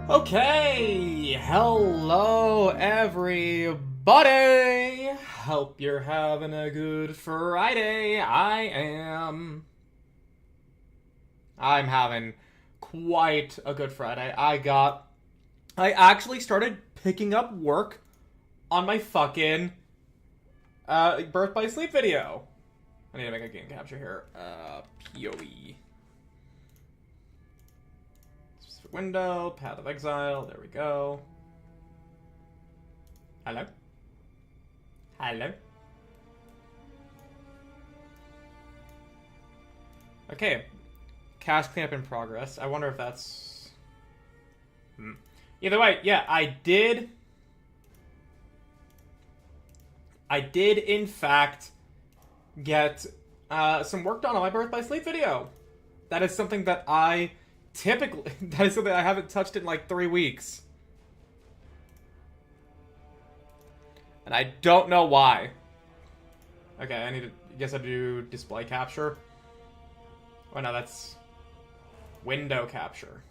Okay, hello everybody. Hope you're having a good Friday. I'm having quite a good Friday. I actually started picking up work on my fucking birth by sleep video. I need to make a game capture here. POE. Window, Path of Exile, there we go. Hello? Hello? Okay. Cache cleanup in progress. I wonder if that's... Either way, yeah, I did in fact get some work done on my birth by sleep video. That is something that I haven't touched in like 3 weeks. And I don't know why. Okay, I guess I do display capture. Oh no, that's window capture.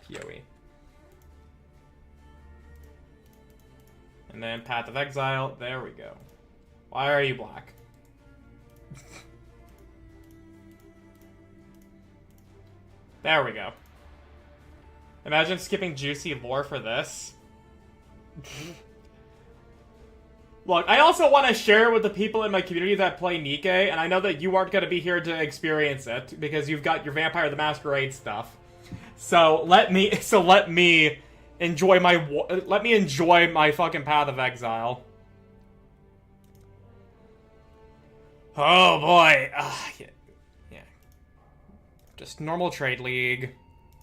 POE. And then Path of Exile, there we go. Why are you black? There we go. Imagine skipping juicy lore for this. Look, I also want to share with the people in my community that play Nikke, and I know that you aren't going to be here to experience it, because you've got your Vampire the Masquerade stuff. So let me enjoy my fucking Path of Exile. Oh boy. Yeah. Just normal trade league.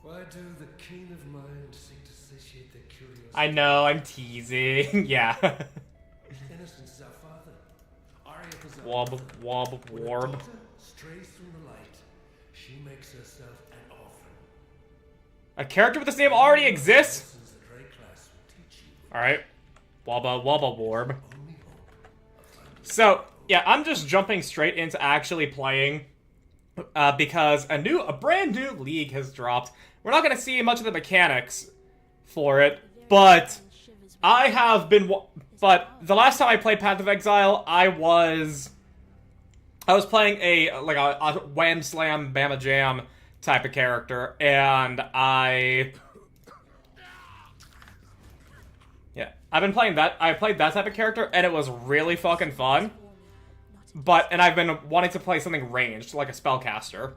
Why do the keen of mind seek to satiate their curiosity? I know, I'm teasing. Yeah. Innocence is our father. Arya is our Worb. When a daughter strays from the light, she makes herself an orphan. A character with this name already exists? Lessons the Drake class will teach you. Alright. Worb. Only hope. So, yeah, I'm just jumping straight into actually playing. Because a brand new league has dropped. We're not going to see much of the mechanics for it, but but the last time I played Path of Exile, I was playing a Wham Slam Bama Jam type of character, and I've been playing that. I played that type of character, and it was really fucking fun. And I've been wanting to play something ranged, like a spellcaster.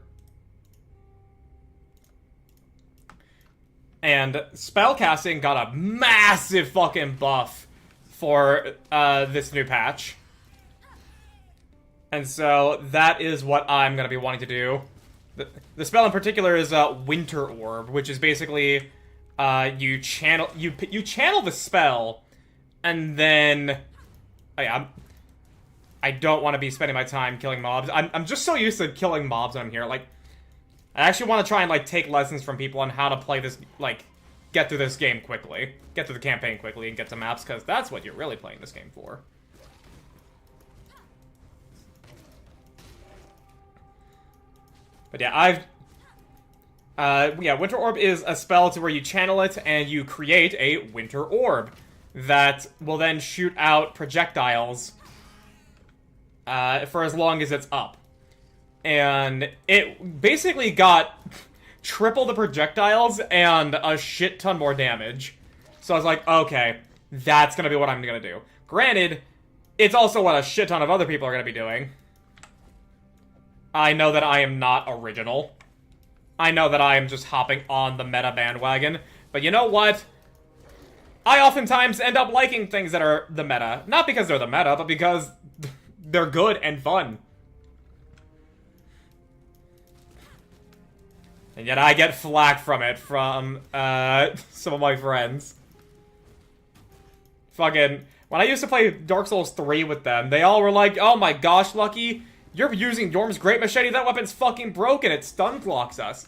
And spellcasting got a massive fucking buff for this new patch. And so that is what I'm going to be wanting to do. The spell in particular is Winter Orb, which is basically you channel the spell, and then I don't want to be spending my time killing mobs. I'm just so used to killing mobs on here. Like, I actually want to try and, like, take lessons from people on how to play this, like, get through this game quickly. Get through the campaign quickly and get to maps, because that's what you're really playing this game for. But yeah, Winter Orb is a spell to where you channel it and you create a Winter Orb that will then shoot out projectiles for as long as it's up. And it basically got triple the projectiles and a shit ton more damage. So I was like, okay, that's gonna be what I'm gonna do. Granted, it's also what a shit ton of other people are gonna be doing. I know that I am not original. I know that I am just hopping on the meta bandwagon. But you know what? I oftentimes end up liking things that are the meta. Not because they're the meta, but because they're good and fun. And yet I get flack from it from some of my friends. Fucking, when I used to play Dark Souls 3 with them, they all were like, oh my gosh, Lucky, you're using Yorm's Great Machete, that weapon's fucking broken, it stun blocks us.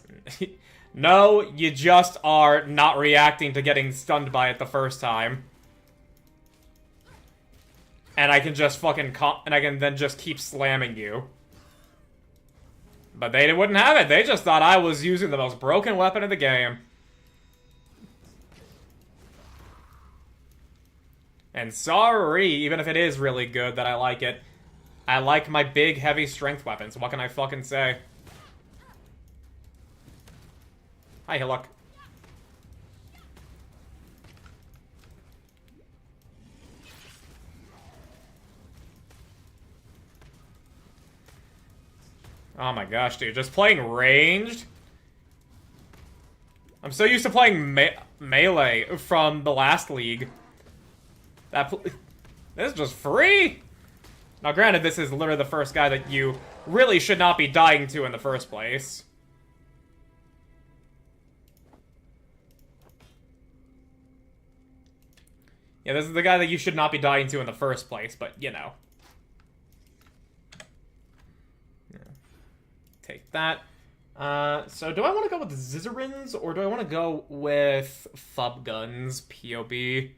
No, you just are not reacting to getting stunned by it the first time. And I can just fucking and I can then just keep slamming you. But they wouldn't have it. They just thought I was using the most broken weapon in the game. And sorry, even if it is really good that I like it. I like my big, heavy strength weapons. What can I fucking say? Hi, Hillock. Oh my gosh, dude. Just playing ranged? I'm so used to playing melee from the last league. This is just free? Now granted, this is literally the first guy that you really should not be dying to in the first place. Yeah, this is the guy that you should not be dying to in the first place, but, you know. Yeah. Take that. So do I want to go with the Zizarins, or do I want to go with Fub Guns, POB?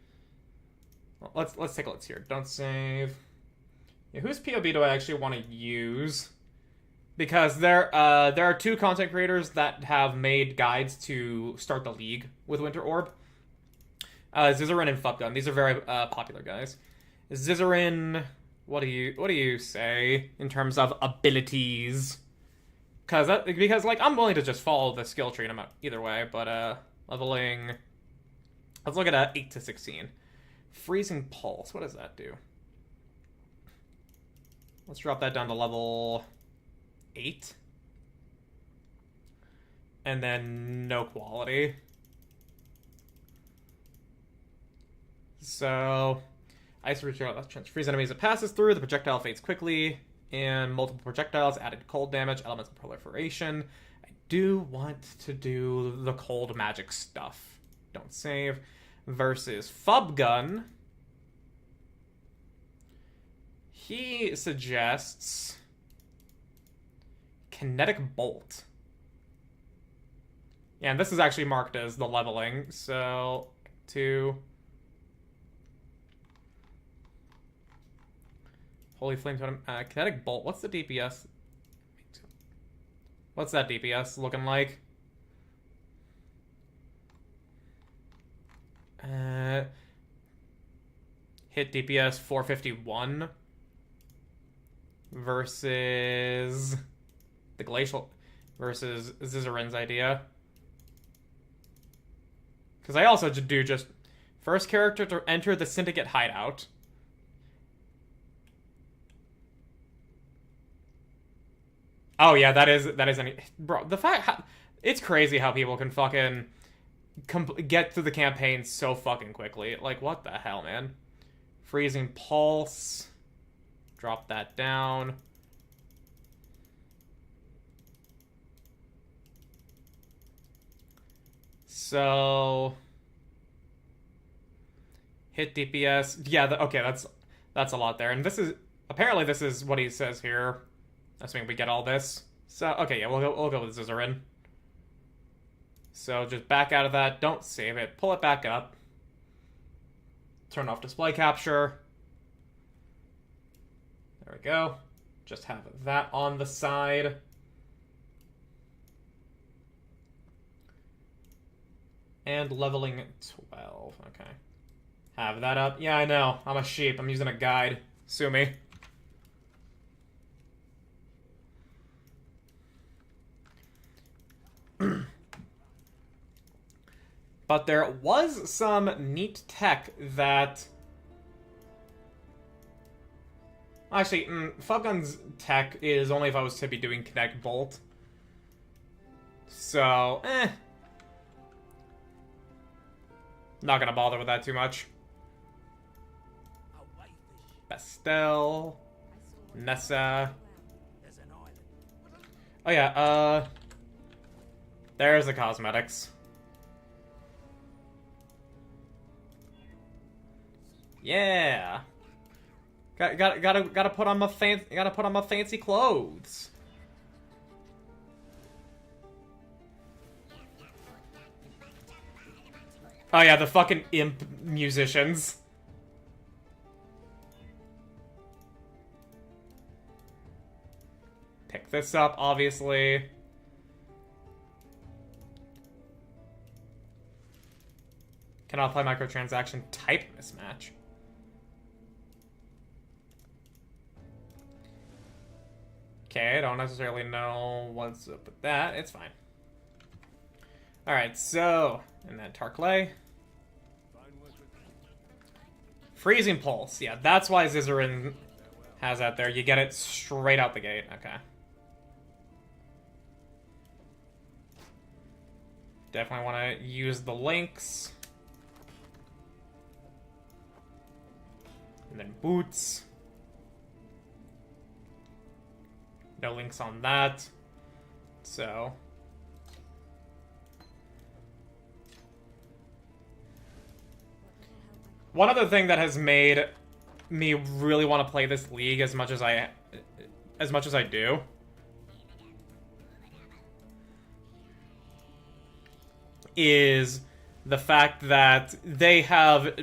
Well, let's take a look here. Don't save. Yeah, whose POB do I actually want to use? Because there are two content creators that have made guides to start the league with Winter Orb. Zizarin and Fubgun. These are very popular guys. Zizarin, what do you say in terms of abilities? Because like I'm willing to just follow the skill tree no matter either way, but leveling. Let's look at 8 to 16. Freezing Pulse. What does that do? Let's drop that down to level 8. And then no quality. So, Ice Projectile freeze enemies it passes through, the projectile fades quickly, and multiple projectiles added cold damage, elements of proliferation. I do want to do the cold magic stuff. Don't save. Versus Fubgun. He suggests Kinetic Bolt. Yeah, and this is actually marked as the leveling, so 2. Holy Flame Totem. Kinetic Bolt. What's the DPS? What's that DPS looking like? Hit DPS 451 versus the Glacial versus Zizarin's idea. Because I also do just first character to enter the Syndicate hideout. Oh yeah, that is any bro. The fact it's crazy how people can fucking get through the campaign so fucking quickly. Like what the hell, man? Freezing Pulse. Drop that down. So hit DPS. Yeah, okay, that's a lot there. And this is apparently this is what he says here. Assuming we get all this. So, okay, yeah, we'll go with Zizarin. So, just back out of that. Don't save it. Pull it back up. Turn off display capture. There we go. Just have that on the side. And leveling 12. Okay. Have that up. Yeah, I know. I'm a sheep. I'm using a guide. Sue me. But there was some neat tech that... Actually, Fubgun's tech is only if I was to be doing Connect Bolt. So, not gonna bother with that too much. Pastel. Nessa. Oh yeah, there's the cosmetics. Yeah. Gotta put on my fancy clothes. Oh yeah, the fucking imp musicians. Pick pick this up, obviously. Cannot apply microtransaction type mismatch. Okay, I don't necessarily know what's up with that. It's fine. Alright, so... and then Tarklay. Freezing Pulse. Yeah, that's why Zizarin has that there. You get it straight out the gate. Okay. Definitely want to use the links. And then boots. No links on that. So. One other thing that has made me really want to play this league as much as I do is the fact that they have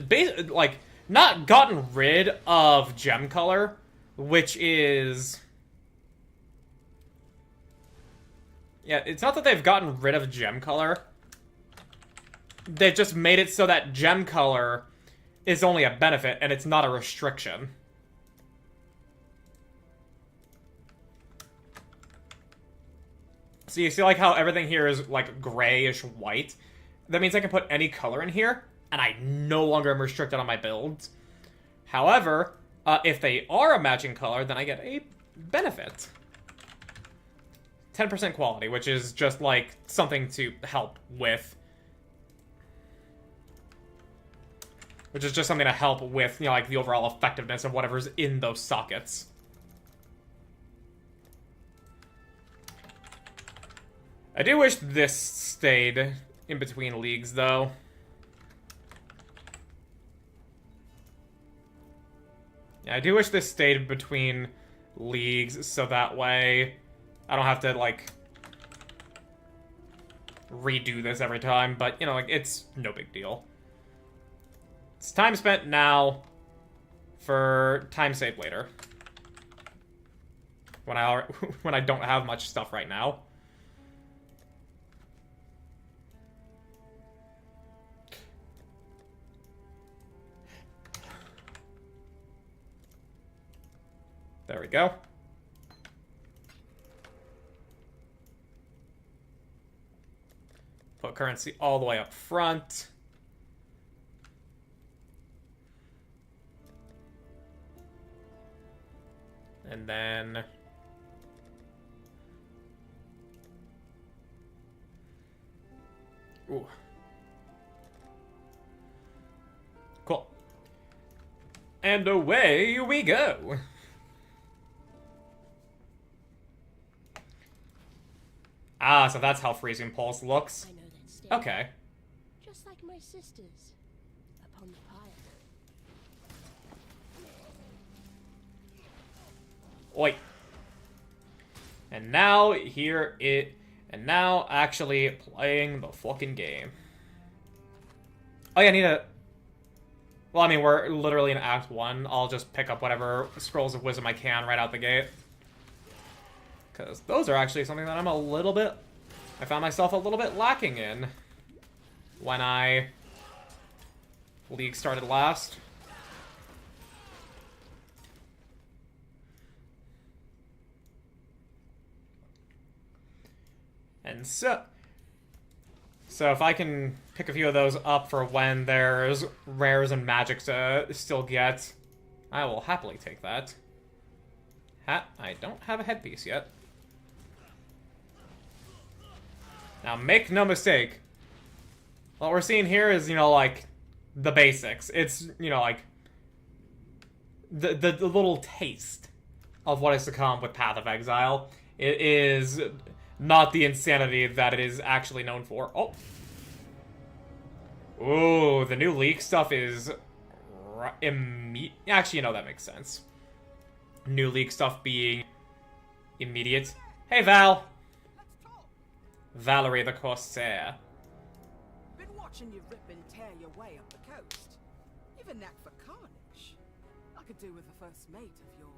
like not gotten rid of gem color, which is it's not that they've gotten rid of gem color. They've just made it so that gem color is only a benefit and it's not a restriction. So you see like how everything here is like grayish white? That means I can put any color in here and I no longer am restricted on my builds. However, if they are a matching color, then I get a benefit. 10% quality, which is just like something to help with. Which is just something to help with, you know, like the overall effectiveness of whatever's in those sockets. I do wish this stayed in between leagues, though. Yeah, I do wish this stayed between leagues, so that way I don't have to, like, redo this every time, but, you know, like, it's no big deal. It's time spent now for time saved later. When I don't have much stuff right now. There we go. Put currency all the way up front. And then... ooh. Cool. And away we go! Ah, so that's how Freezing Pulse looks. I know that state. Okay. Just like my sisters upon the pyre. Oi. And now and now actually playing the fucking game. Oh yeah, I need a... well, I mean, we're literally in Act 1. I'll just pick up whatever Scrolls of Wisdom I can right out the gate. Because those are actually something that I found myself a little bit lacking in when League started last. And so if I can pick a few of those up for when there's rares and magic to still get, I will happily take that. I don't have a headpiece yet. Now, make no mistake. What we're seeing here is, you know, like, the basics. It's, you know, like, the little taste of what is to come with Path of Exile. It is not the insanity that it is actually known for. Oh. Ooh, the new League stuff is... actually, you know, that makes sense. New League stuff being immediate. Hey, Val! Valerie the Corsair. Been watching you rip and tear your way up the coast. You've a knack for carnage. I could do with a first mate of your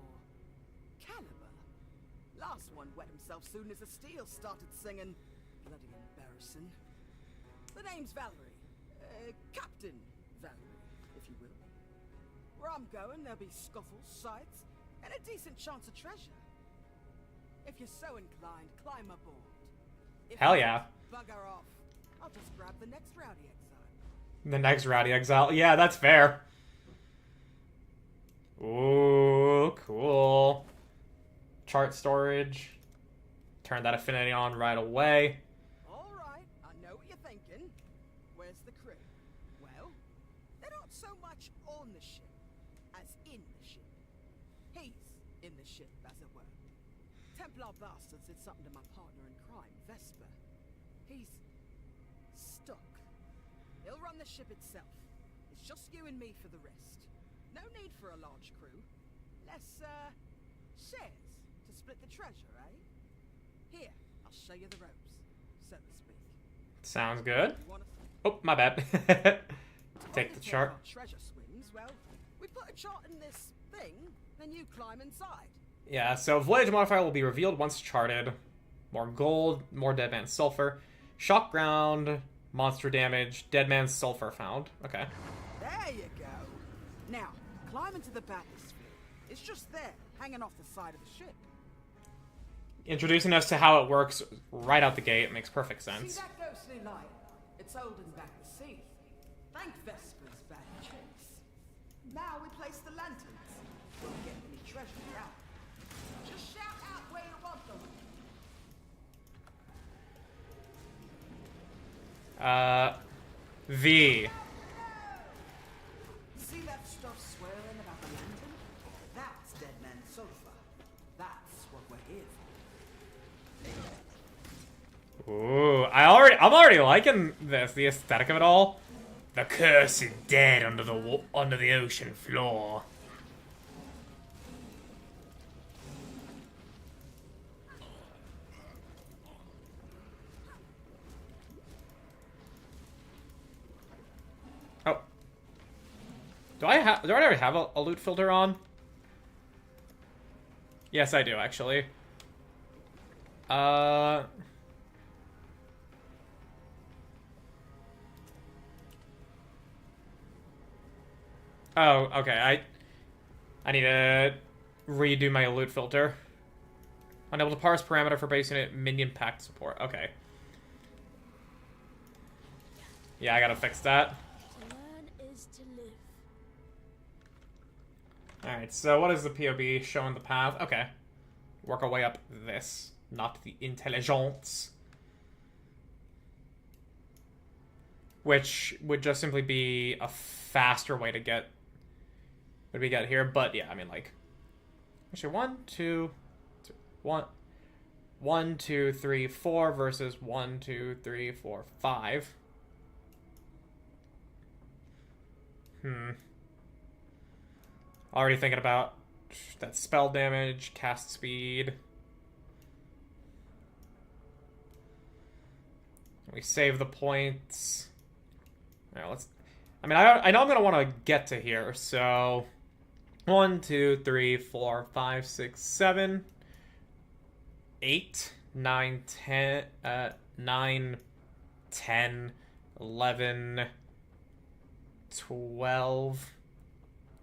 caliber. Last one wet himself soon as the steel started singing. Bloody embarrassing. The name's Valerie. Captain Valerie, if you will. Where I'm going, there'll be scuffles, sights, and a decent chance of treasure. If you're so inclined, climb aboard. If Hell not, yeah. Bugger off. I'll just grab the next rowdy exile. The next rowdy exile. Yeah, that's fair. Ooh, cool. Chart storage. Turn that affinity on right away. All right, I know what you're thinking. Where's the crew? Well, they're not so much on the ship as in the ship. He's in the ship, as it were. Templar bastards did something to my partner in crime, Vesper. He's stuck. He'll run the ship itself. It's just you and me for the rest. No need for a large crew. Less, shares to split the treasure, eh? Here, I'll show you the ropes, so to speak. Sounds good. You wanna Oh, my bad. Take the undertake chart. our treasure swings, well, we put a chart in this thing, then you climb inside. Yeah, so Voyage modifier will be revealed once charted. More gold, more dead man's sulfur. Shock ground, monster damage, dead man's sulfur found. Okay. There you go. Now, climb into the bathysphere. It's just there, hanging off the side of the ship. Introducing us to how it works right out the gate makes perfect See sense. that ghostly light? It's holding back the sea. Thank Vesper's bad chase. Now we place the lanterns. Won't get any treasure out. Just shout out where you want them. V. See that stuff swirling about the lantern? That's dead man's sulfur. That's what we're here for. Ooh, I'm already liking this, the aesthetic of it all. The cursed dead under the ocean floor. Oh. Do I already have a loot filter on? Yes, I do, actually. Oh, okay. I need to redo my loot filter. Unable to parse parameter for base unit minion pact support. Okay. Yeah, I gotta fix that. To learn is to live. Alright, so what is the POB showing the path? Okay. Work our way up this, not the intelligence. Which would just simply be a faster way to get what we got here, but yeah, I mean, like, actually 1, 2, 3, 4 versus 1, 2, 3, 4, 5. Already thinking about that spell damage, cast speed. We save the points. Alright, let's. I mean, I know I'm gonna want to get to here, so 1, 2, 3, 4, 5, 6, 7, 8, 9, 10, 9, 10, 11, 12,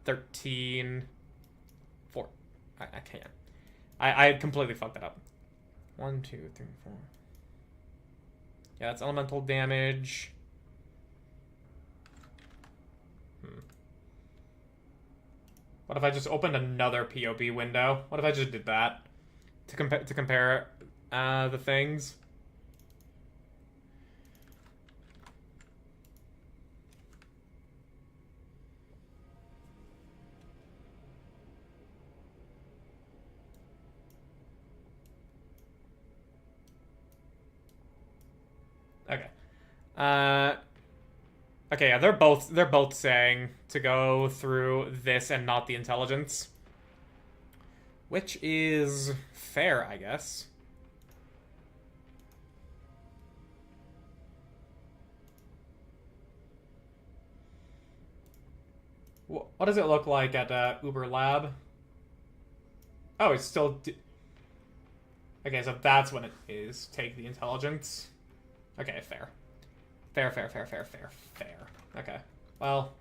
13, 4. I can't. I completely fucked that up. 1, 2, 3, 4. Yeah, that's elemental damage. What if I just opened another POB window? What if I just did that to compare the things? Okay. Okay, yeah, they're both saying to go through this and not the intelligence. Which is fair, I guess. What does it look like at Uber Lab? Oh, it's still... Okay, so that's when it is. Take the intelligence. Okay, fair. Fair. Okay. Well.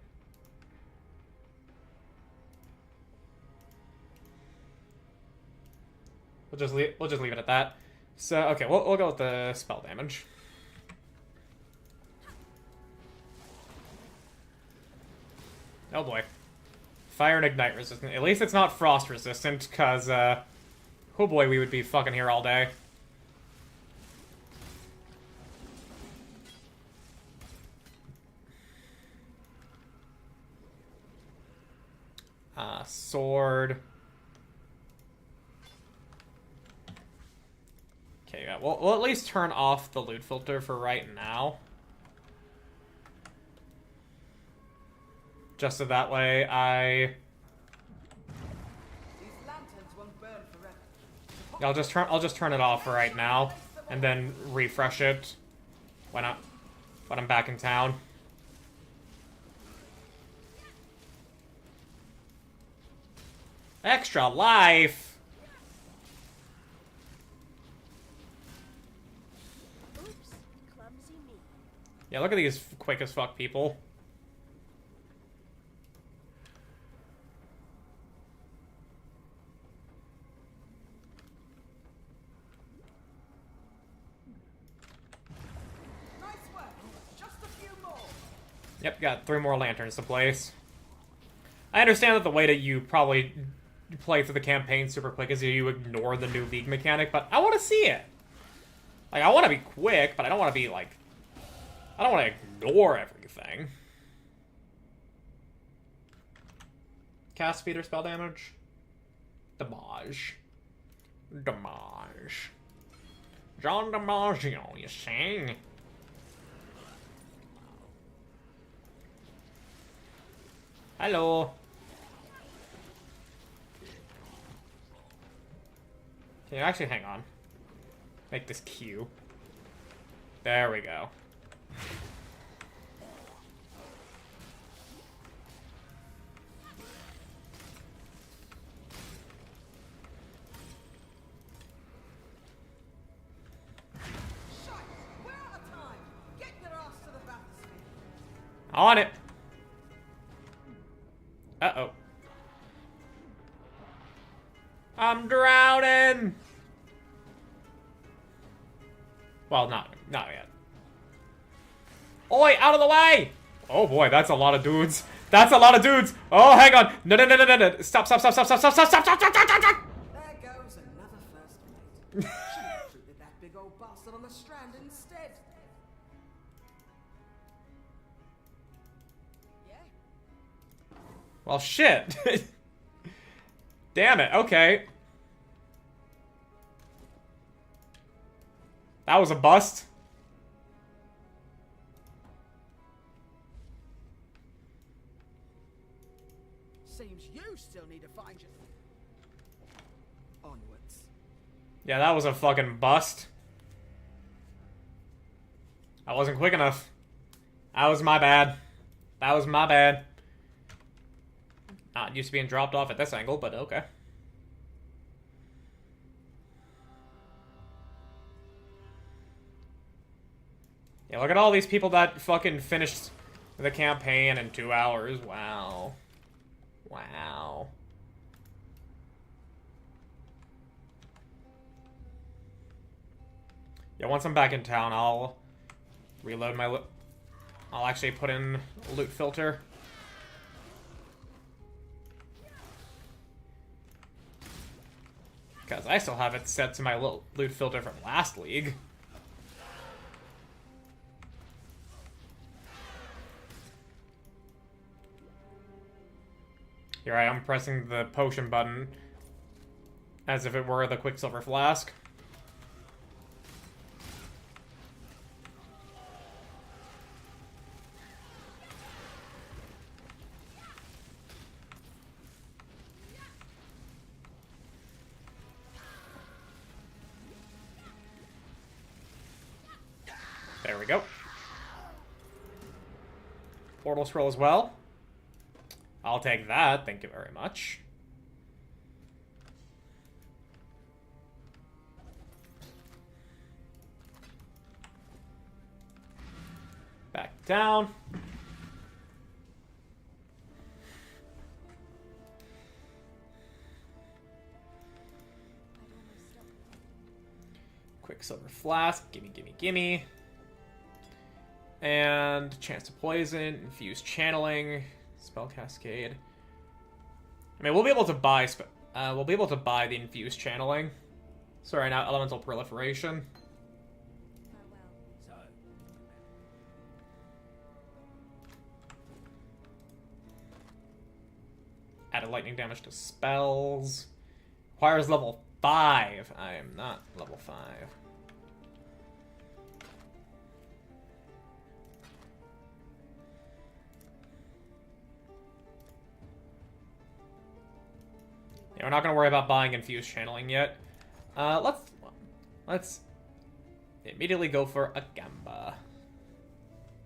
We'll just leave it at that. So, okay, we'll go with the spell damage. Oh boy. Fire and ignite resistant. At least it's not frost resistant, because, oh boy, we would be fucking here all day. Sword. Okay, yeah, we'll at least turn off the loot filter for right now. Just so that way These lanterns won't burn forever. I'll just turn it off for right now, and then refresh it when I'm back in town. Extra life. Oops, clumsy me. Yeah, look at these quick as fuck people. Nice work. Just a few more. Yep, got 3 more lanterns to place. I understand that the way that you probably play through the campaign super quick is you ignore the new League mechanic, but I want to see it. Like, I want to be quick, but I don't want to be, like... I don't want to ignore everything. Cast speed or spell damage? Damage. Damage. John DiMaggio, you sing? Hello. Can you actually hang on? Make this Q. There we go. Shite! We're out of time. Get your ass to the bathysphere. On it. Uh-oh. I'm drowning. Well, not yet. Oi, out of the way! Oh boy, that's a lot of dudes. That's a lot of dudes. Oh, hang on. No. Stop. There goes another first mate. Should have treated that big old bastard on the strand instead. Yeah? Well, shit. Damn it. Okay. That was a bust. Seems you still need to find your... Onwards. Yeah, that was a fucking bust. I wasn't quick enough. That was my bad. That was my bad. Not used to being dropped off at this angle, but okay. Yeah, look at all these people that fucking finished the campaign in 2 hours. Wow. Wow. Yeah, once I'm back in town, I'll reload my I'll actually put in a loot filter. Because I still have it set to my little loot filter from last league. Here I am pressing the potion button as if it were the Quicksilver Flask. There we go. Portal scroll as well. I'll take that, thank you very much. down. Quicksilver Flask, gimme, gimme, gimme. And chance to poison, infuse channeling, spell cascade. I mean, we'll be able to buy the infused channeling. So right now, elemental proliferation. Added lightning damage to spells. Requires level 5. I am not level 5. Yeah, we're not gonna worry about buying infused channeling yet. Let's immediately go for a Gamba.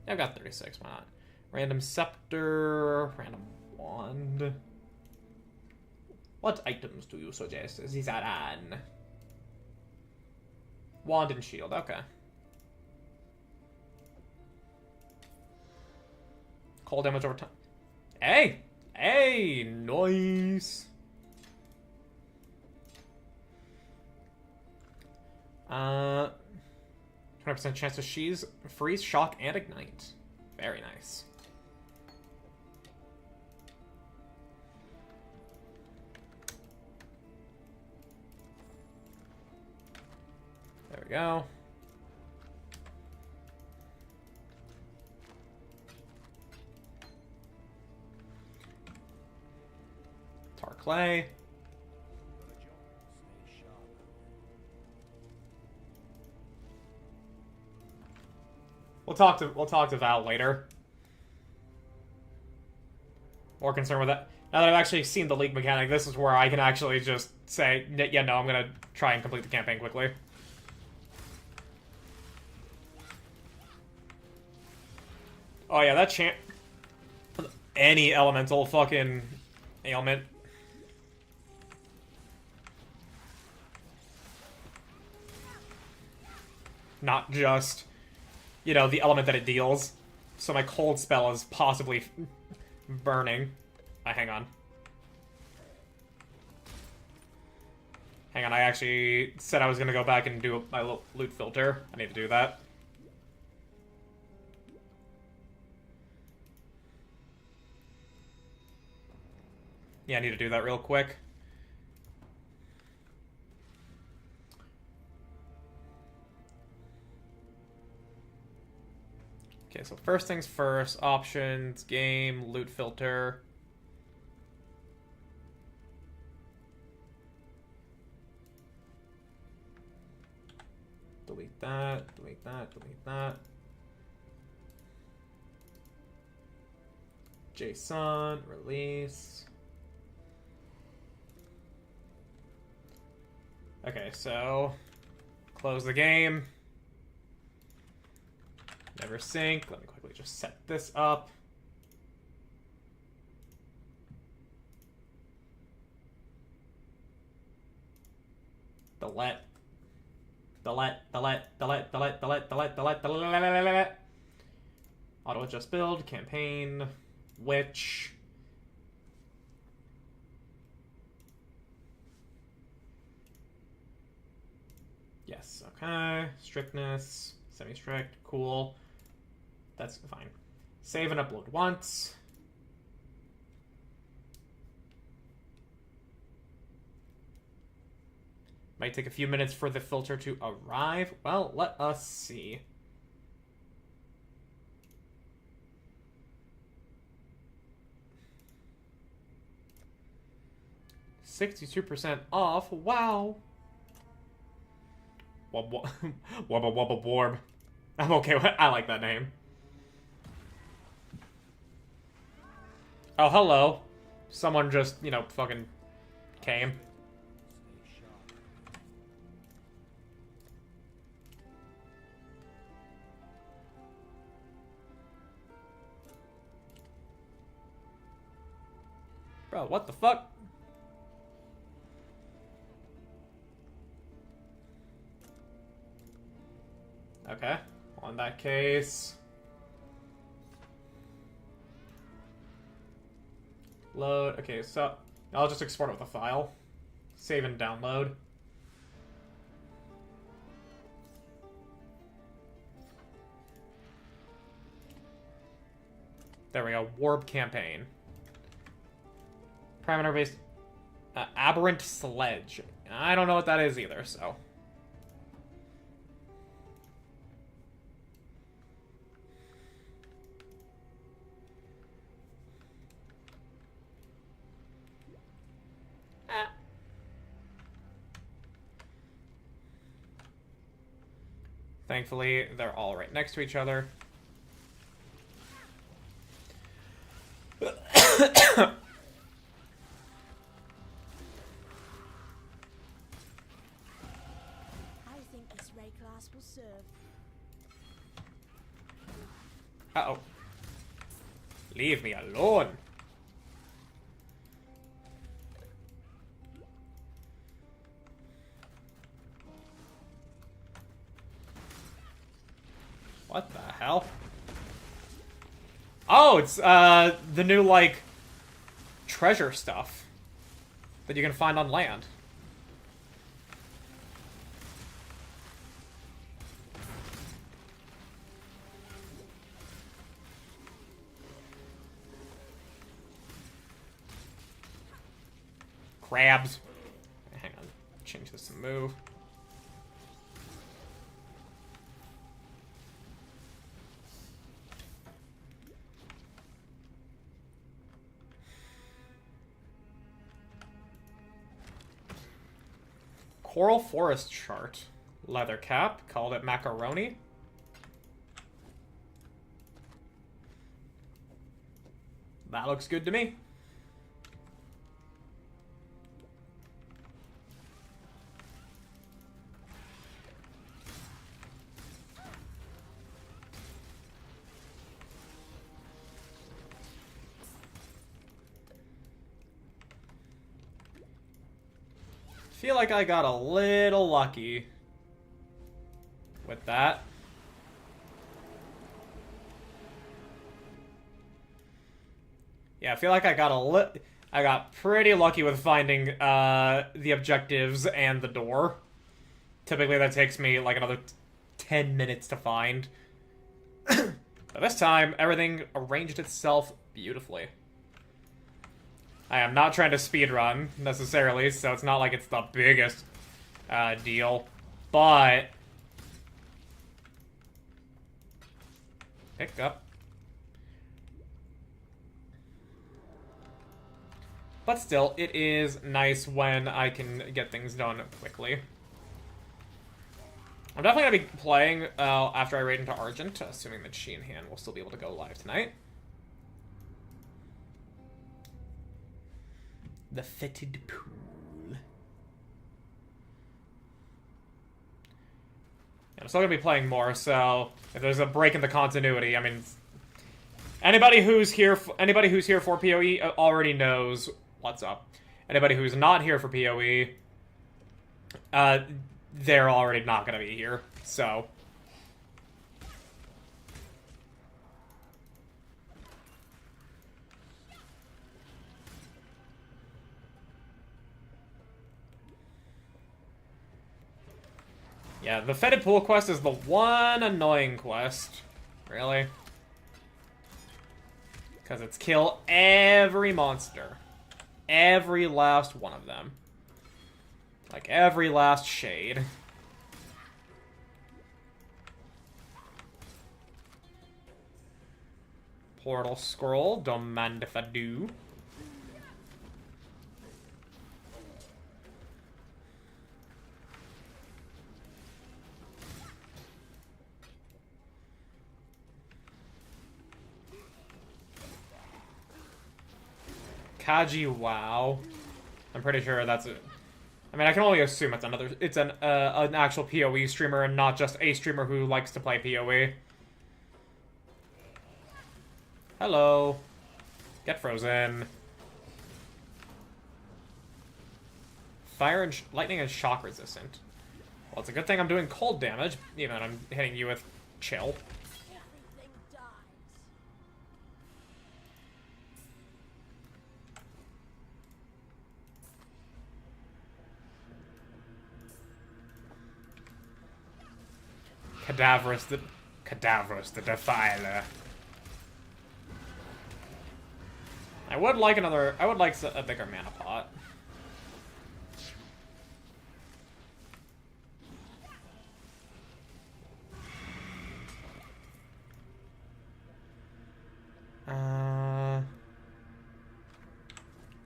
Yeah, I've got 36. Why not? Random scepter, random wand. What items do you suggest? Zizaran. Wand and shield. Okay. Cold damage over time. Hey! Hey! Nice! 20% chance to freeze, shock, and ignite. Very nice. There we go. Tar clay. We'll talk to Val later. More concerned with that. Now that I've actually seen the league mechanic, this is where I can actually just say, yeah, no, I'm gonna try and complete the campaign quickly. Oh yeah, that champ. Any elemental fucking ailment. Not just, you know, the element that it deals. So my cold spell is possibly burning. Hang on. Hang on, I actually said I was gonna go back and do my loot filter. I need to do that. Yeah, I need to do that real quick. Okay, so first things first, options, game, loot filter. Delete that, delete that, delete that. JSON, release. Okay, so close the game. Never sync. Let me quickly just set this up. Delete. Auto adjust build, campaign, witch. Yes, okay. Strictness, semi-strict, cool. That's fine. Save and upload once. Might take a few minutes for the filter to arrive. Well, let us see. %62% off. Wow. Wubba wubba Worb. I'm okay with it. I like that name. Oh, hello. Someone just, you know, fucking came. Bro, what the fuck? Okay. Well, in that case, Load. Okay, so I'll just export it with a file. Save and download. There we go. Worb campaign. Parameter based. Aberrant sledge. I don't know what that is either, so. Thankfully, they're all right next to each other. I think this ray class will serve. Uh-oh. Leave me alone. What the hell? Oh, it's the new like treasure stuff that you can find on land. Crabs. Hang on. Change this to move. Coral Forest chart. Leather cap. Called it macaroni. That looks good to me. Feel like I got a little lucky with that. Yeah, I feel like I got pretty lucky with finding the objectives and the door. Typically that takes me like another 10 minutes to find. But this time, everything arranged itself beautifully. I am not trying to speedrun, necessarily, so it's not like it's the biggest deal. But... pick up. But still, it is nice when I can get things done quickly. I'm definitely going to be playing after I raid into Argent, assuming that she and Han will still be able to go live tonight. The fetid pool. I'm still gonna be playing more, so if there's a break in the continuity, I mean, anybody who's here for PoE already knows what's up. Anybody who's not here for PoE, they're already not gonna be here. So. Yeah, the Fetid Pool quest is the one annoying quest. Really? Because it's kill every monster. Every last one of them. Like every last shade. Portal scroll, don't mind if I do. Kaji WoW. I'm pretty sure that's it. I mean, I can only assume it's an actual PoE streamer and not just a streamer who likes to play PoE. Hello. Get frozen. Fire and lightning and shock resistant. Well, it's a good thing I'm doing cold damage, even when I'm hitting you with chill. Everything dies. Cadaverous the Defiler. I would like a bigger mana pot.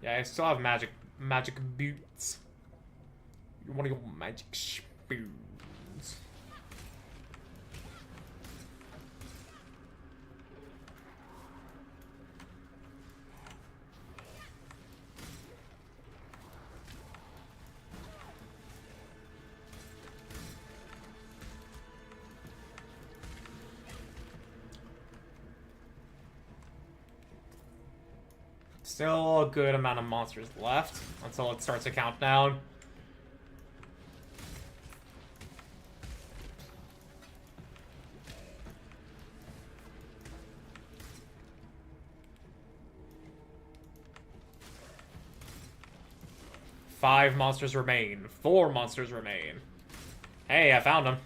Yeah, I still have magic boots. You want to go magic spoons? Still a good amount of monsters left until it starts a countdown. Five monsters remain. 4 monsters remain. Hey, I found them.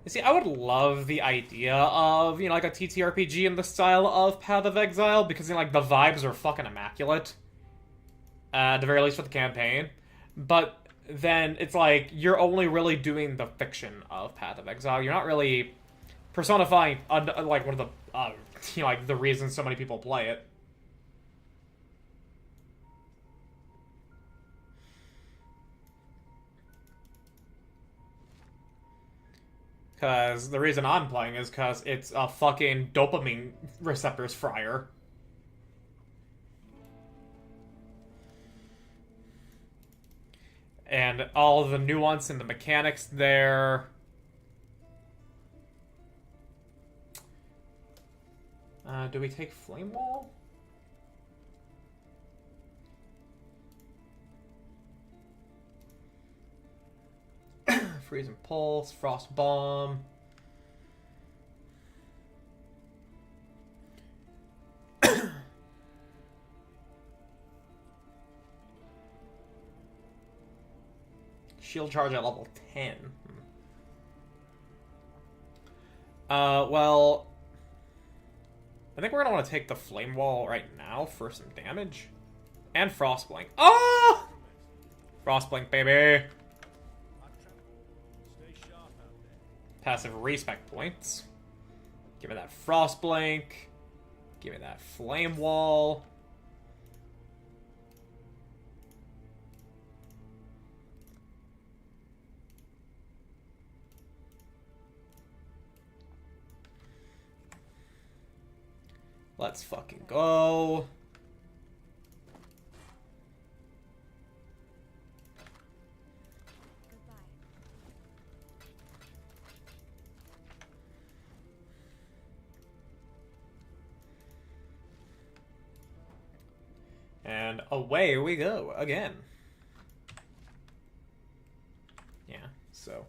You see, I would love the idea of, you know, like a TTRPG in the style of Path of Exile, because, you know, like, the vibes are fucking immaculate. At the very least for the campaign. But then it's like, you're only really doing the fiction of Path of Exile. You're not really personifying, like, one of the, you know, like, the reasons so many people play it. Because the reason I'm playing is because it's a fucking dopamine receptors fryer. And all the nuance and the mechanics there. Do we take Flame Wall? Freezing Pulse, Frost Bomb. Shield Charge at level 10. Well, I think we're gonna want to take the Flame Wall right now for some damage. And Frostblink. Oh! Frostblink, baby! Passive respect points. Give me that Frostblink. Give me that Flame Wall. Let's fucking go. And away we go again. Yeah, so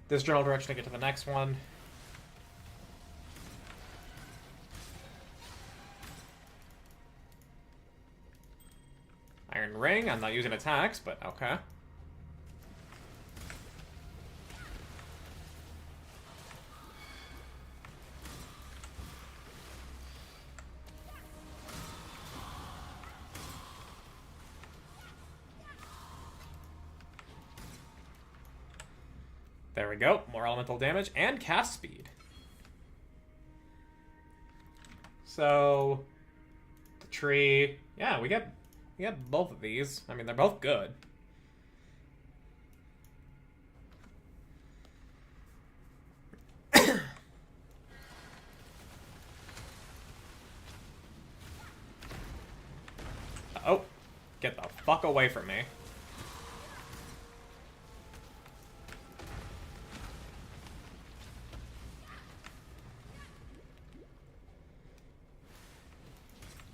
this general direction to get to the next one. Iron Ring, I'm not using attacks, but okay. There we go. More elemental damage and cast speed. So the tree, yeah, we get both of these. I mean, they're both good. Oh, get the fuck away from me.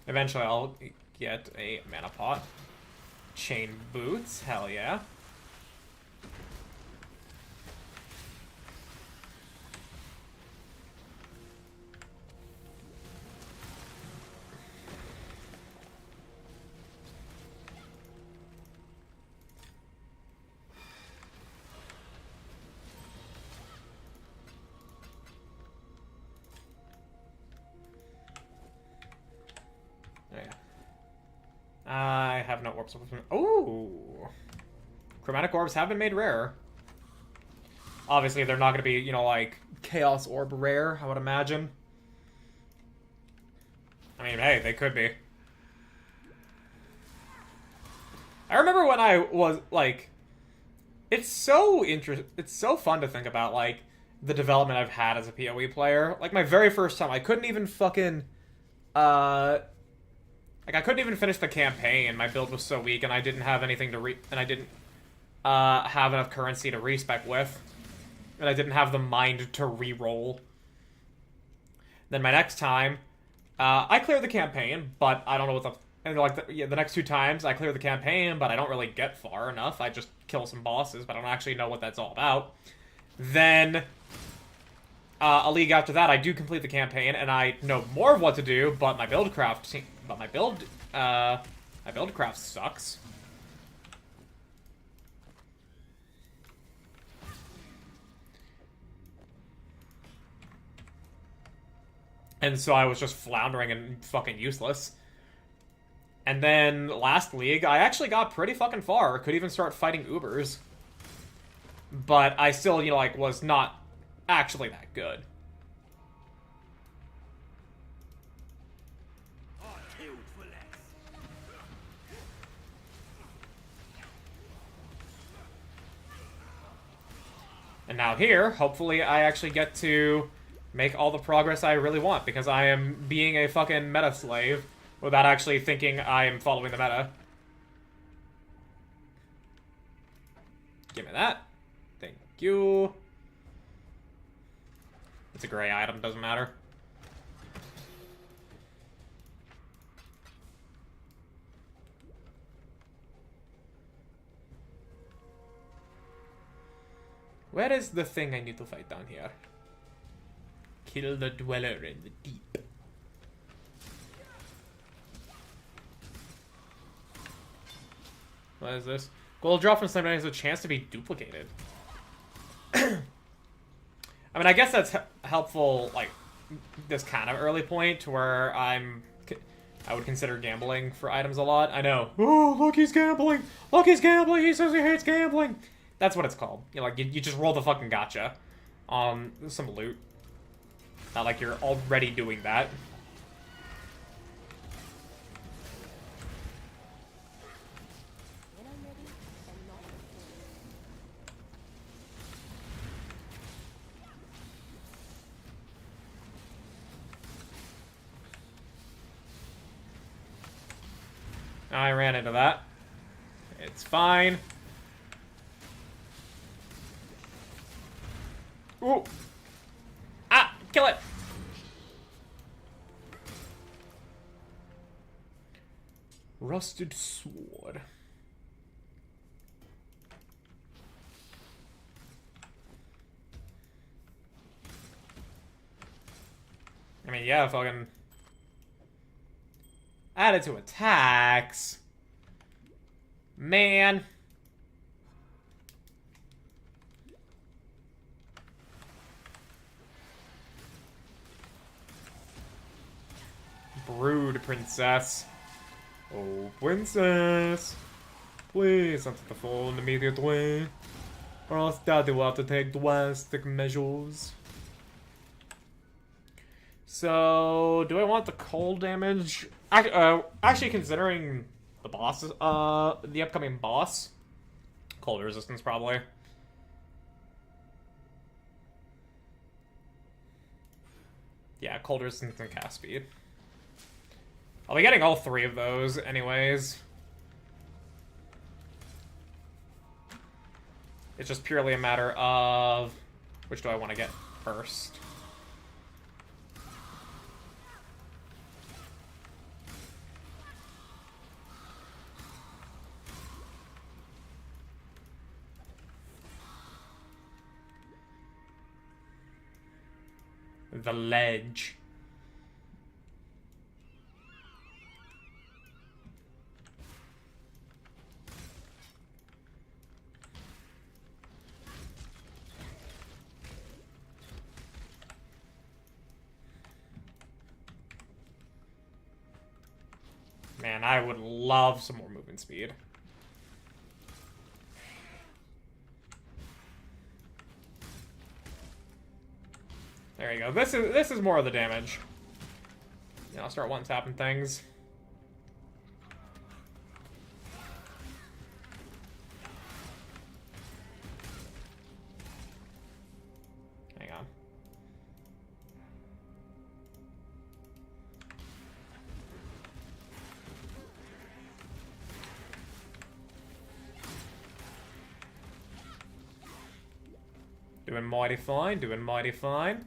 Eventually I'll get a mana pot. Chain boots, hell yeah. I have no orbs. Oh, chromatic orbs have been made rarer. Obviously, they're not going to be, you know, like chaos orb rare, I would imagine. I mean, hey, they could be. I remember when I was like, it's so fun to think about like the development I've had as a PoE player. Like my very first time, I couldn't even fucking like I couldn't even finish the campaign. My build was so weak, and I didn't have anything to and I didn't have enough currency to respec with, and I didn't have the mind to re-roll. Then my next time, I cleared the campaign, but I don't know what the... And like the next 2 times, I clear the campaign, but I don't really get far enough. I just kill some bosses, but I don't actually know what that's all about. Then, a league after that, I do complete the campaign, and I know more of what to do, but my build craft sucks. And so I was just floundering and fucking useless. And then last league, I actually got pretty fucking far. Could even start fighting Ubers. But I still, you know, like, was not actually that good. And now here, hopefully I actually get to make all the progress I really want, because I am being a fucking meta slave without actually thinking I am following the meta. Give me that. Thank you. It's a gray item, doesn't matter. Where is the thing I need to fight down here? Kill the dweller in the deep. What is this? Gold drop from Slam has a chance to be duplicated. I mean, I guess that's helpful, like, this kind of early point to where I would consider gambling for items a lot. I know. Oh, look, he's gambling! Look, he's gambling! He says he hates gambling! That's what it's called. You know, like, you just roll the fucking gotcha on some loot. Not like you're already doing that. When I'm ready, I'm not before. I ran into that. It's fine. Ooh. Ah! Kill it! Rusted sword. I mean, yeah, fucking... Add it to attacks. Man. Brood princess. Oh, princess. Please enter the phone immediately. Or else daddy will have to take drastic measures. So, do I want the cold damage? Actually, considering the bosses, the upcoming boss, cold resistance probably. Yeah, cold resistance and cast speed. I'll be getting all 3 of those, anyways. It's just purely a matter of which do I want to get first. The ledge. Man, I would love some more movement speed. There you go. This is more of the damage. Yeah, I'll start one-tapping things. Hang on. Doing mighty fine, doing mighty fine.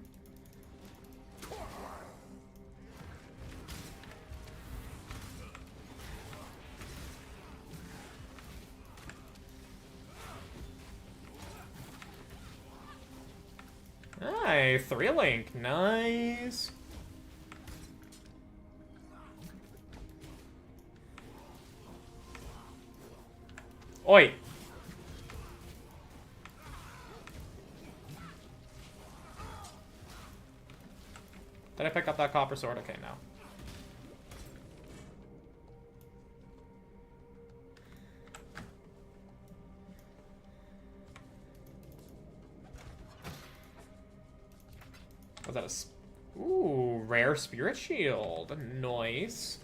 Hey, 3-link, nice. Oi. Did I pick up that copper sword? Okay, no. Was that a... Ooh, rare spirit shield. Nice.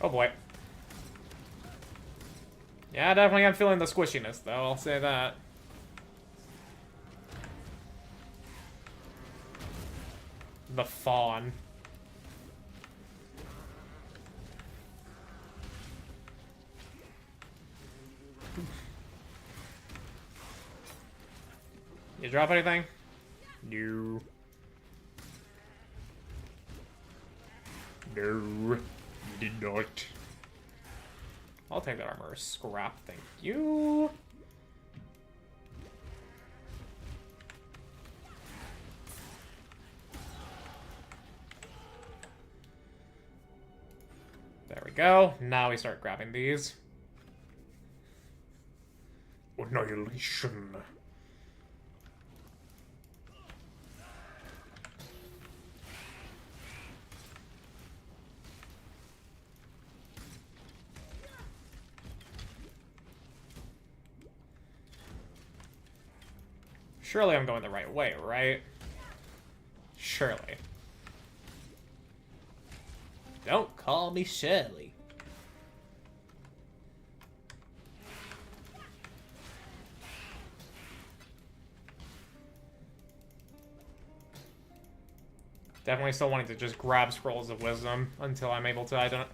Oh boy. Yeah, definitely I'm feeling the squishiness, though, I'll say that. The fawn. You drop anything? No. No, you did not. I'll take that armor. Scrap, thank you. There we go. Now we start grabbing these. Annihilation. Surely I'm going the right way, right? Surely. Don't call me Shirley. Definitely still wanting to just grab Scrolls of Wisdom until I'm able to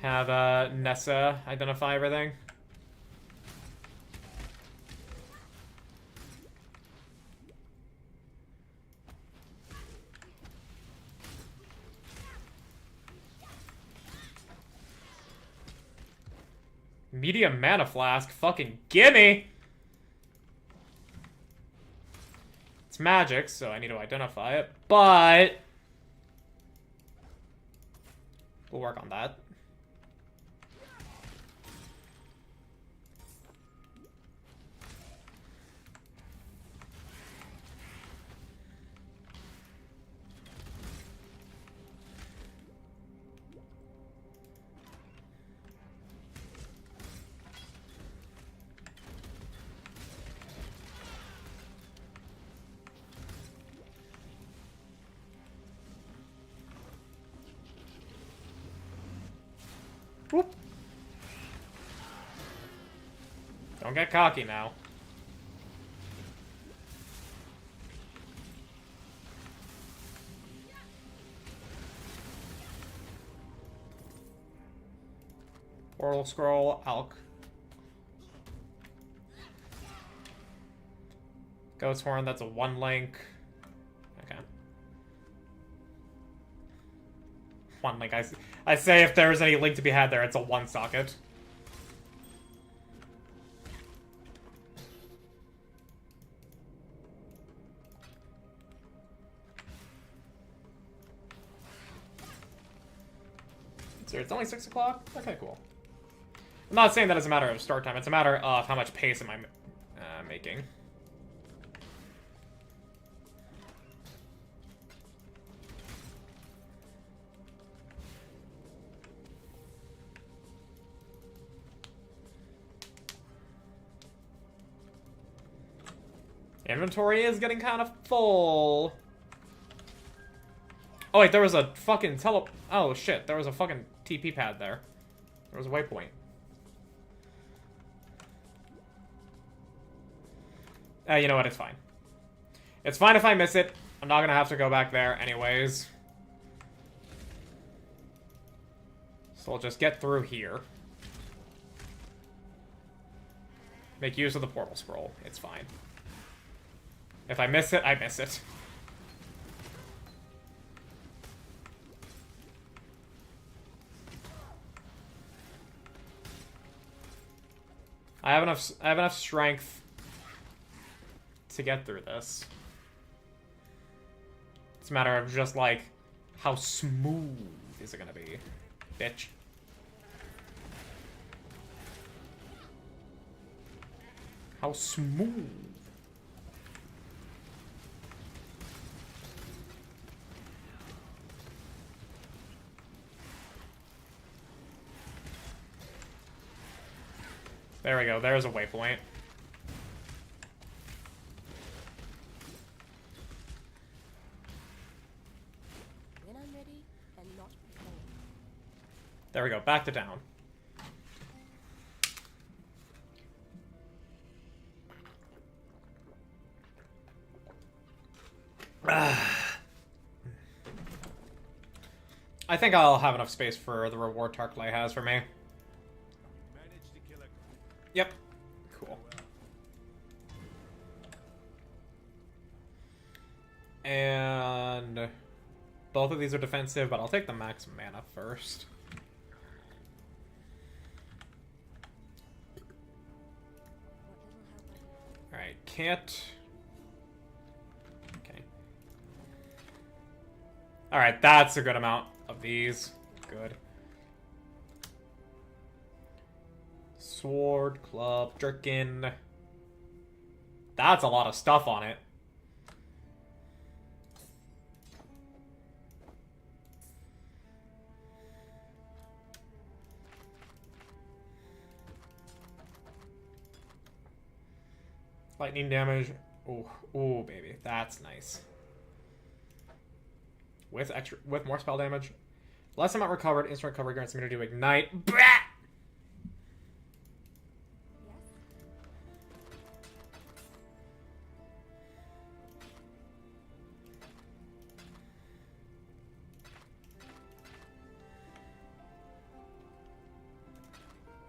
have Nessa identify everything. Medium mana flask, fucking gimme! It's magic, so I need to identify it, but we'll work on that. Whoop. Don't get cocky now. Portal scroll, Alk. Ghost Horn, that's a 1-link. Okay. 1-link. I say if there's any link to be had there, it's a 1-socket. So it's only 6 o'clock? Okay, cool. I'm not saying that it's a matter of start time. It's a matter of how much pace am I making. Inventory is getting kind of full. Oh wait, there was a fucking oh shit, there was a fucking TP pad there. There was a waypoint. You know what, it's fine. It's fine if I miss it. I'm not gonna have to go back there anyways. So I'll just get through here. Make use of the portal scroll. It's fine. If I miss it, I miss it. I have enough strength to get through this. It's a matter of just like how smooth is it gonna be, bitch. How smooth. There we go, there's a waypoint. When I'm ready and not before. There we go, back to down. I think I'll have enough space for the reward Tarklay has for me. Yep. Cool. And both of these are defensive, but I'll take the max mana first. Alright, can't... Okay. Alright, that's a good amount of these. Good. Sword, club, jerkin. That's a lot of stuff on it. Lightning damage. Ooh, ooh, baby, that's nice. With more spell damage, less amount recovered. Instant recovery grants immunity to ignite. Brat!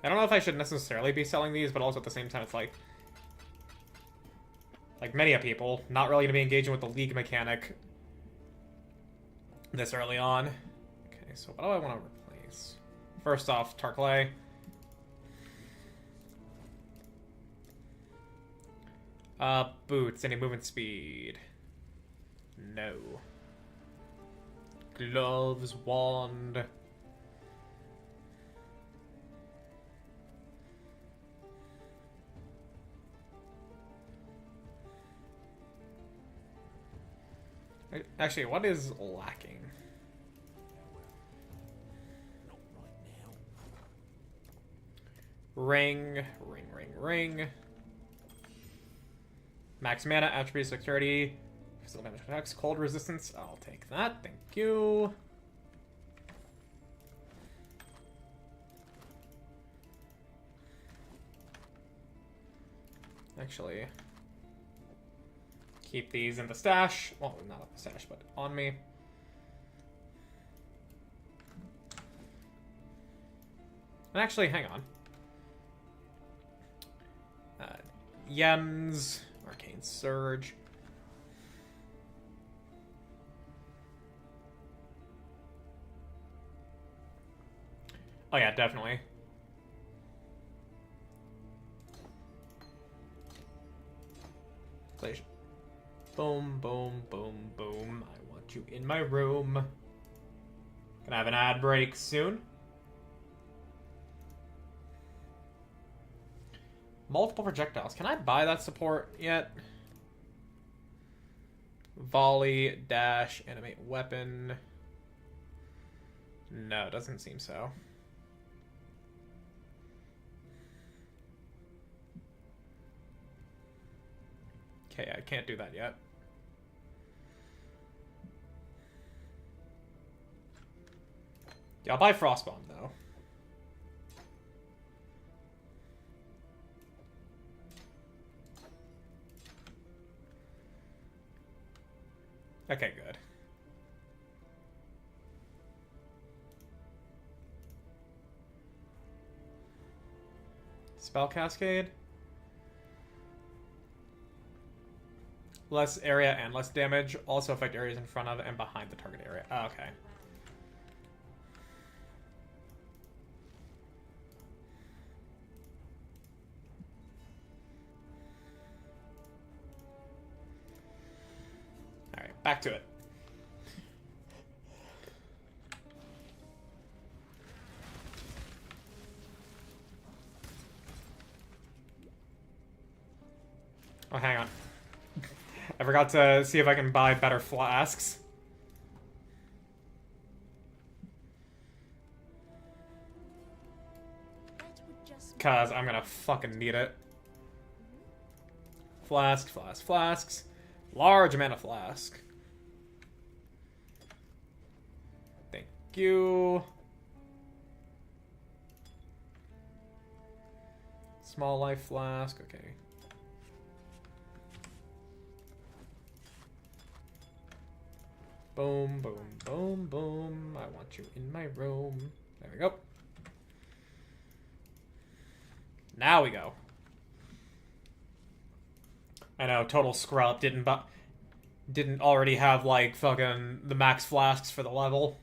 I don't know if I should necessarily be selling these, but also at the same time, it's like many a people, not really going to be engaging with the League mechanic this early on. Okay, so what do I want to replace? First off, Tarklay. Boots, any movement speed? No. Gloves, wand. Actually, what is lacking? Ring. Max mana, attributes, dexterity, physical damage attacks, cold resistance. I'll take that, thank you. Actually, keep these in the stash. Well, not in the stash, but on me. And actually, hang on. Yems, Arcane Surge. Oh yeah, definitely. Inflation. Boom, boom, boom, boom. I want you in my room. Gonna have an ad break soon. Multiple projectiles. Can I buy that support yet? Volley, dash, animate weapon. No, doesn't seem so. Okay, I can't do that yet. Yeah, I'll buy Frostbomb, though. Okay, good. Spell Cascade? Less area and less damage. Also affect areas in front of and behind the target area. Oh, okay. Alright, back to it. Oh, hang on. I forgot to see if I can buy better flasks. Cause I'm gonna fucking need it. Flask, flask, flasks. Large amount of flask. Thank you. Small life flask, okay. Boom, boom, boom, boom. I want you in my room. There we go. Now we go. I know, total scrub. Didn't already have, like, fucking the max flasks for the level.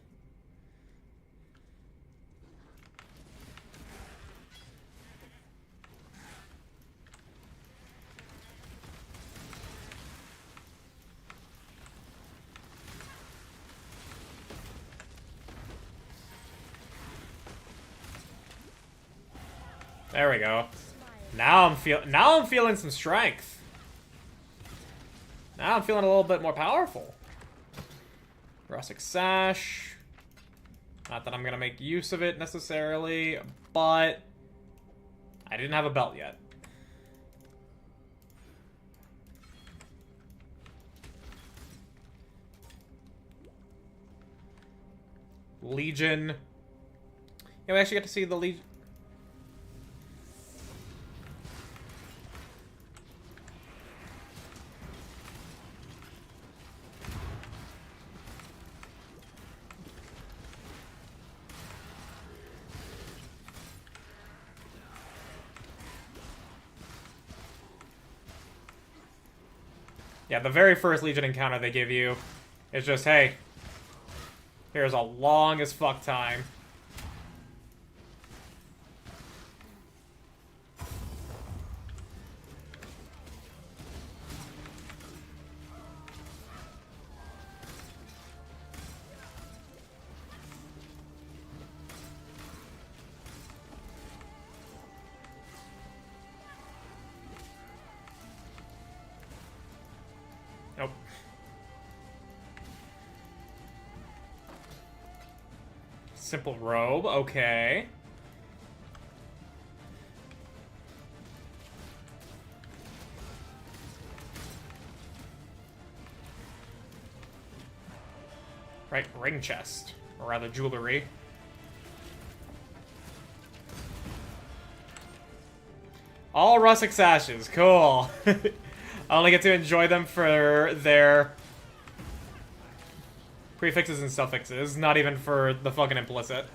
There we go. Now I'm feeling some strength. Now I'm feeling a little bit more powerful. Rustic Sash. Not that I'm gonna make use of it necessarily, but I didn't have a belt yet. Legion. Yeah, we actually get to see the Legion. Yeah, the very first Legion encounter they give you is just, hey, here's a long as fuck time. Nope. Simple robe, okay. Right, ring chest. Or rather, jewelry. All rustic sashes, cool. I only get to enjoy them for their prefixes and suffixes, not even for the fucking implicit.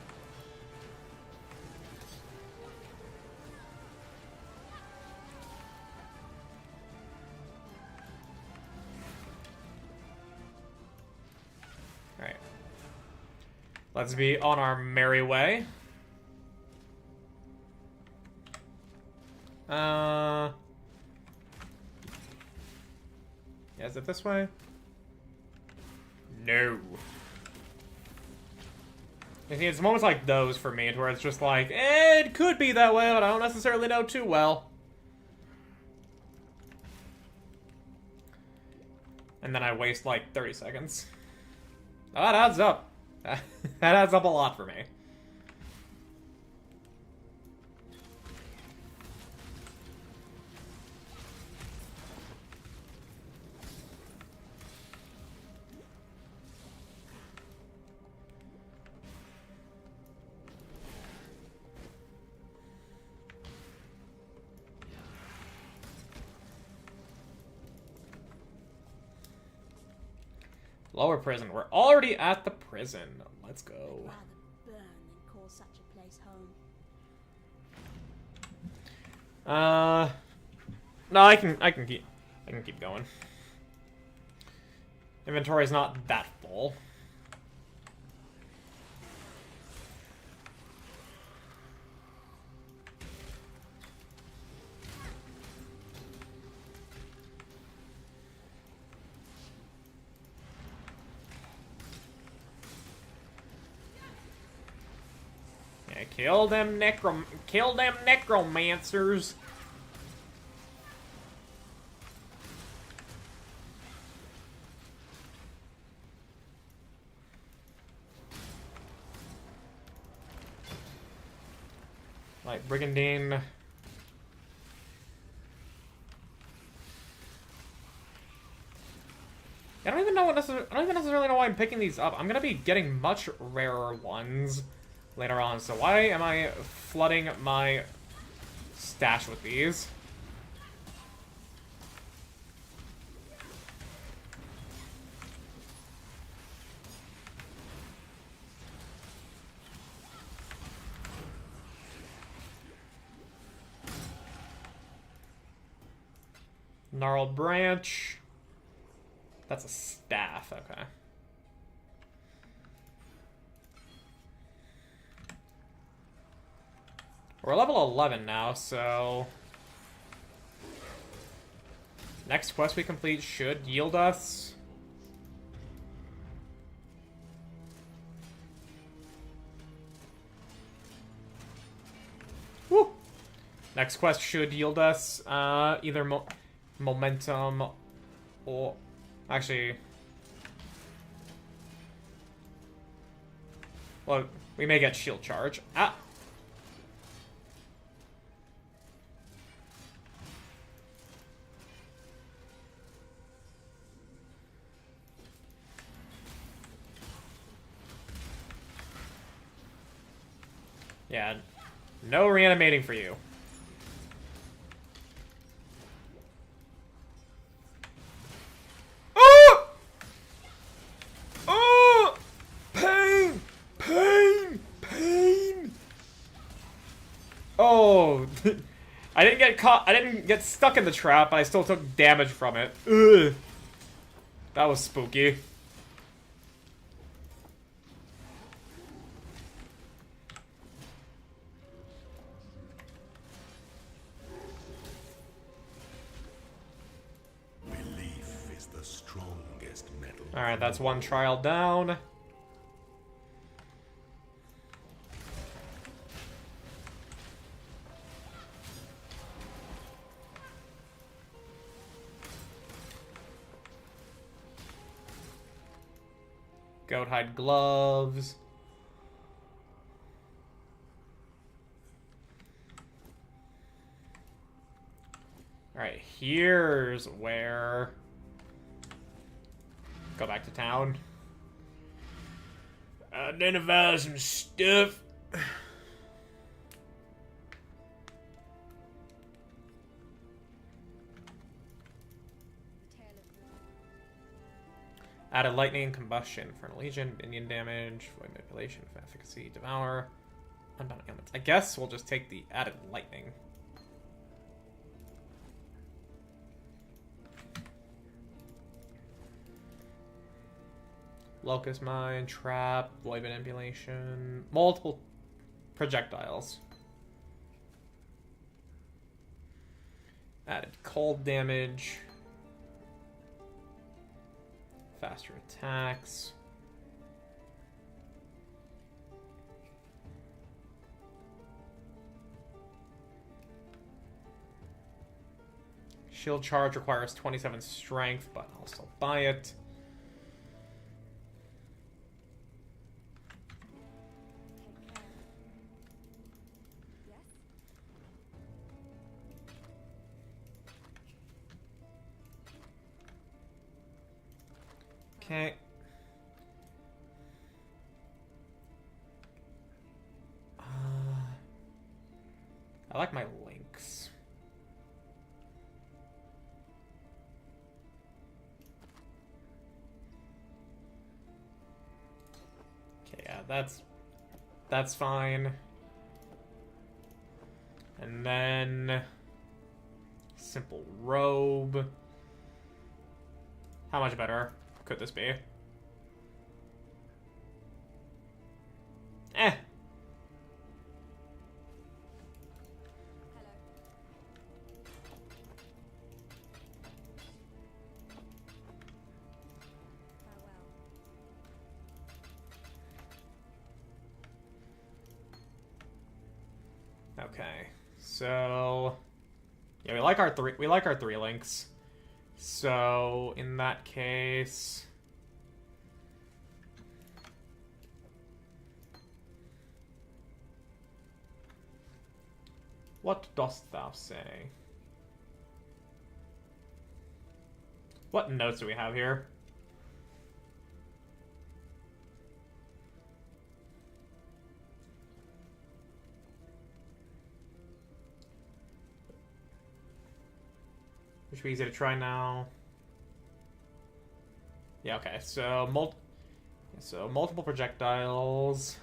Alright. Let's be on our merry way. Yeah, is it this way? No. I see, it's moments like those for me, where it's just like, it could be that way, but I don't necessarily know too well. And then I waste like 30 seconds. That adds up. That adds up a lot for me. Lower prison. We're already at the prison. Let's go. I'd rather burn than call such a place home. No, I can keep going. Inventory's not that full. Yeah, kill them necromancers. Like Brigandine. I don't even necessarily know why I'm picking these up. I'm gonna be getting much rarer ones later on, so why am I flooding my stash with these? Gnarled branch. That's a staff, okay. We're level 11 now, so... Next quest we complete should yield us... Woo! Next quest should yield us, either momentum or... Actually... Well, we may get shield charge. Ah! Yeah, no reanimating for you. Oh! Oh! Pain! Pain! Pain! Oh! I didn't get caught. I didn't get stuck in the trap, but I still took damage from it. Ugh. That was spooky. Alright, that's one trial down. Goat hide gloves. Alright, here's where... Go back to town. Identify some stuff. Added lightning, combustion, infernal legion, minion damage, void manipulation, efficacy, devour, unbound ailments. I guess we'll just take the added lightning. Locust mine, trap, void manipulation, multiple projectiles. Added cold damage. Faster attacks. Shield charge requires 27 strength, but I'll still buy it. Okay. I like my links. Okay, yeah, that's fine. And then simple robe. How much better could this be? Eh. Okay, so yeah, we like our three links. So in that case, what dost thou say? What notes do we have here? Which should be easy to try now. Yeah, okay. So multiple projectiles.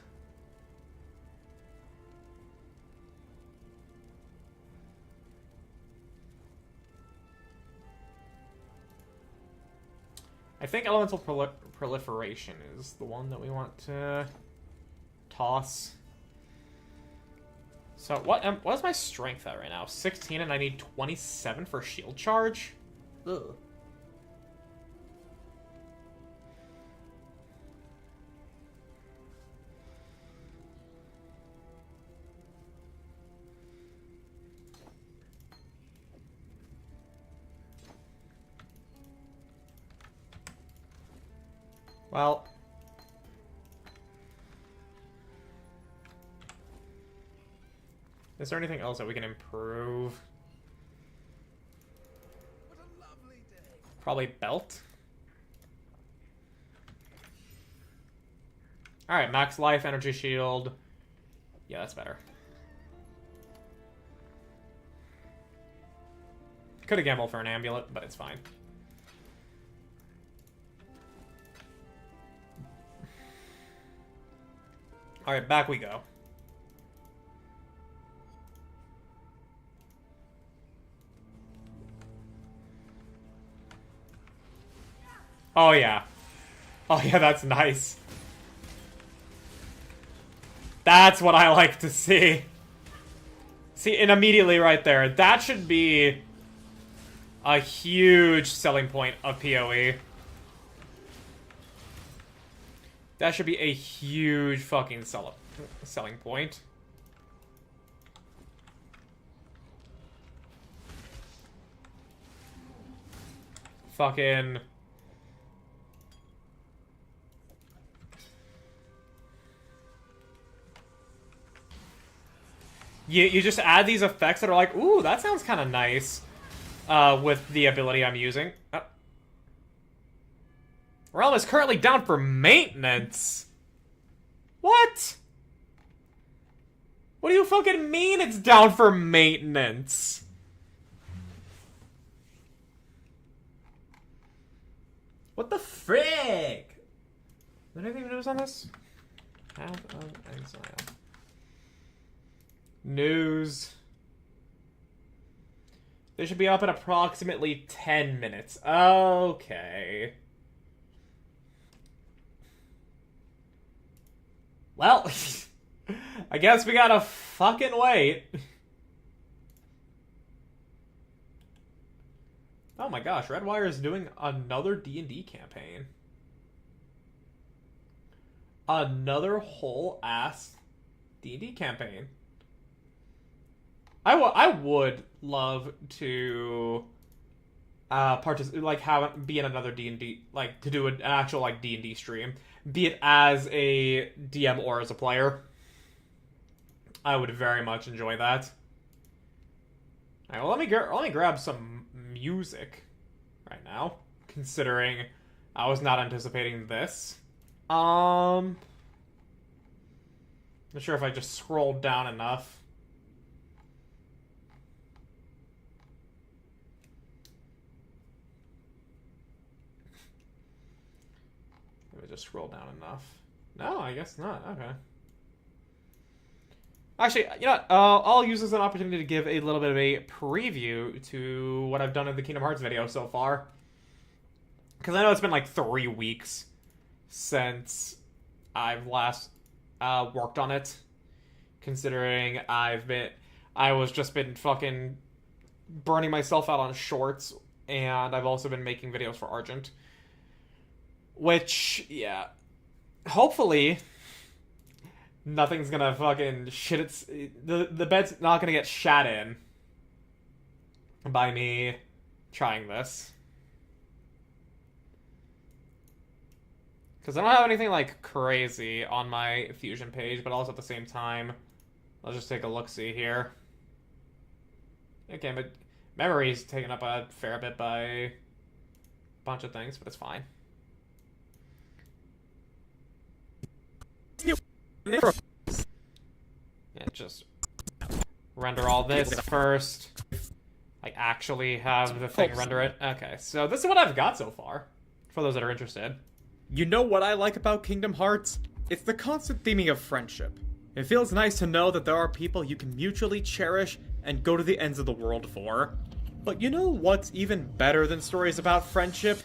I think elemental proliferation is the one that we want to toss. So what is my strength at right now? 16, and I need 27 for shield charge? Ugh. Well, is there anything else that we can improve? What a lovely day. Probably belt. Alright, max life, energy shield. Yeah, that's better. Could have gambled for an amulet, but it's fine. Alright, back we go. Oh yeah. Oh yeah, that's nice. That's what I like to see. See, and immediately right there, that should be a huge selling point of PoE. That should be a huge fucking selling point. Fucking... You just add these effects that are like, ooh, that sounds kind of nice, with the ability I'm using. Realm is currently down for maintenance. What? What do you fucking mean it's down for maintenance? What the frick? Is there anything news on this? Path of Exile. News. They should be up in approximately 10 minutes. Okay. Well, I guess we gotta fucking wait. Oh my gosh, Redwire is doing another D&D campaign. Another whole ass D&D campaign. I would love to be in another D&D, like to do an actual like D&D stream, be it as a DM or as a player. I would very much enjoy that. All right, well, let me grab some music right now, considering I was not anticipating this. Not sure if I just scrolled down enough. Let me just scroll down enough. No, I guess not. Okay. Actually, you know what? I'll use this as an opportunity to give a little bit of a preview to what I've done in the Kingdom Hearts video so far. Because I know it's been like 3 weeks since I've last worked on it. Considering I was just been fucking burning myself out on shorts, and I've also been making videos for Argent. Which, yeah, hopefully nothing's gonna fucking shit the bed's not gonna get shat in by me trying this. Because I don't have anything, like, crazy on my Fusion page, but also at the same time, let's just take a look-see here. Okay, but memory's taken up a fair bit by a bunch of things, but it's fine. Yeah, just render all this first. Like, actually have the thing render it. Okay, so this is what I've got so far, for those that are interested. You know what I like about Kingdom Hearts? It's the constant theming of friendship. It feels nice to know that there are people you can mutually cherish and go to the ends of the world for. But you know what's even better than stories about friendship?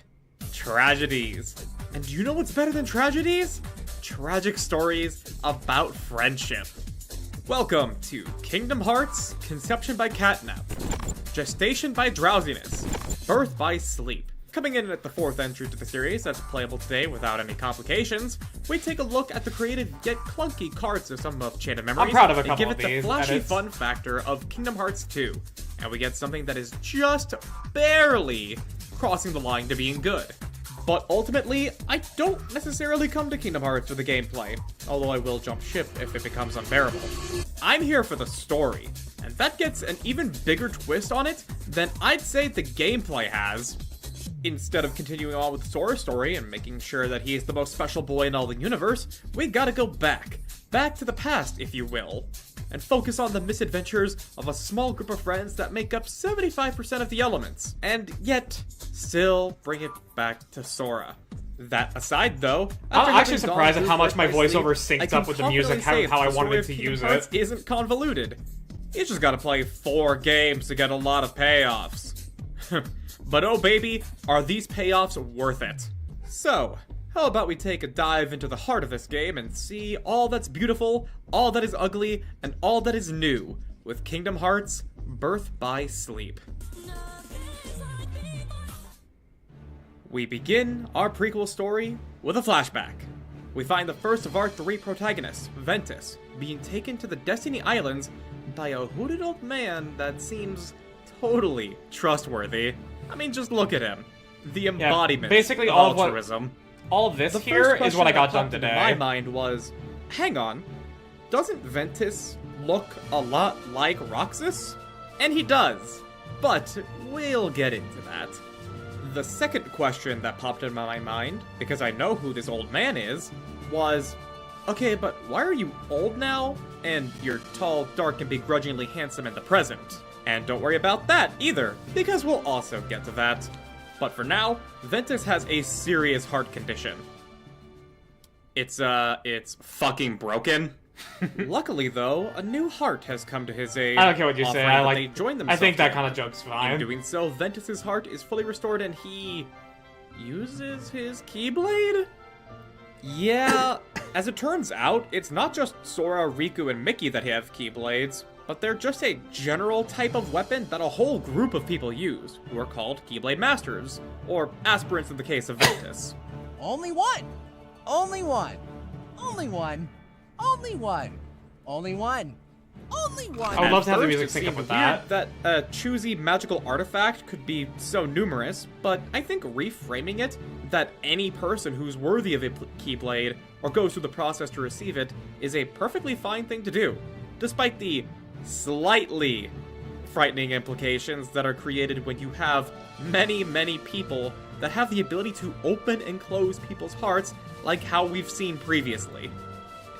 Tragedies. And do you know what's better than tragedies? Tragic stories about friendship. Welcome to Kingdom Hearts, Conception by Catnap, Gestation by Drowsiness, Birth by Sleep. Coming in at the 4th entry to the series that's playable today without any complications, we take a look at the creative yet clunky card system of Chain of Memories. I'm proud of a and couple give of it the these flashy edits. fun factor of Kingdom Hearts 2, and we get something that is just barely crossing the line to being good. But ultimately, I don't necessarily come to Kingdom Hearts for the gameplay, although I will jump ship if it becomes unbearable. I'm here for the story, and that gets an even bigger twist on it than I'd say the gameplay has. Instead of continuing on with Sora's story and making sure that he is the most special boy in all the universe, we gotta go back to the past, if you will, and focus on the misadventures of a small group of friends that make up 75% of the elements, and yet still bring it back to Sora. That aside, though, I'm actually surprised at how much my voiceover synced up with the music, how I wanted to use it. Isn't convoluted. You just gotta play 4 games to get a lot of payoffs. But oh baby, are these payoffs worth it? So, how about we take a dive into the heart of this game and see all that's beautiful, all that is ugly, and all that is new with Kingdom Hearts Birth by Sleep. We begin our prequel story with a flashback. We find the first of our 3 protagonists, Ventus, being taken to the Destiny Islands by a hooded old man that seems totally trustworthy. I mean, just look at him. The embodiment basically of all of altruism. All of this The here first is question what I that got done popped into today. my mind was, hang on, doesn't Ventus look a lot like Roxas? And he does, but we'll get into that. The second question that popped in my mind, because I know who this old man is, was, okay, but why are you old now? And you're tall, dark, and begrudgingly handsome in the present. And don't worry about that either, because we'll also get to that. But for now, Ventus has a serious heart condition. It's fucking broken. Luckily, though, a new heart has come to his aid. I don't care what you say. offering I that like. they join I themselves think that to kind him. of joke's In fine. doing so, Ventus's heart is fully restored and he uses his Keyblade? Yeah, as it turns out, it's not just Sora, Riku, and Mickey that have Keyblades, but they're just a general type of weapon that a whole group of people use, who are called Keyblade Masters, or aspirants in the case of Ventus. Only one! Only one! Only one! Only one! Only one! Only one. I would love to have the At music first, sync it up with seemed that. weird that a choosy magical artifact could be so numerous, but I think reframing it that any person who's worthy of a Keyblade or goes through the process to receive it is a perfectly fine thing to do, despite the slightly frightening implications that are created when you have many, many people that have the ability to open and close people's hearts like how we've seen previously.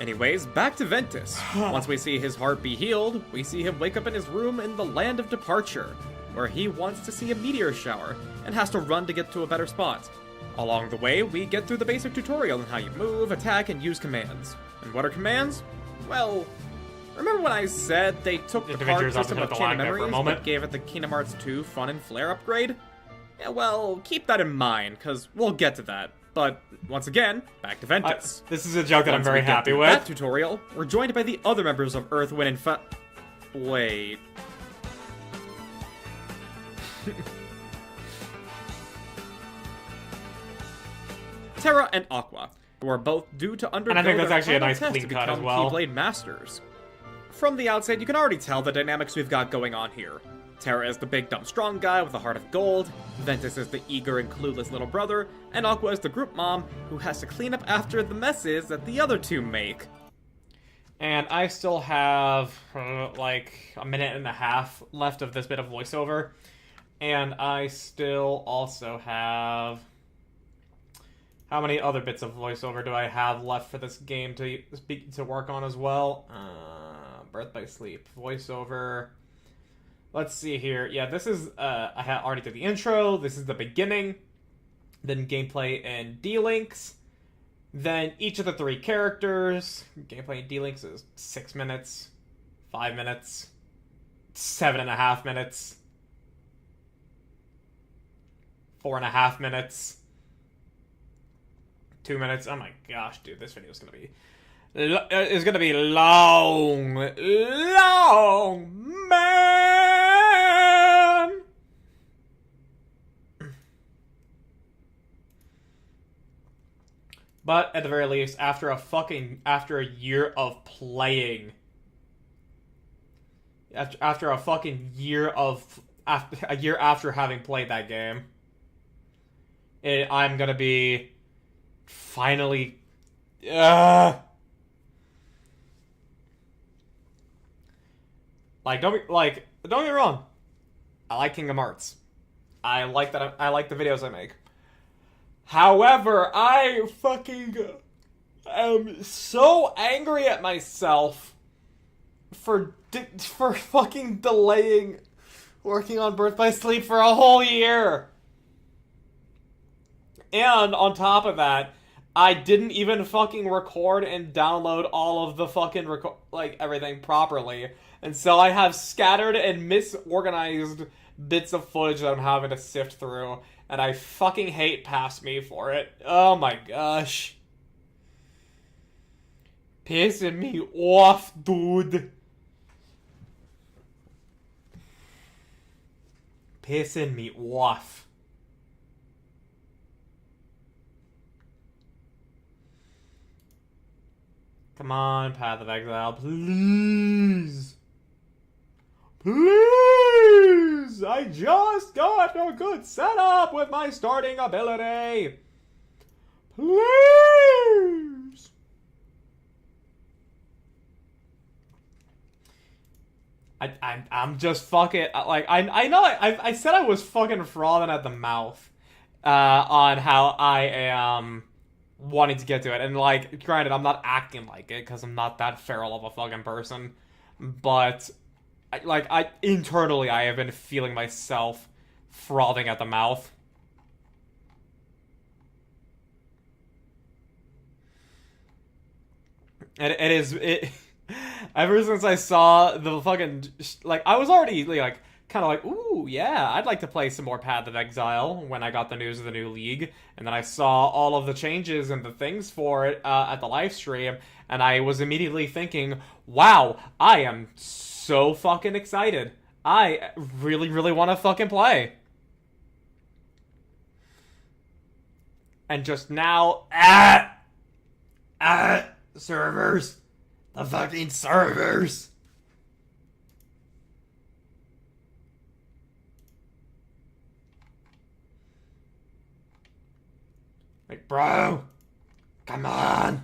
Anyways, back to Ventus. Once we see his heart be healed, we see him wake up in his room in the Land of Departure, where he wants to see a meteor shower and has to run to get to a better spot. Along the way, we get through the basic tutorial on how you move, attack, and use commands. And what are commands? Well, remember when I said they took the card Individuals system up of to the Chain of line there for a Memories moment. but gave it the Kingdom Hearts 2 Fun and Flare upgrade? Yeah, well, keep that in mind, because we'll get to that. But, once again, back to Ventus. This is a joke that I'm Once very we get happy through with. that tutorial, we're joined by the other members of Earth, Wind, and Wait. Terra and Aqua, who are both due to undergo I think that's their actually a final nice test clean to cut as become well. Keyblade Masters. From the outset, you can already tell the dynamics we've got going on here. Terra is the big dumb strong guy with a heart of gold, Ventus is the eager and clueless little brother, and Aqua is the group mom who has to clean up after the messes that the other two make. And I still have, like, a minute and a half left of this bit of voiceover. And I still also have... How many other bits of voiceover do I have left for this game to work on as well? Birth by Sleep. Voiceover... Let's see here. Yeah, this is, I already did the intro. This is the beginning. Then gameplay and D-Links. Then each of the three characters. Gameplay and D-Links is 6 minutes, 5 minutes, 7.5 minutes, 4.5 minutes, 2 minutes. Oh my gosh, dude, this video is gonna be... It's gonna be long, man. But at the very least, after a year of playing, after a fucking year of a year after having played that game, I'm gonna be finally. Don't get me wrong. I like Kingdom Hearts. I like that. I like the videos I make. However, I fucking am so angry at myself for fucking delaying working on Birth by Sleep for a whole year. And on top of that, I didn't even fucking record and download all of the fucking everything properly. And so I have scattered and misorganized bits of footage that I'm having to sift through. And I fucking hate Past Me for it. Oh my gosh. Pissing me off, dude. Pissing me off. Come on, Path of Exile, please. Please! I just got a good setup with my starting ability. Please! I'm just fucking, I know, I said I was fucking frothing at the mouth, on how I am wanting to get to it. And, granted, I'm not acting like it, because I'm not that feral of a fucking person. But, internally, I have been feeling myself frothing at the mouth. And ever since I saw the fucking, I was already, kind of ooh, yeah, I'd like to play some more Path of Exile when I got the news of the new league. And then I saw all of the changes and the things for it at the live stream, and I was immediately thinking, wow, I am so fucking excited. I really, really want to fucking play. And just now, servers. The fucking servers. bro. Come on.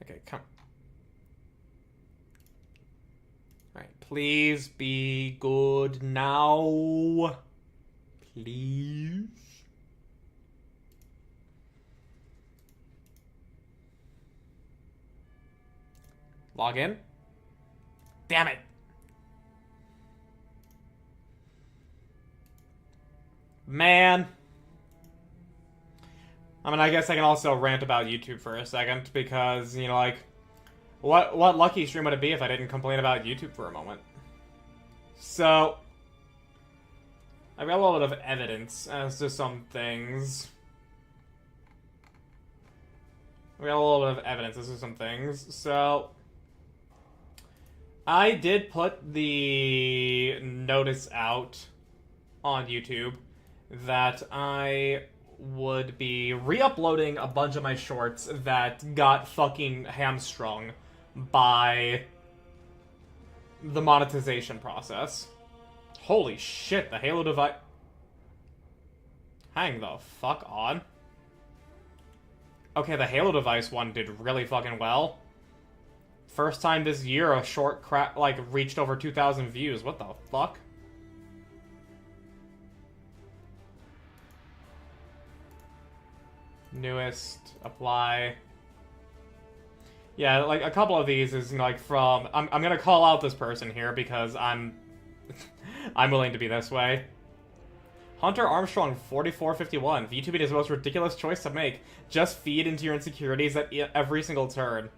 Okay, come. Alright, please be good now. Please. Log in. Damn it. Man. I mean, I guess I can also rant about YouTube for a second, because, you know, like, what lucky stream would it be if I didn't complain about YouTube for a moment? So, I've got a little bit of evidence as to some things. So, I did put the notice out on YouTube that I would be re-uploading a bunch of my shorts that got fucking hamstrung by the monetization process. Holy shit, the Halo device... Hang the fuck on. Okay, the Halo device one did really fucking well. First time this year a short reached over 2,000 views. What the fuck? Newest, apply. Yeah, like, a couple of these is, you know, like, from... I'm gonna call out this person here because I'm... I'm willing to be this way. Hunter Armstrong, 4451. VTubing is the most ridiculous choice to make. Just feed into your insecurities at every single turn.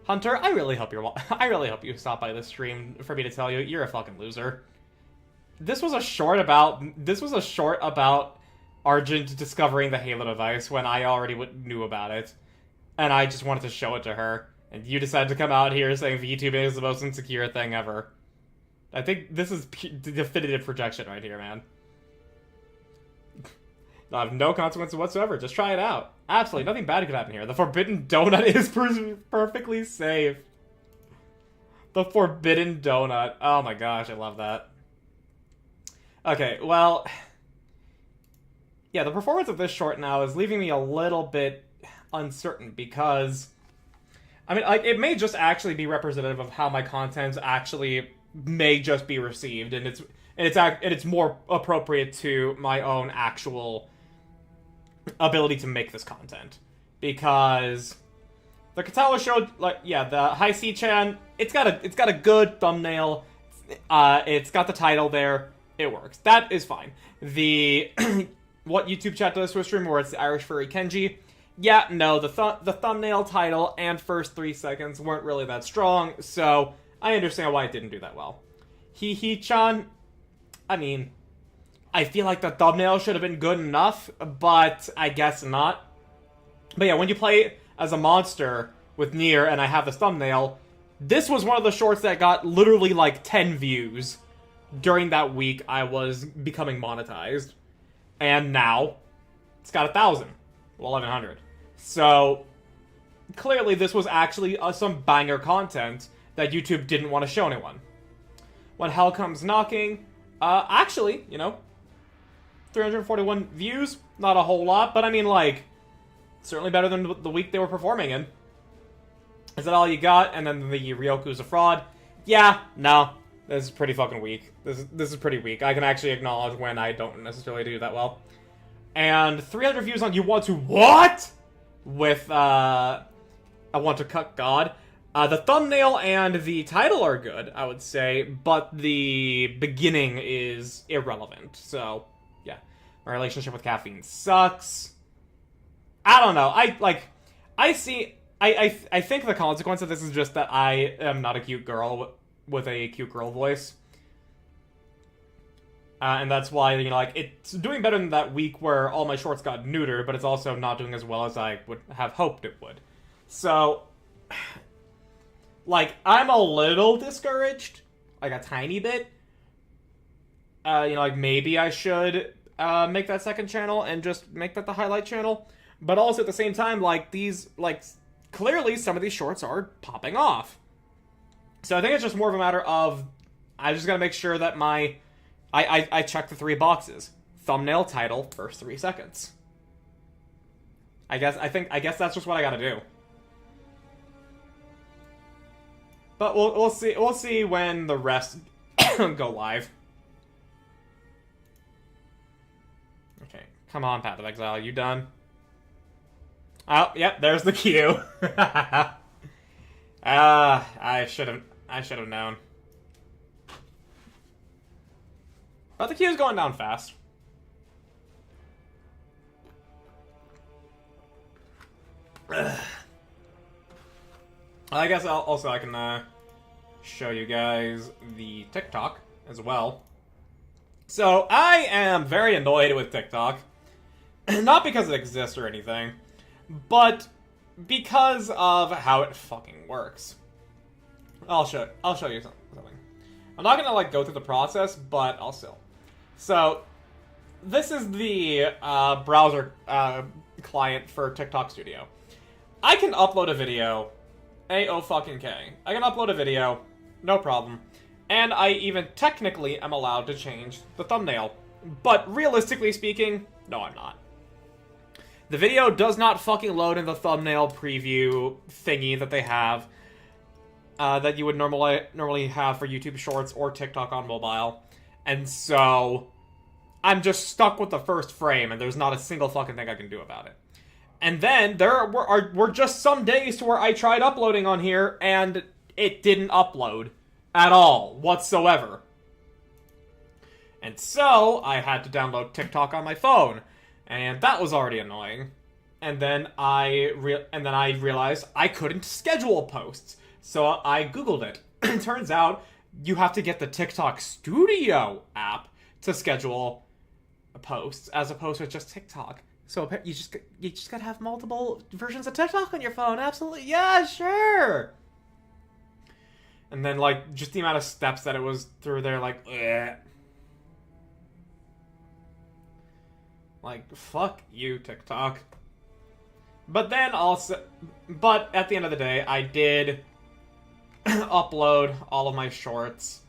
Hunter, I really hope you stop by this stream for me to tell you you're a fucking loser. This was a short about Argent discovering the Halo device when I already knew about it. And I just wanted to show it to her. And you decided to come out here saying VTubing is the most insecure thing ever. I think this is definitive projection right here, man. I have no consequences whatsoever. Just try it out. Absolutely, nothing bad could happen here. The Forbidden Donut is perfectly safe. The Forbidden Donut. Oh my gosh, I love that. Okay, well... Yeah, the performance of this short now is leaving me a little bit uncertain because... I mean, like, it may just actually be representative of how my content actually may just be received, and it's more appropriate to my own actual ability to make this content. Because the Katala show, like, yeah, the High C Chan, it's got a good thumbnail. It's got the title there. It works. That is fine. The what YouTube chat does to a stream where it's the Irish Furry Kenji. Yeah, no, the thumbnail, title, and first 3 seconds weren't really that strong, so I understand why it didn't do that well. Chan, I mean, I feel like the thumbnail should have been good enough, but I guess not. But yeah, when you play as a monster with Nier and I have this thumbnail, this was one of the shorts that got literally like 10 views during that week I was becoming monetized. And now, it's got 1,000. Well, 1,100. So, clearly this was actually some banger content that YouTube didn't want to show anyone. When Hell Comes Knocking, actually, you know, 341 views, not a whole lot, but I mean, like, certainly better than the week they were performing in. Is that all you got? And then the Ryoku's a fraud? Yeah, no, this is pretty fucking weak. This is pretty weak. I can actually acknowledge when I don't necessarily do that well. And 300 views on You Want to What? With, I Want to Cut God. The thumbnail and the title are good, I would say, but the beginning is irrelevant. So, yeah. My relationship with caffeine sucks. I don't know. I think the consequence of this is just that I am not a cute girl with a cute girl voice. And that's why, you know, like, it's doing better than that week where all my shorts got neutered, but it's also not doing as well as I would have hoped it would. So, like, I'm a little discouraged. Like, a tiny bit. You know, like, maybe I should make that second channel and just make that the highlight channel. But also, at the same time, like, these, like, clearly some of these shorts are popping off. So I think it's just more of a matter of I just gotta make sure that I check the 3 boxes. Thumbnail, title, first 3 seconds. I guess that's just what I gotta do. But we'll see when the rest go live. Okay, come on, Path of Exile, you done? Oh, yep, there's the queue. I should have known. But the queue's going down fast. I guess I can show you guys the TikTok as well. So I am very annoyed with TikTok, not because it exists or anything, but because of how it fucking works. I'll show you something. I'm not gonna like go through the process, but I'll still. So this is the browser client for TikTok Studio. I can upload a video, A-O-fucking-K. I can upload a video, no problem. And I even technically am allowed to change the thumbnail. But realistically speaking, no I'm not. The video does not fucking load in the thumbnail preview thingy that they have. That you would normally have for YouTube Shorts or TikTok on mobile. And so I'm just stuck with the first frame and there's not a single fucking thing I can do about it. And then there were just some days to where I tried uploading on here and it didn't upload at all whatsoever. And so I had to download TikTok on my phone, and that was already annoying. And then I realized I couldn't schedule posts, so I googled it. It turns out you have to get the TikTok Studio app to schedule posts, as opposed to just TikTok. So you just gotta have multiple versions of TikTok on your phone. Absolutely, yeah, sure. And then like just the amount of steps that it was through there, like, ugh. Like fuck you, TikTok. But then but at the end of the day, I did upload all of my shorts.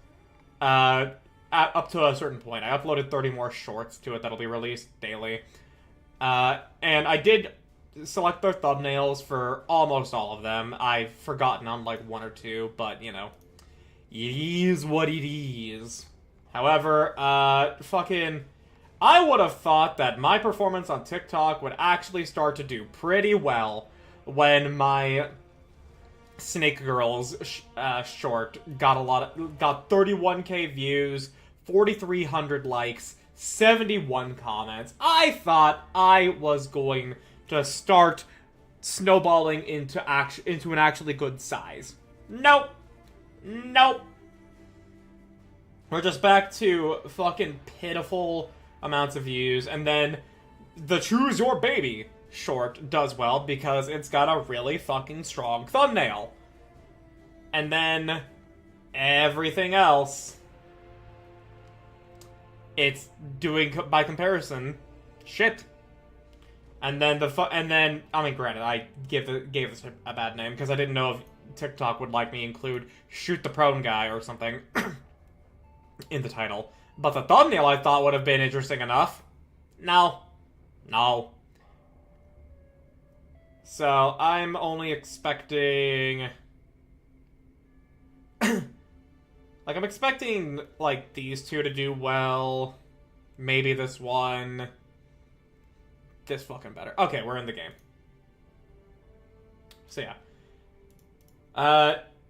Up to a certain point, I uploaded 30 more shorts to it that'll be released daily. And I did select their thumbnails for almost all of them. I've forgotten on like 1 or 2, but you know, it is what it is. However, I would have thought that my performance on TikTok would actually start to do pretty well when my Snake Girls short got 31k views, 4,300 likes, 71 comments. I thought I was going to start snowballing into an actually good size. Nope. Nope. We're just back to fucking pitiful amounts of views, and then the Choose Your Baby short does well because it's got a really fucking strong thumbnail. And then everything else, it's doing by comparison shit. And then I mean, granted, I gave this a bad name because I didn't know if TikTok would like me include "shoot the prone guy" or something in the title. But the thumbnail I thought would have been interesting enough. No. So I'm only expecting like, I'm expecting, like, these two to do well. Maybe this one. This fucking better. Okay, we're in the game. So, yeah.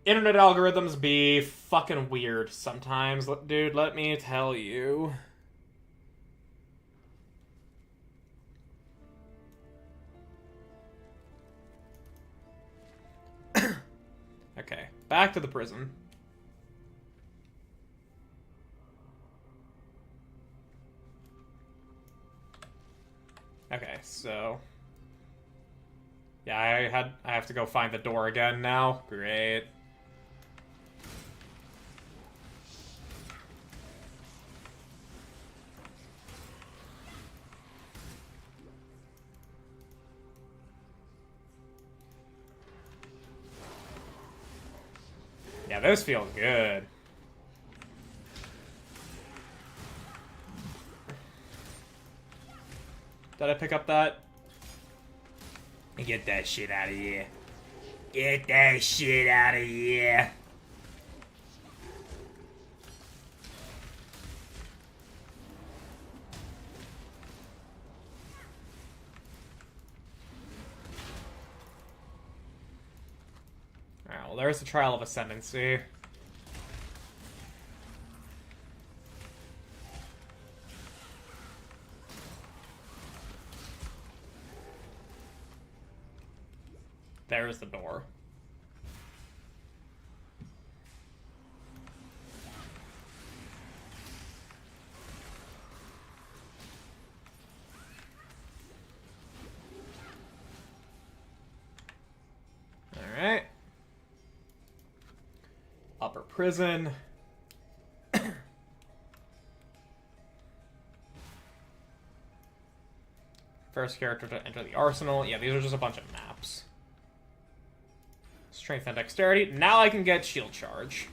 Internet algorithms be fucking weird sometimes. Dude, let me tell you. Okay, back to the prison. Okay, so yeah, I have to go find the door again now. Great. Yeah, this feels good. Did I pick up that? Get that shit out of here. Get that shit out of here. Alright, well, there's the Trial of Ascendancy. There's the door. Alright. Upper prison. First character to enter the arsenal. Yeah, these are just a bunch of maps. Strength and dexterity. Now I can get shield charge.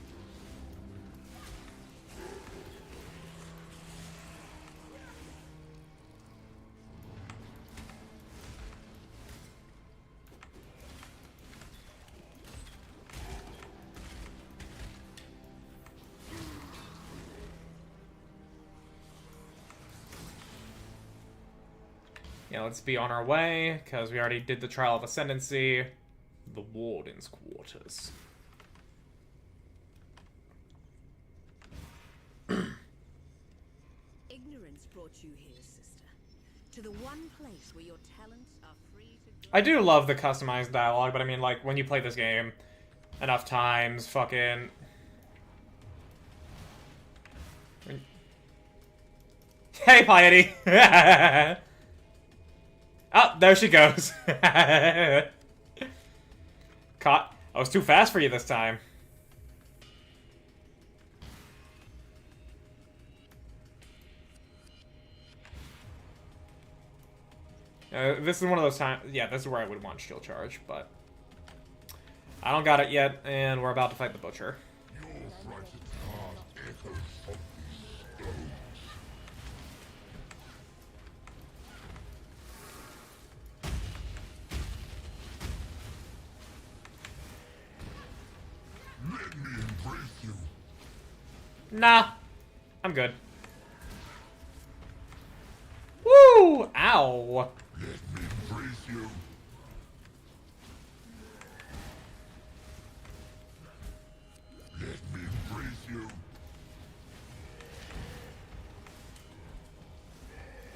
Yeah, let's be on our way, because we already did the Trial of Ascendancy. The Warden's quarters. Ignorance brought you here, sister. To the one place where your talents are free to I do love the customized dialogue, but I mean, like, when you play this game enough times, fucking... Hey, Piety! Oh, there she goes. Caught. I was too fast for you this time. This is one of those times... Yeah, this is where I would want shield charge, but... I don't got it yet, and we're about to fight the Butcher. Nah, I'm good. Woo! Ow! Let me embrace you. Let me embrace you.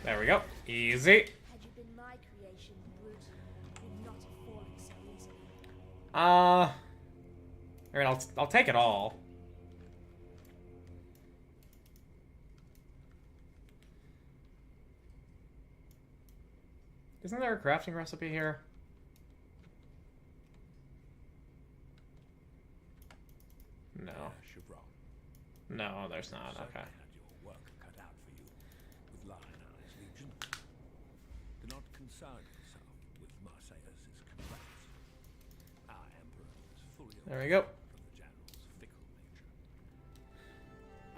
There we go. Easy. Had you been my creation, Brute, you would not have fallen so easily. Alright, I'll take it all. Isn't there a crafting recipe here? No. No, there's not. Okay. Your work cut out for you with Lionel's Legion. Do not concern yourself with Marseilles' complaints. Our Emperor is fully There we go. from the General's fickle nature.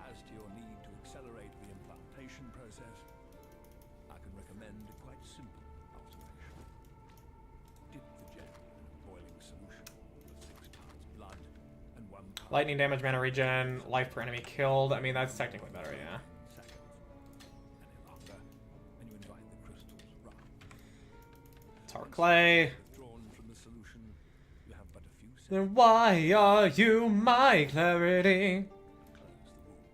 As to your need to accelerate the implantation process, I can recommend a quite simple observation. Dip the gem in a boiling solution with 6 parts blood and 1 part Lightning damage, mana regen, life per enemy killed. I mean, that's technically better, yeah. seconds. Any longer, and you invite the crystal's wrath. Tar clay. Withdrawn from the solution, you have but a few seconds Then why are you my clarity? to close the wound.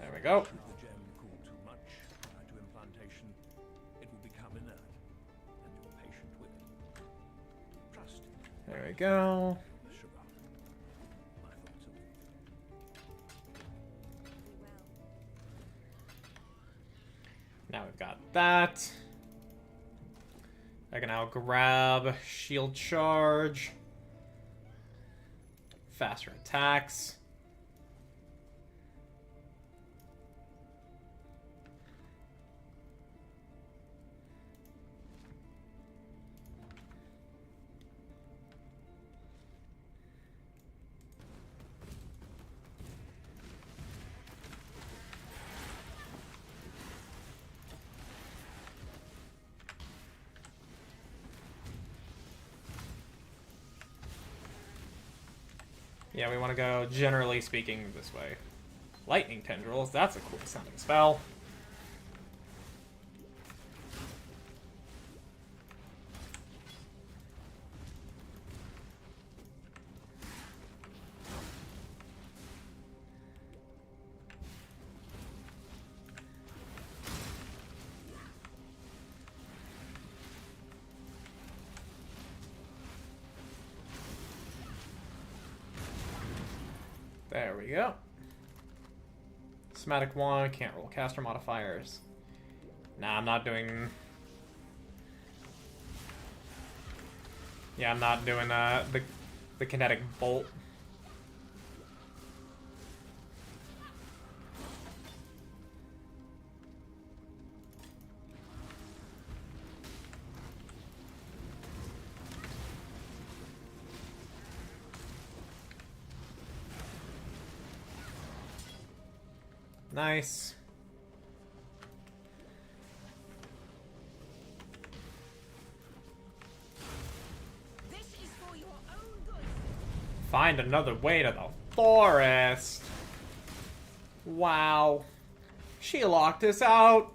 There we go. Should the gem cool too much prior to implantation, it will become inert, and you're patient with it. Trust in it, There we go. Sharad. My thoughts are with you. Very well. Now we've got that. I can now grab shield charge. Faster attacks. Yeah, we want to go, generally speaking, this way. Lightning Tendrils, that's a cool sounding spell. There we go. Somatic 1, can't roll caster modifiers. Nah, I'm not doing... Yeah, I'm not doing the kinetic bolt. Nice. This is for your own good. Find another way to the forest. Wow. She locked us out.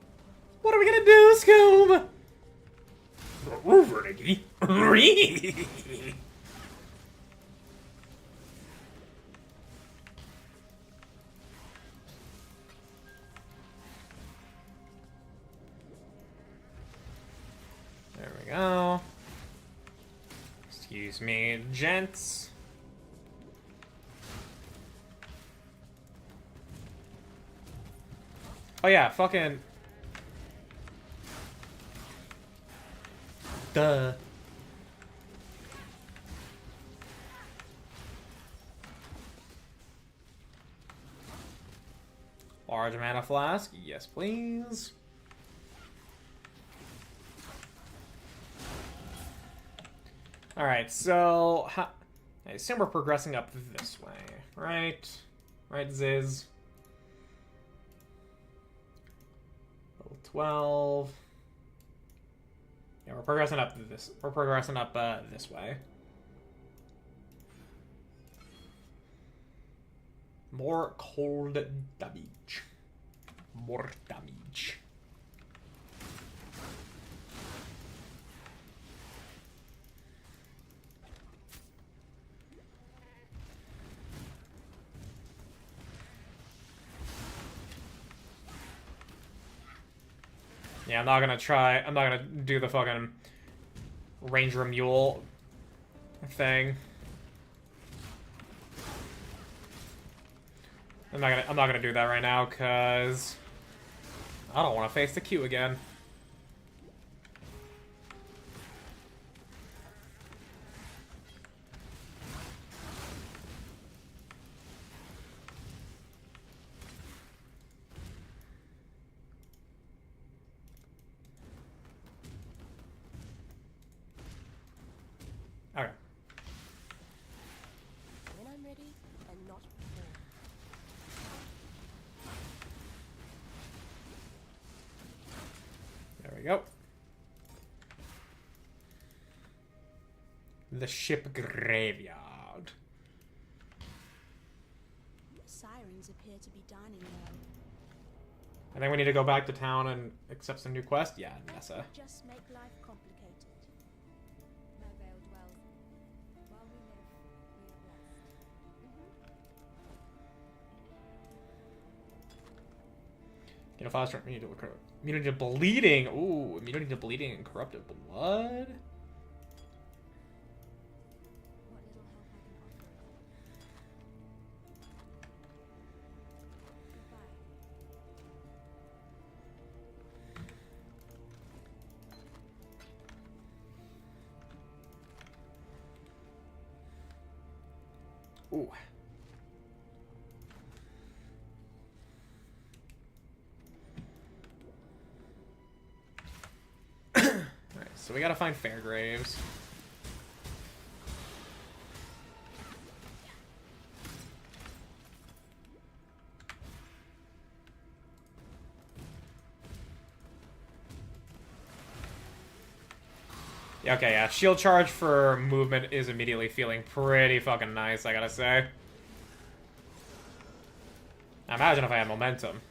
What are we gonna do, Scoob? There we go. Excuse me, gents. Oh yeah, fucking... Duh. Large mana flask, yes please. Alright, so... I assume we're progressing up this way, right? Right, Ziz? Level 12... Yeah, we're progressing up this. We're progressing up this way. More cold damage. More damage. Yeah, I'm not gonna do the fucking Ranger Mule thing. I'm not gonna do that right now, cause I don't wanna face the queue again. Okay. When I'm ready, and not before. There we go. The ship graveyard. Sirens appear to be dining low. I think we need to go back to town and accept some new quest. Yeah, Nessa. Just make life complicated. No veil dwells. While we live, we are blessed. Get a fast immunity to bleeding. Ooh, immunity to bleeding and corruptive blood. What little help I can offer. Goodbye. Ooh. Alright, so we gotta find Fairgraves. Yeah, okay, yeah. Shield charge for movement is immediately feeling pretty fucking nice, I gotta say. Imagine if I had momentum.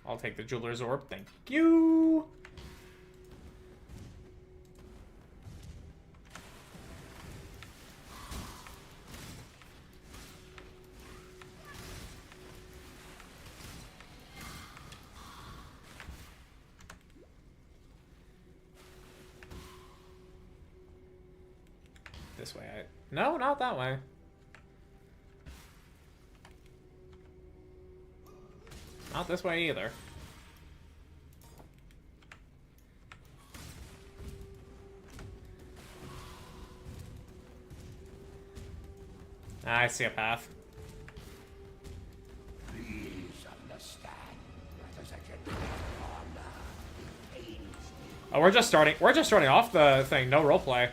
I'll take the Jeweler's Orb, thank you! This way, No, not that way. Not this way either. I see a path. Oh, we're just starting off the thing, no roleplay.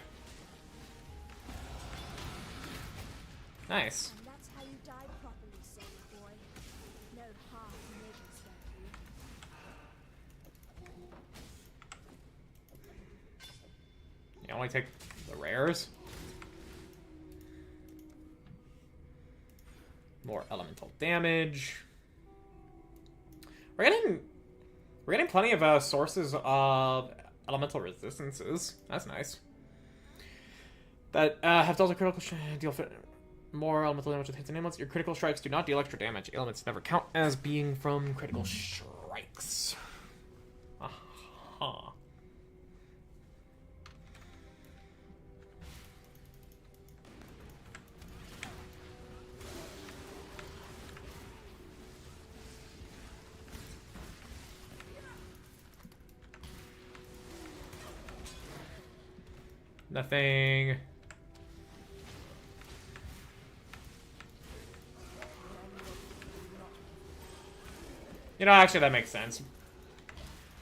Nice. And that's how you die properly, soldier boy. No half measures, thank you. You only take the rares. More elemental damage. We're getting plenty of sources of elemental resistances. That's nice. That have dealt a critical deal fit more elemental damage with hits and ailments. Your critical strikes do not deal extra damage. Ailments never count as being from critical strikes. Aha. Nothing. You know, actually, that makes sense.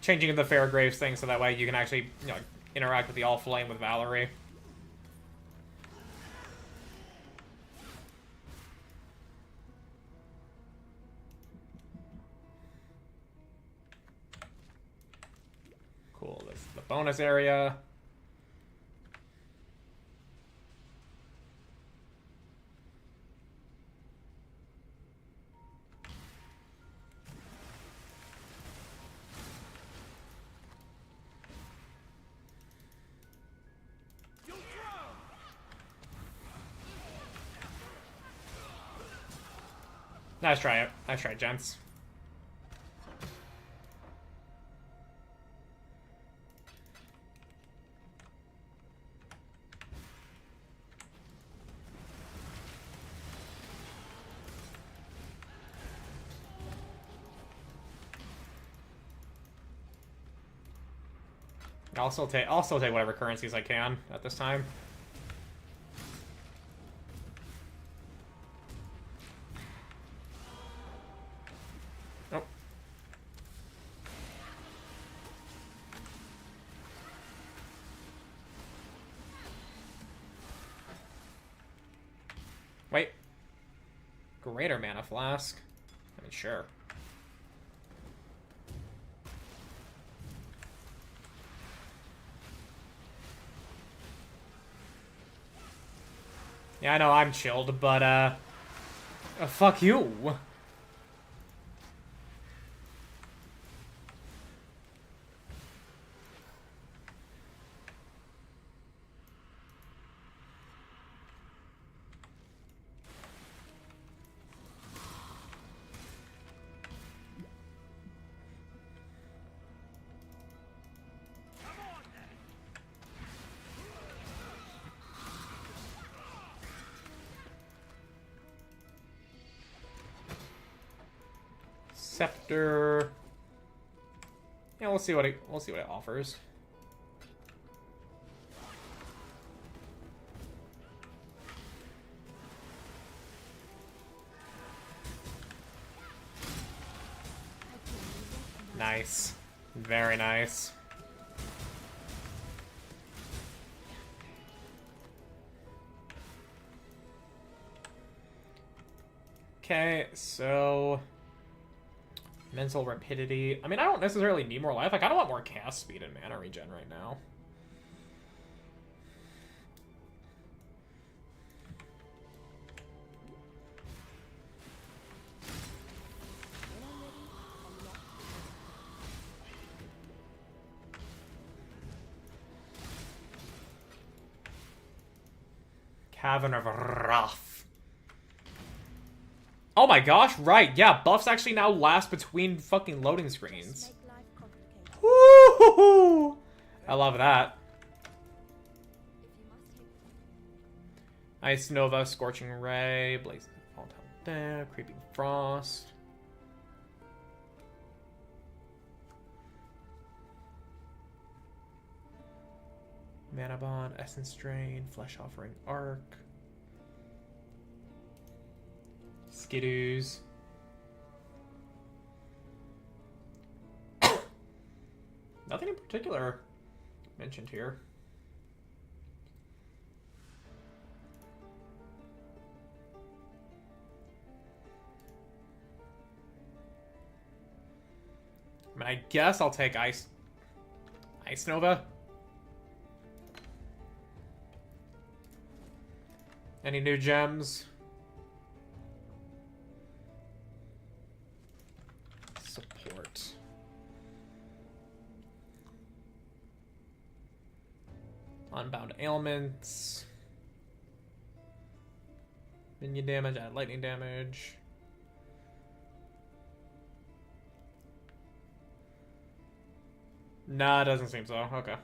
Changing the Fairgraves thing so that way you can actually, you know, interact with the All Flame with Valerie. Cool. This is the bonus area. Nice try, gents. I'll still take whatever currencies I can at this time. Nope. Wait. Greater mana flask. I mean, sure. Yeah, I know I'm chilled, but, fuck you. Scepter. Yeah, we'll see what it offers. Nice. Very nice. Okay, so mental rapidity. I mean, I don't necessarily need more life. Like, I don't want more cast speed and mana regen right now. Cavern of Wrath. Oh my gosh, right. Yeah, buffs actually now last between fucking loading screens. Make life complicated. Woo! I love that. If you must hit Ice Nova, Scorching Ray, Blazing Volatile Death, Creeping Frost. Mana Bond, Essence Drain, Flesh Offering Arc. Skidoos. Nothing in particular mentioned here. I mean, I guess I'll take Ice Nova. Any new gems? Support. Unbound ailments. Minion damage, add lightning damage. Nah, it doesn't seem so. Okay.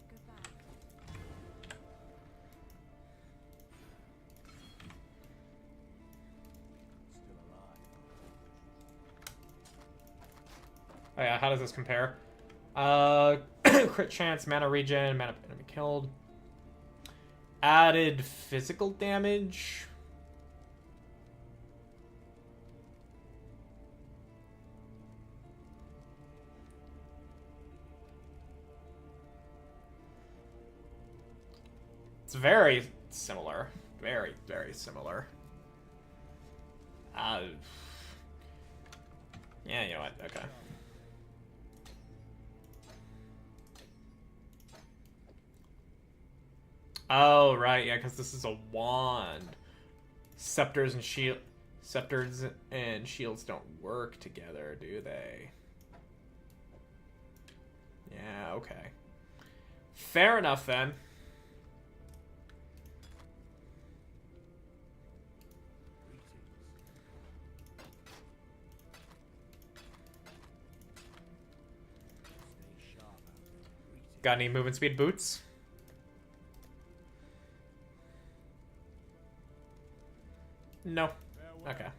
goodbye. Still alive. Oh yeah, how does this compare? Crit chance, mana regen, mana enemy killed. Added physical damage. It's very similar. Very, very similar. Yeah, you know what? Okay. Oh, right, yeah, because this is a wand. Scepters and shields don't work together, do they? Yeah, okay. Fair enough, then. Stay sharp out there. Greetings. Got any movement speed boots? No. Farewell. Okay.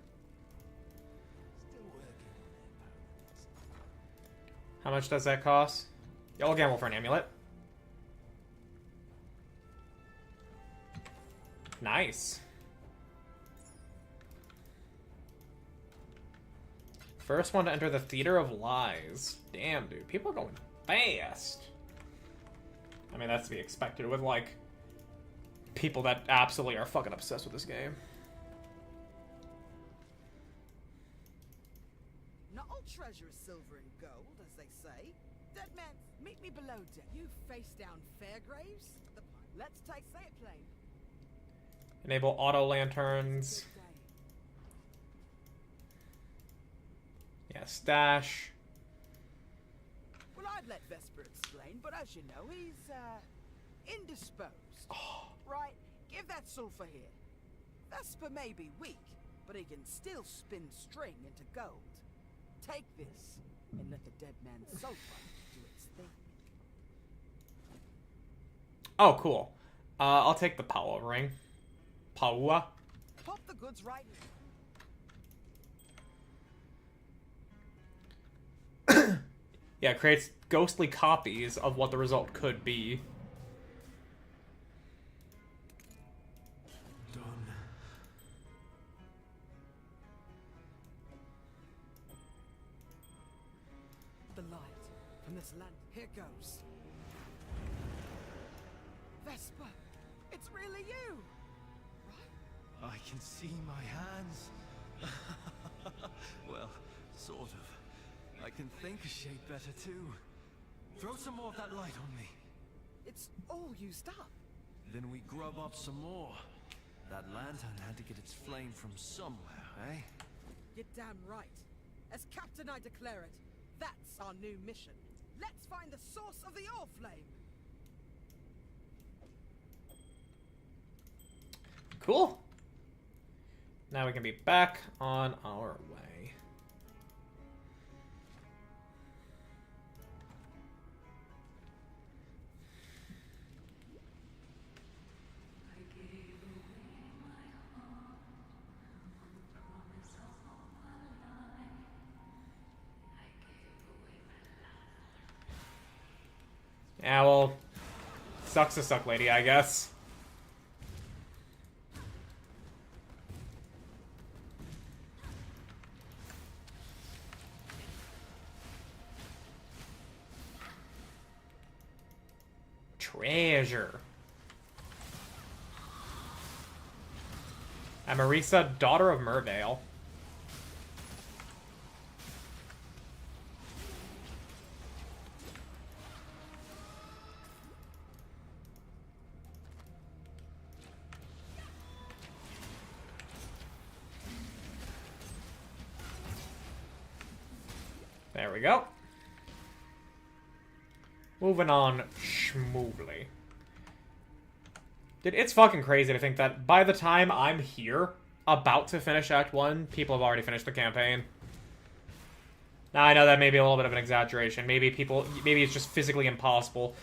Still working on their balance. How much does that cost? Y'all gamble for an amulet. Nice. First one to enter the Theater of Lies. Damn, dude. People are going fast. I mean, that's to be expected with, like, people that absolutely are fucking obsessed with this game. Not all treasure is silver and gold, as they say. Dead man, meet me below deck. You face down Fairgraves? Let's take say it plain. Enable auto lanterns. Good day. Yeah, stash. Well, I'd let Vesper explain, but as you know, he's, indisposed. Right, give that sulfur here. Vesper may be weak, but he can still spin string into gold. Take this, and let the dead man's sulfur do its thing. Oh, cool. I'll take the Paua ring. Paua? Pop the goods right in. Yeah, it creates ghostly copies of what the result could be. Done. The light from this land. Here goes. Vesper, it's really you. Right? I can see my hands. Well, sort of. I can think a shade better too. Throw some more of that light on me. It's all used up. Then we grub up some more. That lantern had to get its flame from somewhere, eh? You're damn right. As captain, I declare it. That's our new mission. Let's find the source of the ore flame. Cool. Now we can be back on our way. Yeah, well, sucks to suck, lady, I guess. Treasure. Amarisa, daughter of Mervale. There we go. Moving on smoothly. Dude, it's fucking crazy to think that by the time I'm here, about to finish Act 1, people have already finished the campaign. Now, I know that may be a little bit of an exaggeration. Maybe it's just physically impossible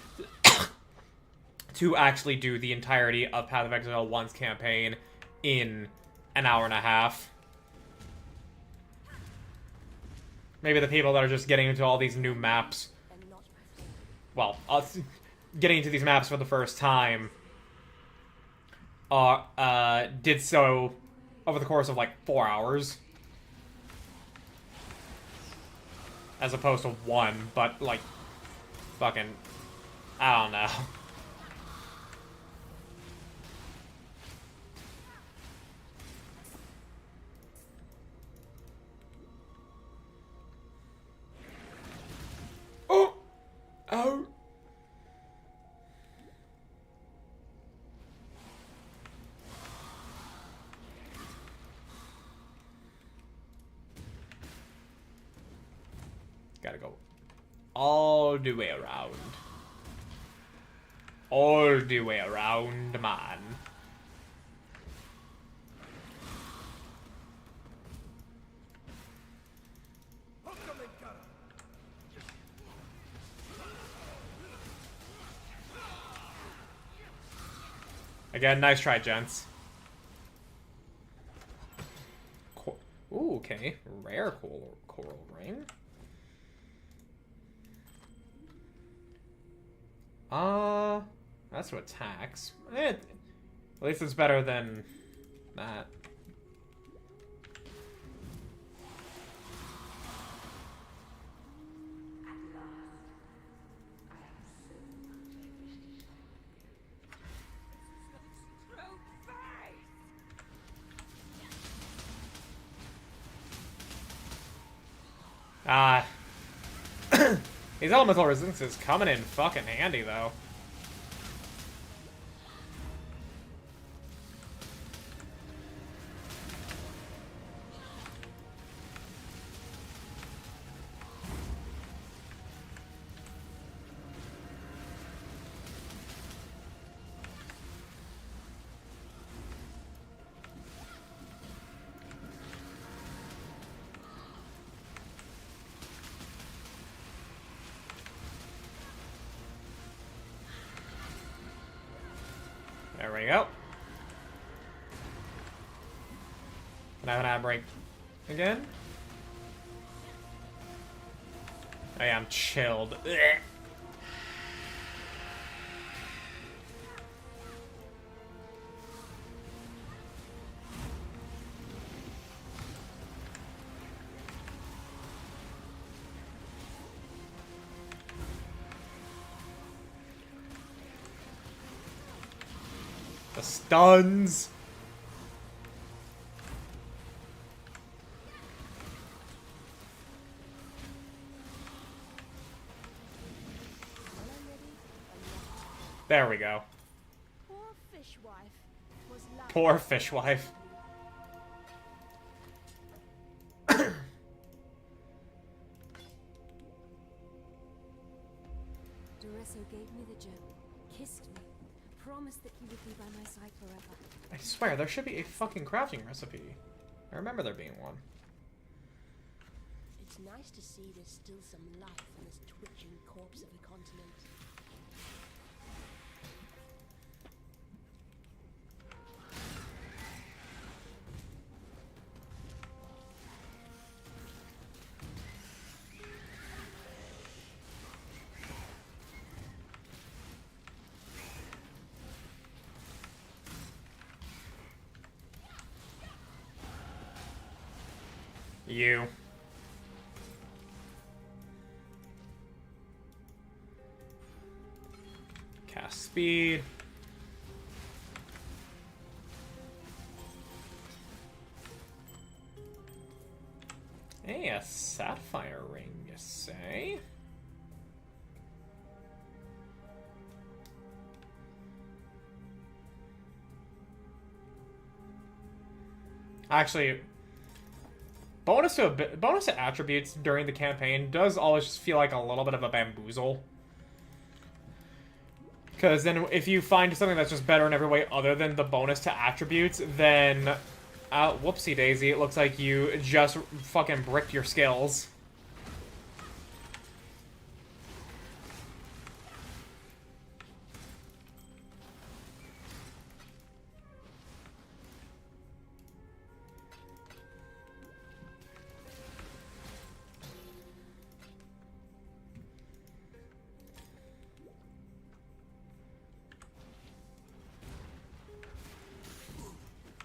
to actually do the entirety of Path of Exile 1's campaign in an hour and a half. Maybe the people that are just getting into all these new maps, well, getting into these maps for the first time, did so over the course of like 4 hours. As opposed to 1, but like, fucking, I don't know. Oh! Oh! Gotta go all the way around. All the way around, man. Again, nice try, gents. Ooh, okay. Rare coral ring. That's what attacks. At least it's better than that. These elemental resistances coming in fucking handy, though. There we go. Can I have an ad break again? I am chilled. Ugh. The stuns. There we go. Poor fishwife was left Poor without fishwife. Doresso gave me the gem, kissed me, promised that he would be by my side forever. I swear, there should be a fucking crafting recipe. I remember there being one. It's nice to see there's still some life in this twitching corpse of a continent. You. Cast speed. Hey, a sapphire ring, you say? Actually, bonus to attributes during the campaign does always just feel like a little bit of a bamboozle. Because then if you find something that's just better in every way other than the bonus to attributes, then whoopsie daisy, it looks like you just fucking bricked your skills.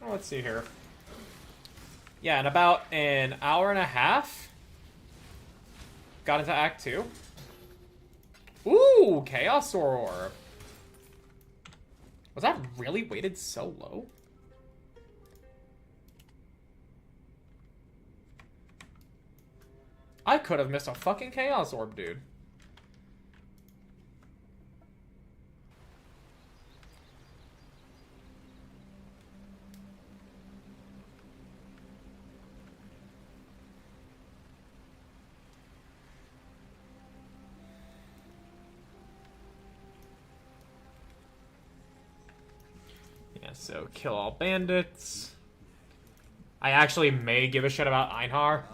Oh, let's see here. Yeah, in about an hour and a half, got into Act 2. Ooh, Chaos Orb. Was that really weighted so low? I could have missed a fucking Chaos Orb, dude. So, kill all bandits. I actually may give a shit about Einhar.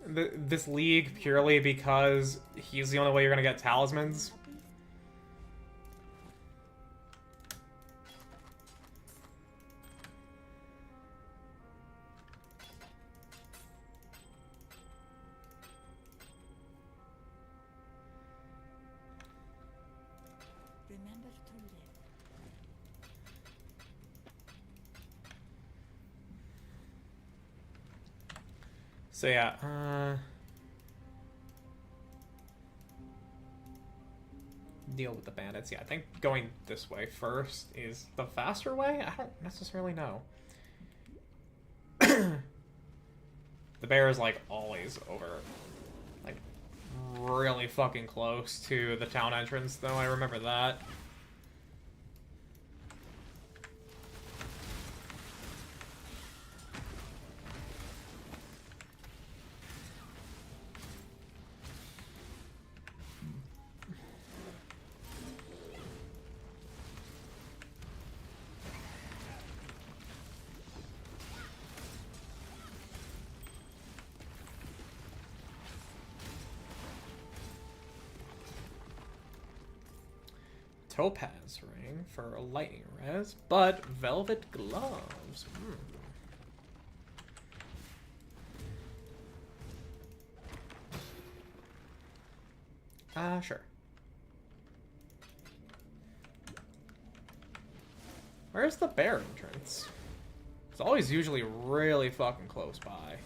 This league purely because he's the only way you're gonna get talismans. Remember to live. So yeah, deal with the bandits. Yeah, I think going this way first is the faster way? I don't necessarily know. The bear is like always over, like really fucking close to the town entrance though, I remember that. Topaz ring for lightning res, but velvet gloves. Sure. Where's the bear entrance? It's always usually really fucking close by.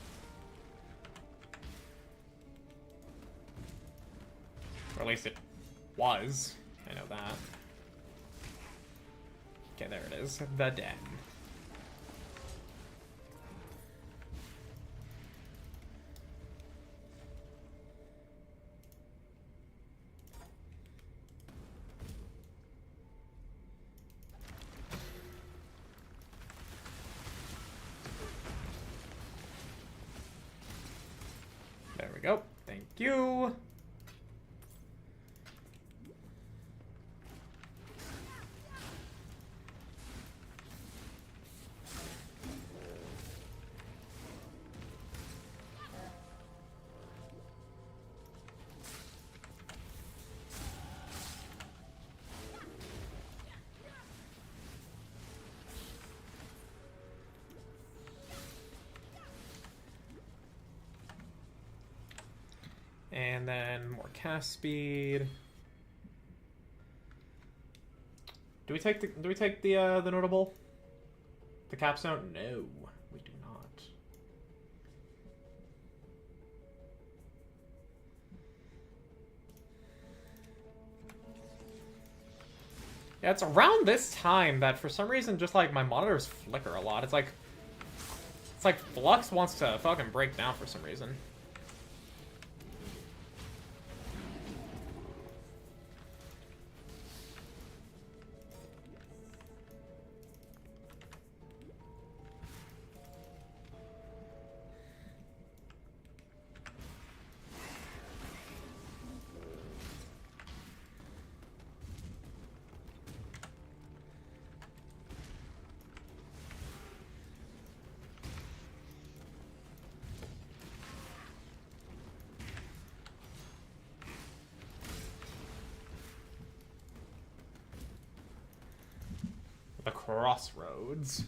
Or at least it was. I know that. Okay, there it is. The den. go. Thank you. And then more cast speed. Do we take the notable? The capstone? No, we do not. Yeah, it's around this time that for some reason just like my monitors flicker a lot. It's like Flux wants to fucking break down for some reason. The crossroads.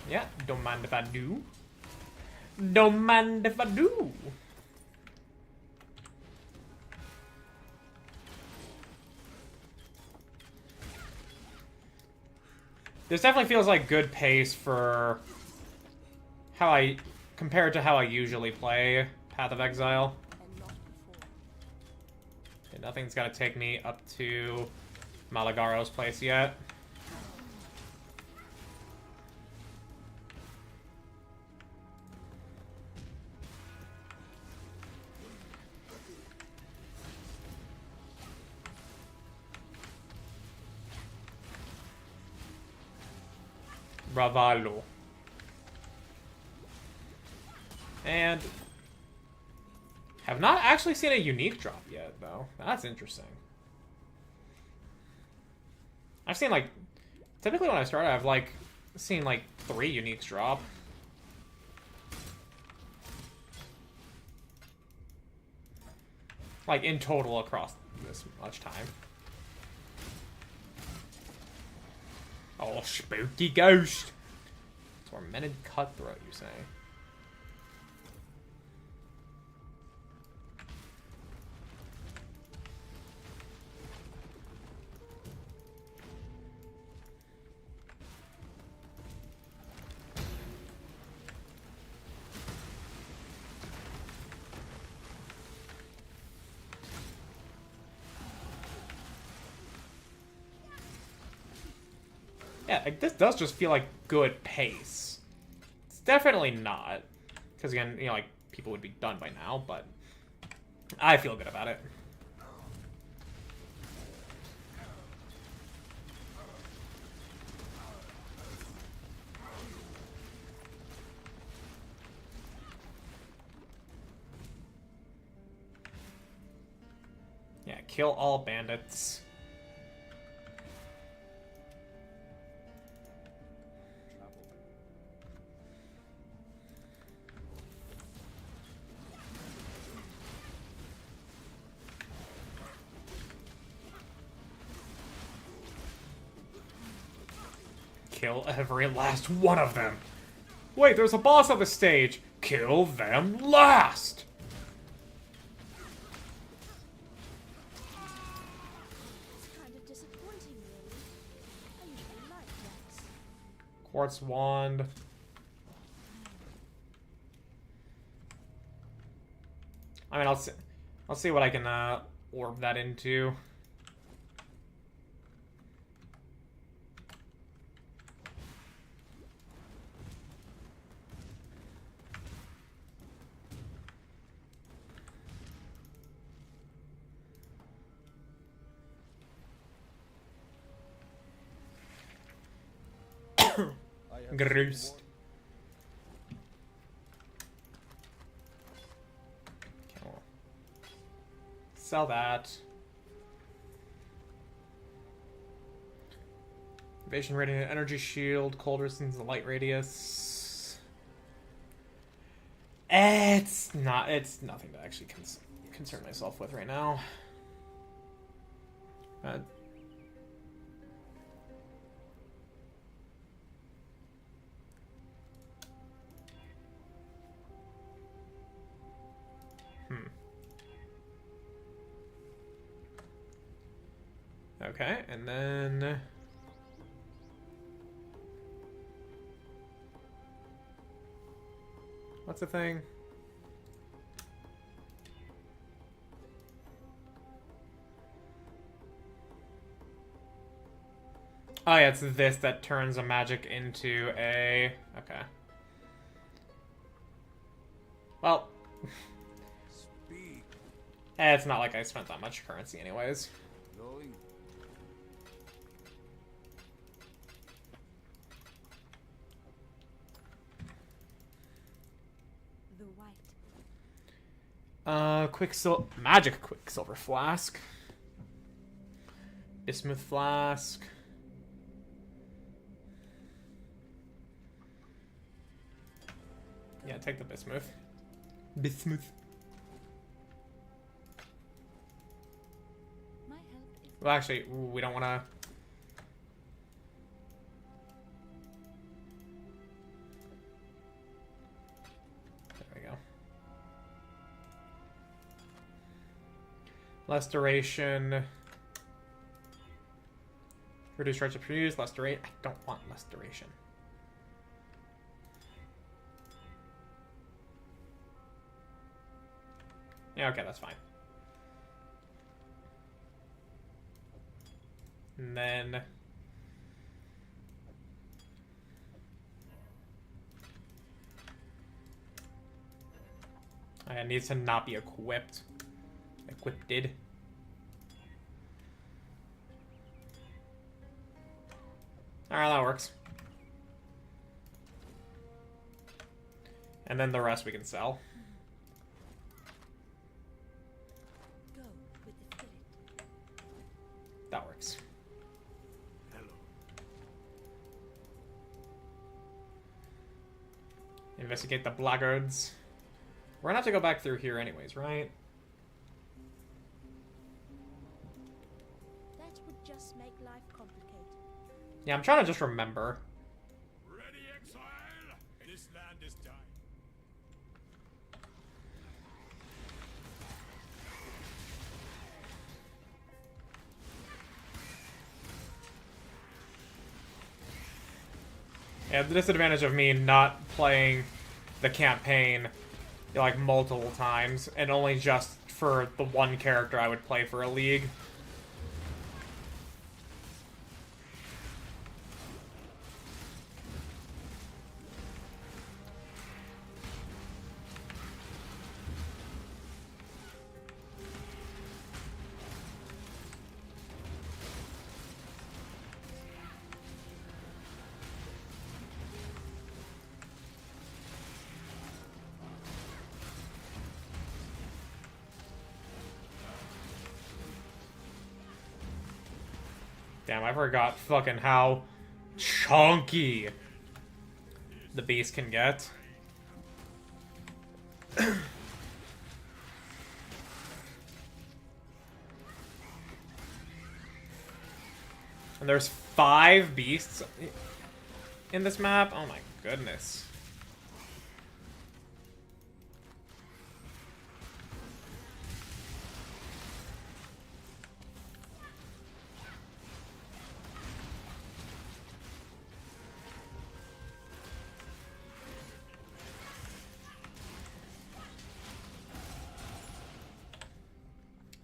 Yeah, don't mind if I do. Don't mind if I do. This definitely feels like good pace for how I compared to how I usually play Path of Exile. Okay, nothing's gonna take me up to Malagaro's place yet. Bravalo. And have not actually seen a unique drop yet, though. That's interesting. I've seen, like, typically when I start, I've, like, seen, like, 3 uniques drop. Like, in total across this much time. Oh, spooky ghost! Tormented cutthroat, you say? Yeah, like, this does just feel like good pace. It's definitely not. Because, again, you know, like, people would be done by now, but I feel good about it. Yeah, kill all bandits. Kill every last one of them. Wait, there's a boss on the stage. Kill them last. It's kind of disappointing, really. I usually like Rex. Quartz wand. I mean, I'll see what I can orb that into. I Gross. Okay, well, sell that. Evasion radiant, energy shield, cold resistance, light radius. It's nothing to actually concern myself with right now. Okay, and then what's the thing? Oh yeah, it's this that turns a magic into a... Okay. Well, Speed. it's not like I spent that much currency anyways. Going. The white. Magic Quicksilver Flask. Bismuth Flask. Yeah, take the bismuth. Bismuth. My help is Well, actually, we don't want to... There we go. Less duration. Reduce charge to produce. Less duration. I don't want less duration. Yeah, okay, that's fine. And then... it needs to not be equipped. Equipped. Alright, that works. And then the rest we can sell. go with the spirit. That works. Hello. Investigate the blackguards. We're gonna have to go back through here anyways, right? That would just make life complicated. Yeah, I'm trying to just remember. Ready, Exile? This land is dying. Yeah, the disadvantage of me not playing the campaign like multiple times and only just for the one character I would play for a league. Damn, I forgot fucking how chunky the beast can get. And there's 5 beasts in this map? Oh my goodness.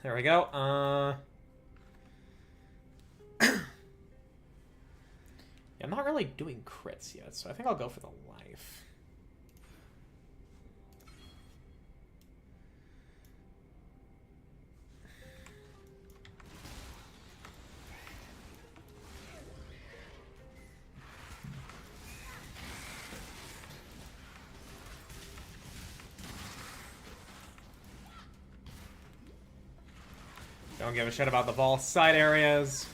There we go. Yeah, I'm not really doing crits yet, so I think I'll go for the life. Don't give a shit about the vault side areas.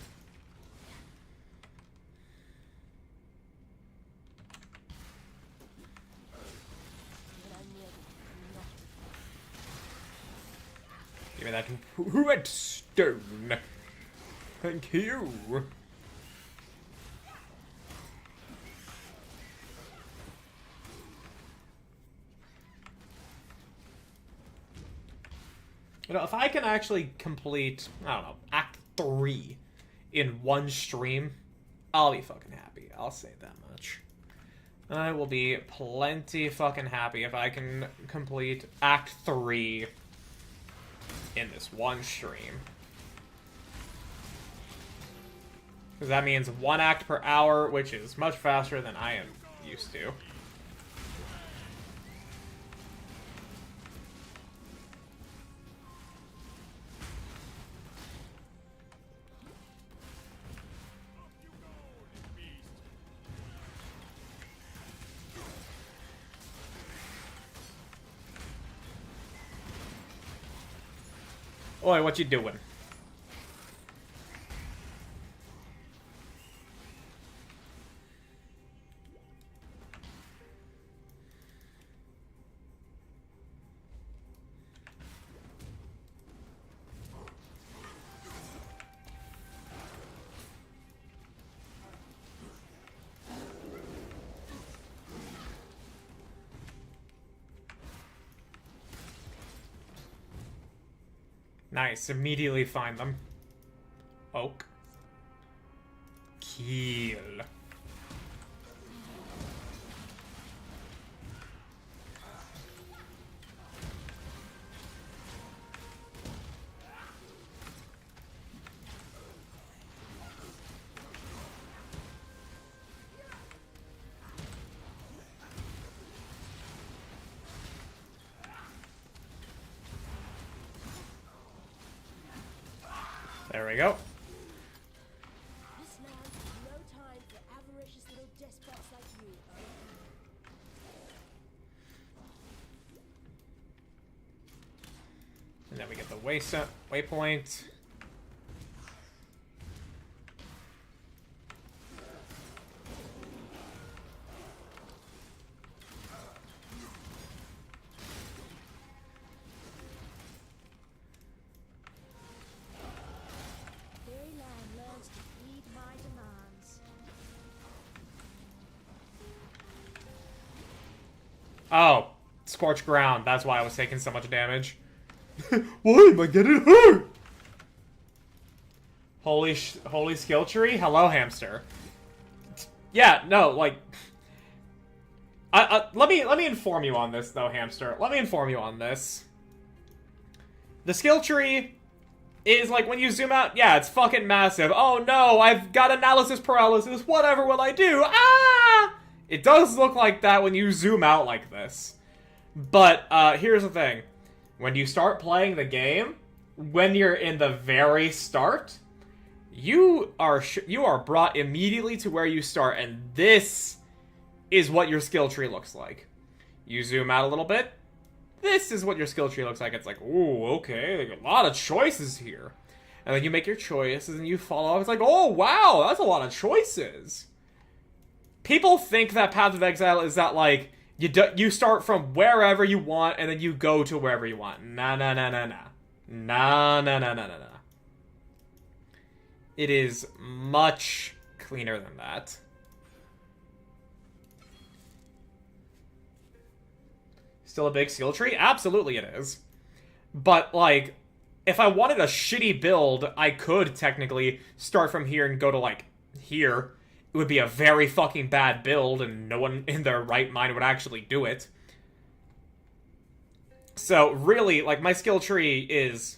Give me that redstone. Thank you. You know, if I can actually complete, I don't know, Act 3 in one stream, I'll be fucking happy. I'll say that much. I will be plenty fucking happy if I can complete Act 3 in this one stream. Because that means 1 act per hour, which is much faster than I am used to. Oi, what you doing? Nice, immediately find them. Oak. Kill. There we go. This land has no time for avaricious little despots like you, And then we get the waypoint. Fairyland learns to heed my demands. Oh, scorched ground. That's why I was taking so much damage. Why am I getting hurt? Holy skill tree. Hello, hamster. Yeah, no, like. Let me inform you on this though, hamster. Let me inform you on this. The skill tree is like when you zoom out. Yeah, it's fucking massive. Oh no, I've got analysis paralysis. Whatever will I do? Ah! It does look like that when you zoom out like this. But here's the thing. When you start playing the game, when you're in the very start, you are brought immediately to where you start, and this is what your skill tree looks like. You zoom out a little bit, this is what your skill tree looks like. It's like, ooh, okay, like a lot of choices here. And then you make your choices and you follow up. It's like, oh, wow, that's a lot of choices. People think that Path of Exile is that, like, you start from wherever you want and then you go to wherever you want. Nah. It is much cleaner than that. Still a big skill tree? Absolutely it is. But, like, if I wanted a shitty build, I could technically start from here and go to, like, here. It would be a very fucking bad build, and no one in their right mind would actually do it. So, really, like, my skill tree is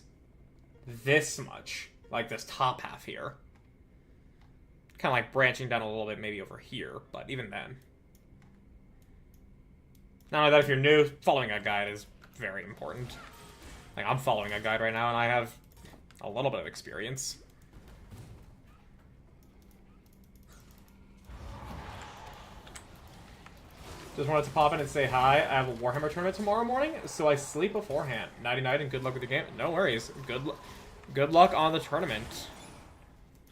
this much. Like, this top half here. Kind of like branching down a little bit maybe over here, but even then. Not only that, if you're new, following a guide is very important. Like, I'm following a guide right now, and I have a little bit of experience. Just wanted to pop in and say hi. I have a Warhammer tournament tomorrow morning, so I sleep beforehand. Nighty-night and good luck with the game. No worries. Good luck on the tournament.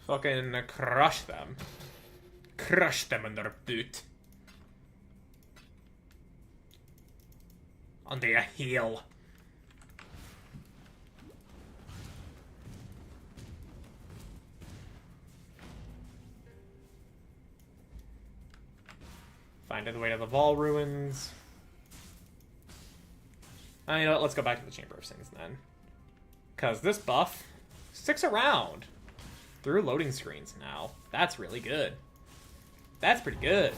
Fucking crush them. Crush them in their boot. On their heel. Finding the way to the Vol ruins. You know what? Let's go back to the Chamber of Things then. Because this buff sticks around through loading screens now. That's really good. That's pretty good.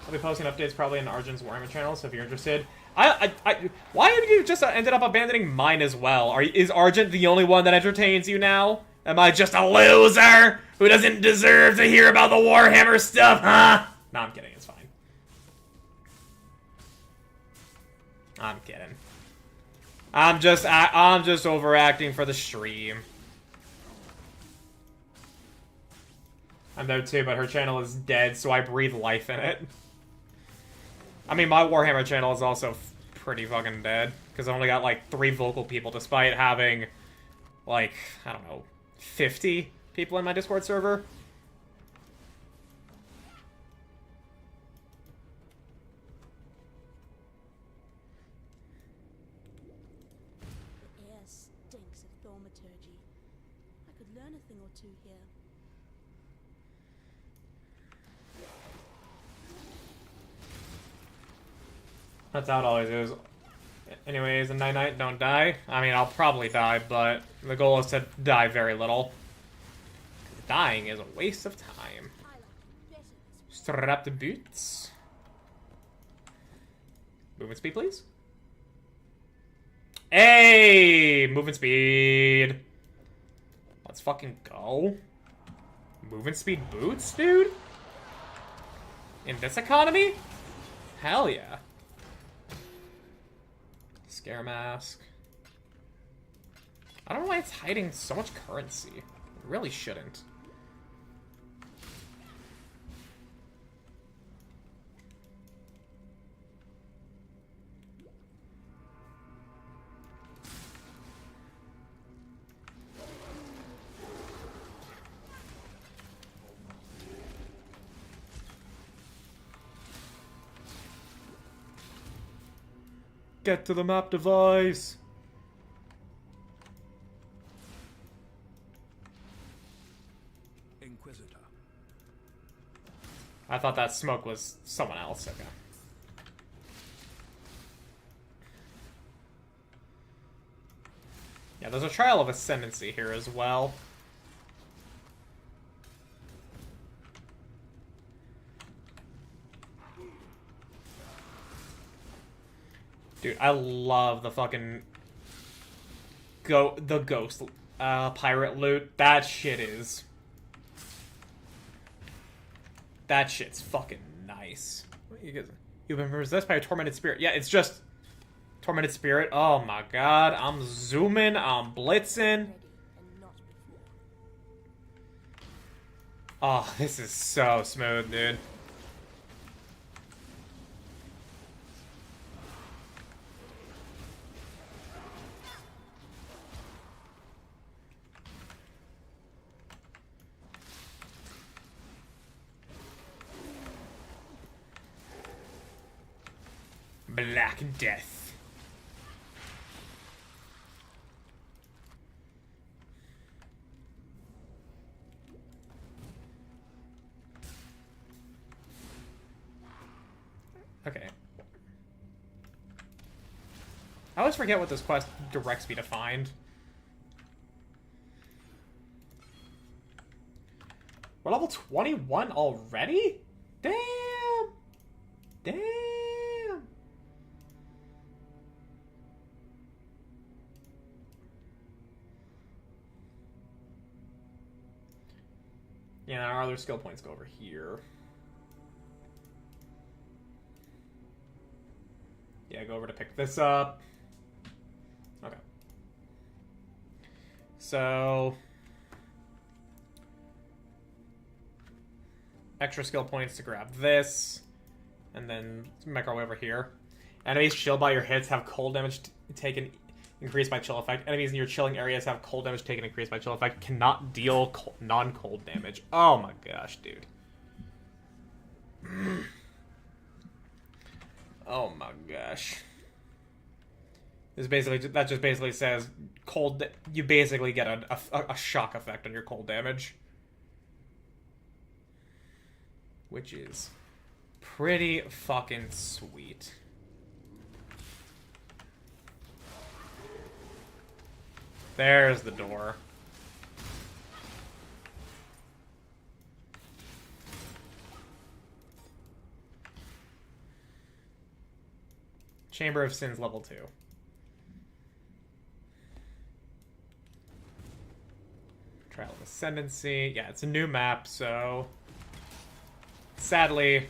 I'll be posting updates probably on Arjun's Warhammer channel, so if you're interested. Why have you just ended up abandoning mine as well? Is Arjun the only one that entertains you now? Am I just a loser who doesn't deserve to hear about the Warhammer stuff, huh? No, I'm kidding. It's fine. I'm kidding. I'm just overacting for the stream. I'm there too, but her channel is dead, so I breathe life in it. I mean, my Warhammer channel is also pretty fucking dead, because I only got, like, 3 vocal people, despite having, like, I don't know, 50 people in my Discord server. The air stinks of thaumaturgy. I could learn a thing or two here. That's how it always is. Anyways, a night-night, don't die. I mean, I'll probably die, but the goal is to die very little. Dying is a waste of time. I like you better this Strap the boots. Movement speed, please. Hey! Movement speed. Let's fucking go. Movement speed boots, dude? In this economy? Hell yeah. Scare mask. I don't know why it's hiding so much currency. It really shouldn't. Get to the map device. Inquisitor. I thought that smoke was someone else. Okay. Yeah, there's a trial of ascendancy here as well. Dude, I love the fucking the ghost pirate loot. That shit's fucking nice. You've been possessed by a tormented spirit. Yeah, it's just tormented spirit. Oh my god, I'm zooming, I'm blitzing. ready and not before. Oh, this is so smooth, dude. Black Death. Okay. I always forget what this quest directs me to find. We're level 21 already? Damn! Damn! Yeah, our other skill points go over here. Yeah, go over to pick this up. Okay. So... extra skill points to grab this. And then make our way over here. Enemies shielded by your hits have cold damage taken Increased by chill effect. Enemies in your chilling areas have cold damage taken increased by chill effect. Cannot deal non-cold damage. Oh my gosh, dude. Oh my gosh. That just basically says cold. You basically get a shock effect on your cold damage, which is pretty fucking sweet. There's the door. Chamber of Sins level 2. Trial of Ascendancy. Yeah, it's a new map, so sadly,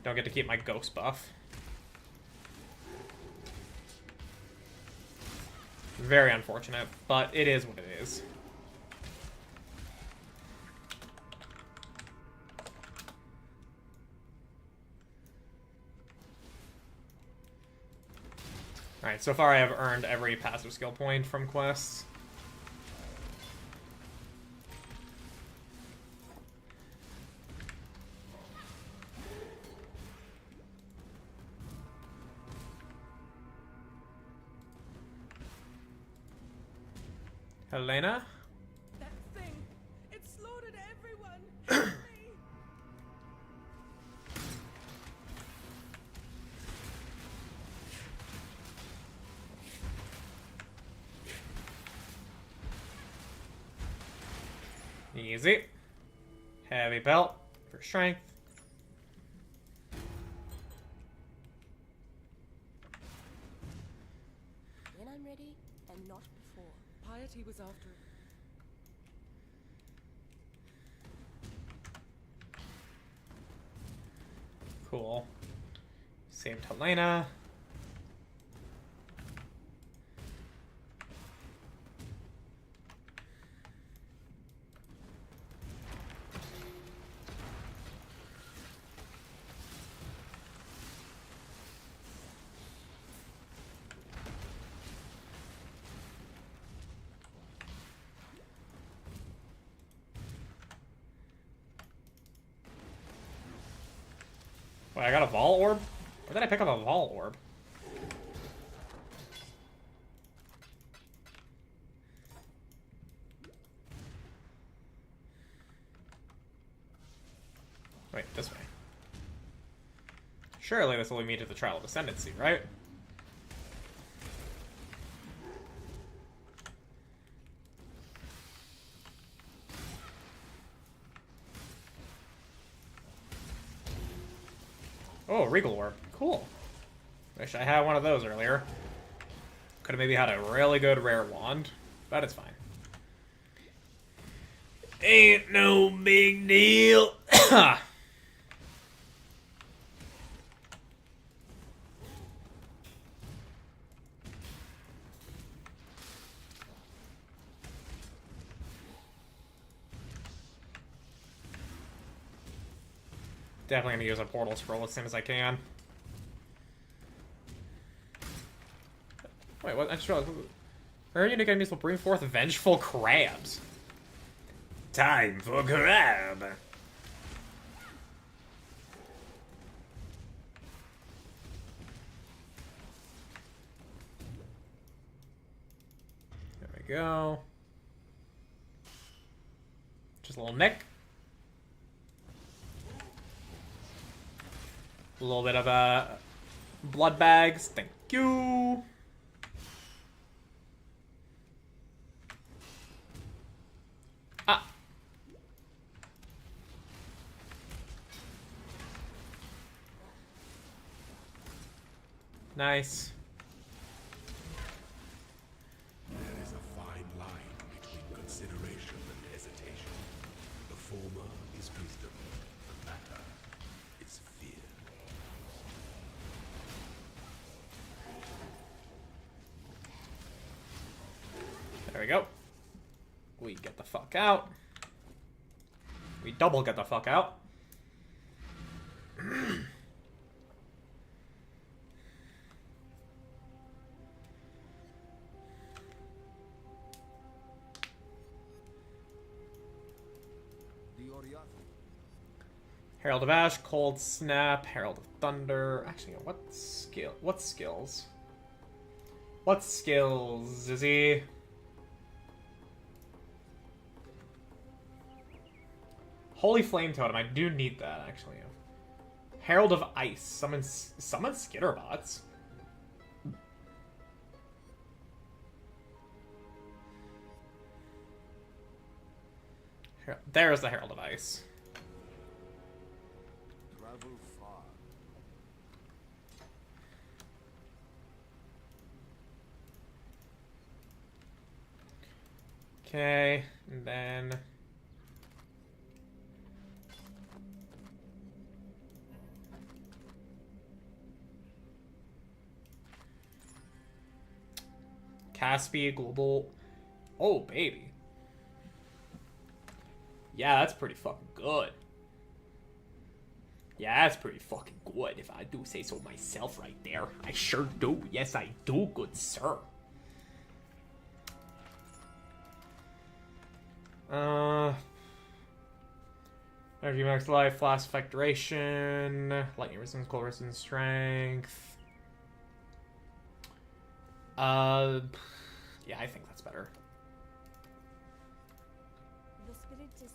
don't get to keep my ghost buff. Very unfortunate, but it is what it is. Alright, so far I have earned every passive skill point from quests. Helena? That thing, it slaughtered everyone. Help me. Easy. Heavy belt for strength. When I'm ready, and not before. Piety was after it. Cool. Saved Helena. Wait, I got a Vol Orb? Where did I pick up a Vol Orb? Wait, this way. Surely this will lead me to the Trial of Ascendancy, right? Oh, Regal Orb. Cool. Wish I had one of those earlier. Could have maybe had a really good rare wand, but it's fine. Ain't no big deal. Definitely gonna use a portal scroll as soon as I can. Wait, what? I just realized. Her unique enemies will bring forth vengeful crabs. Time for crab. There we go. Just a little nick. A little bit of blood bags. Thank you. Ah. Nice. There is a fine line between consideration and hesitation. The former is wisdom, the latter is fear. There we go. We get the fuck out. We double get the fuck out. Herald of Ash, Cold Snap, Herald of Thunder. Actually, what skill? What skills? What skills is he? Holy Flame Totem. I do need that actually. Herald of Ice. Summon Skitterbots. There's the Herald of Ice. Travel far. Okay, and then Caspi Global. Oh, baby. Yeah, that's pretty fucking good. Yeah, that's pretty fucking good, if I do say so myself right there. I sure do. Yes, I do, good sir. Energy max life, flash effect duration, lightning resistance, cold resistance, strength. Yeah, I think that's better. The spirit is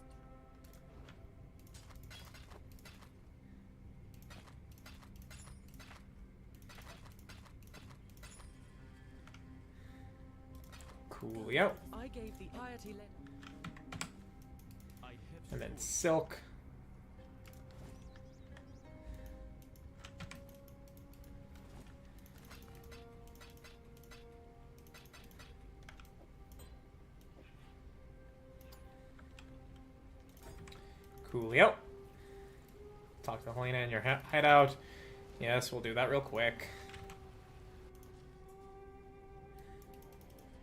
Coolio. I gave the piety letter. And then silk. Coolio. Talk to Helena in your hideout. Yes, we'll do that real quick.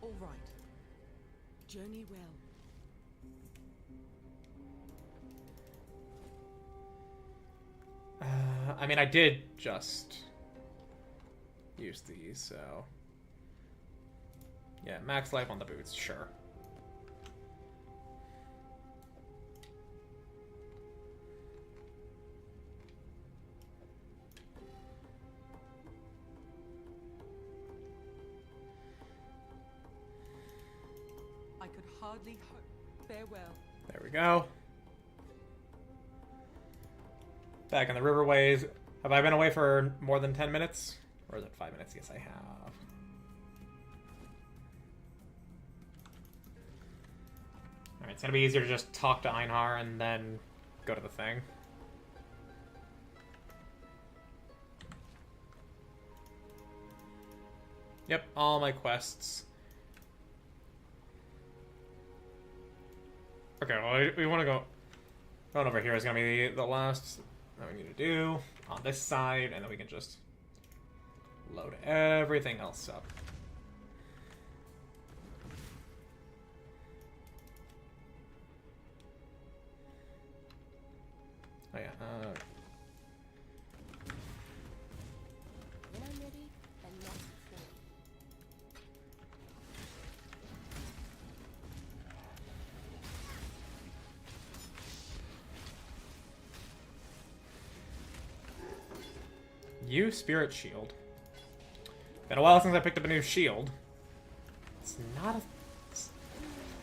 All right. Journey well. I mean, I did just use these, so... Yeah, max life on the boots, sure. I could hardly hope. Farewell. There we go. Back on the riverways. Have I been away for more than 10 minutes? Or is it 5 minutes? Yes, I have. Alright, it's gonna be easier to just talk to Einhar and then go to the thing. Yep, all my quests. Okay, well, we want to go... Going over here is going to be the last that we need to do on this side, and then we can just load everything else up. Oh yeah, when I'm ready, and not before. you Spirit Shield. Been a while since I picked up a new shield. It's not a...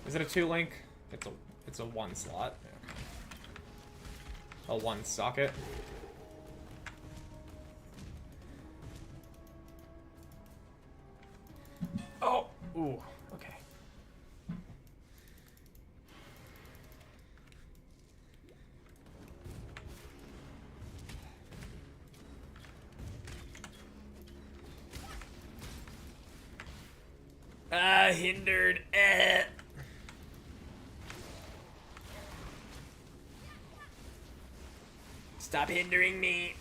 Is it a 2-link? It's a 1 slot. Okay. A 1 socket. Oh! Ooh, okay. Hindered. Stop hindering me.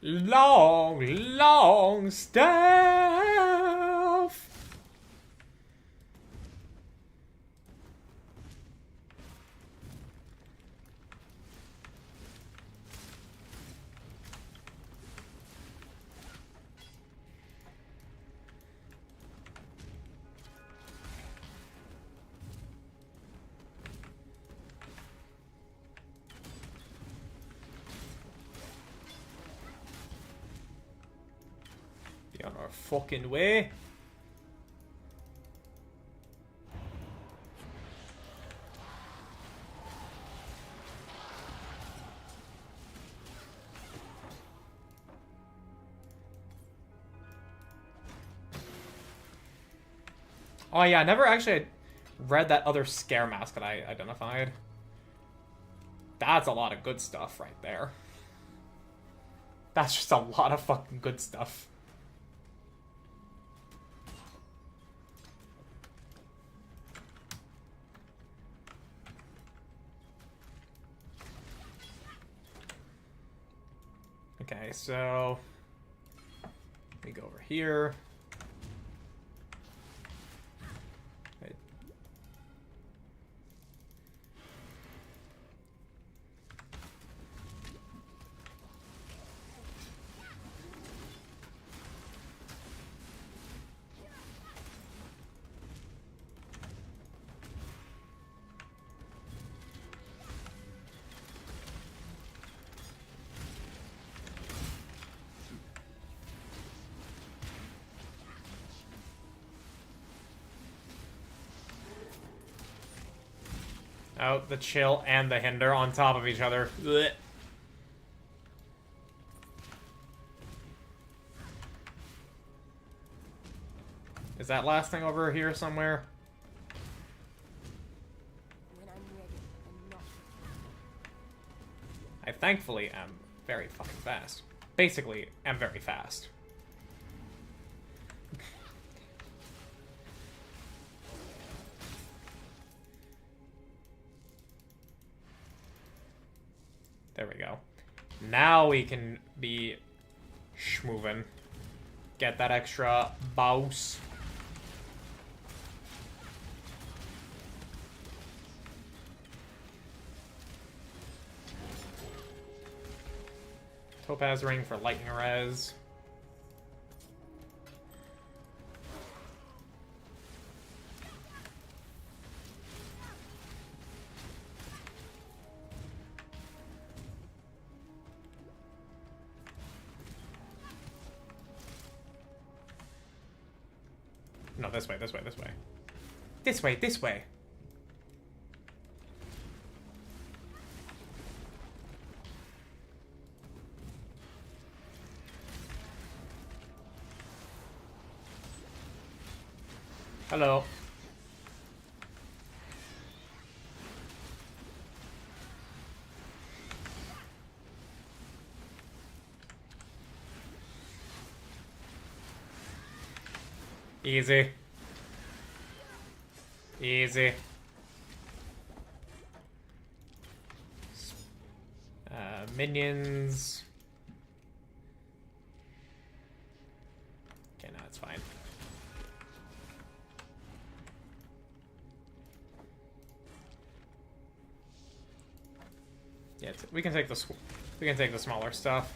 Long staff. fucking way. Oh yeah, I never actually read that other scare mask that I identified. That's a lot of good stuff right there. That's just a lot of fucking good stuff. Okay, so we go over here. Wait. Oh, the chill and the hinder on top of each other. Blech. Is that last thing over here somewhere? When I'm ready and not. I thankfully am very fucking fast. Basically, am very fast. There we go. Now we can be schmovin'. Get that extra bounce. Topaz ring for lightning res. No, this way, this way, this way. This way, this way. Hello. Easy. Easy. Minions. Okay, no, it's fine. Yeah, we can take the smaller stuff.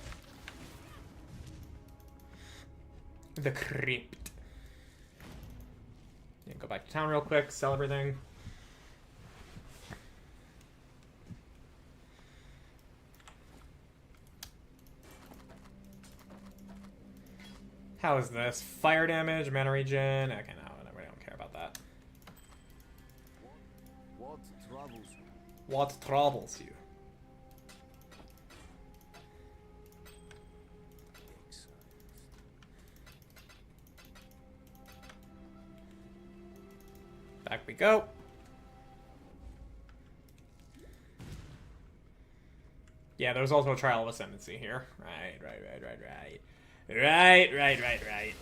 The crypt. Yeah, go back to town real quick, sell everything. How is this? Fire damage, mana regen. Okay, no, we don't care about that. What troubles you? What troubles you? Back we go. Yeah, there's also a trial of ascendancy here. Right. Right.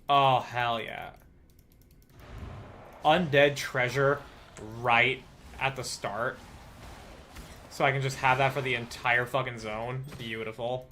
Oh, hell yeah. Undead treasure right at the start. So I can just have that for the entire fucking zone. Beautiful.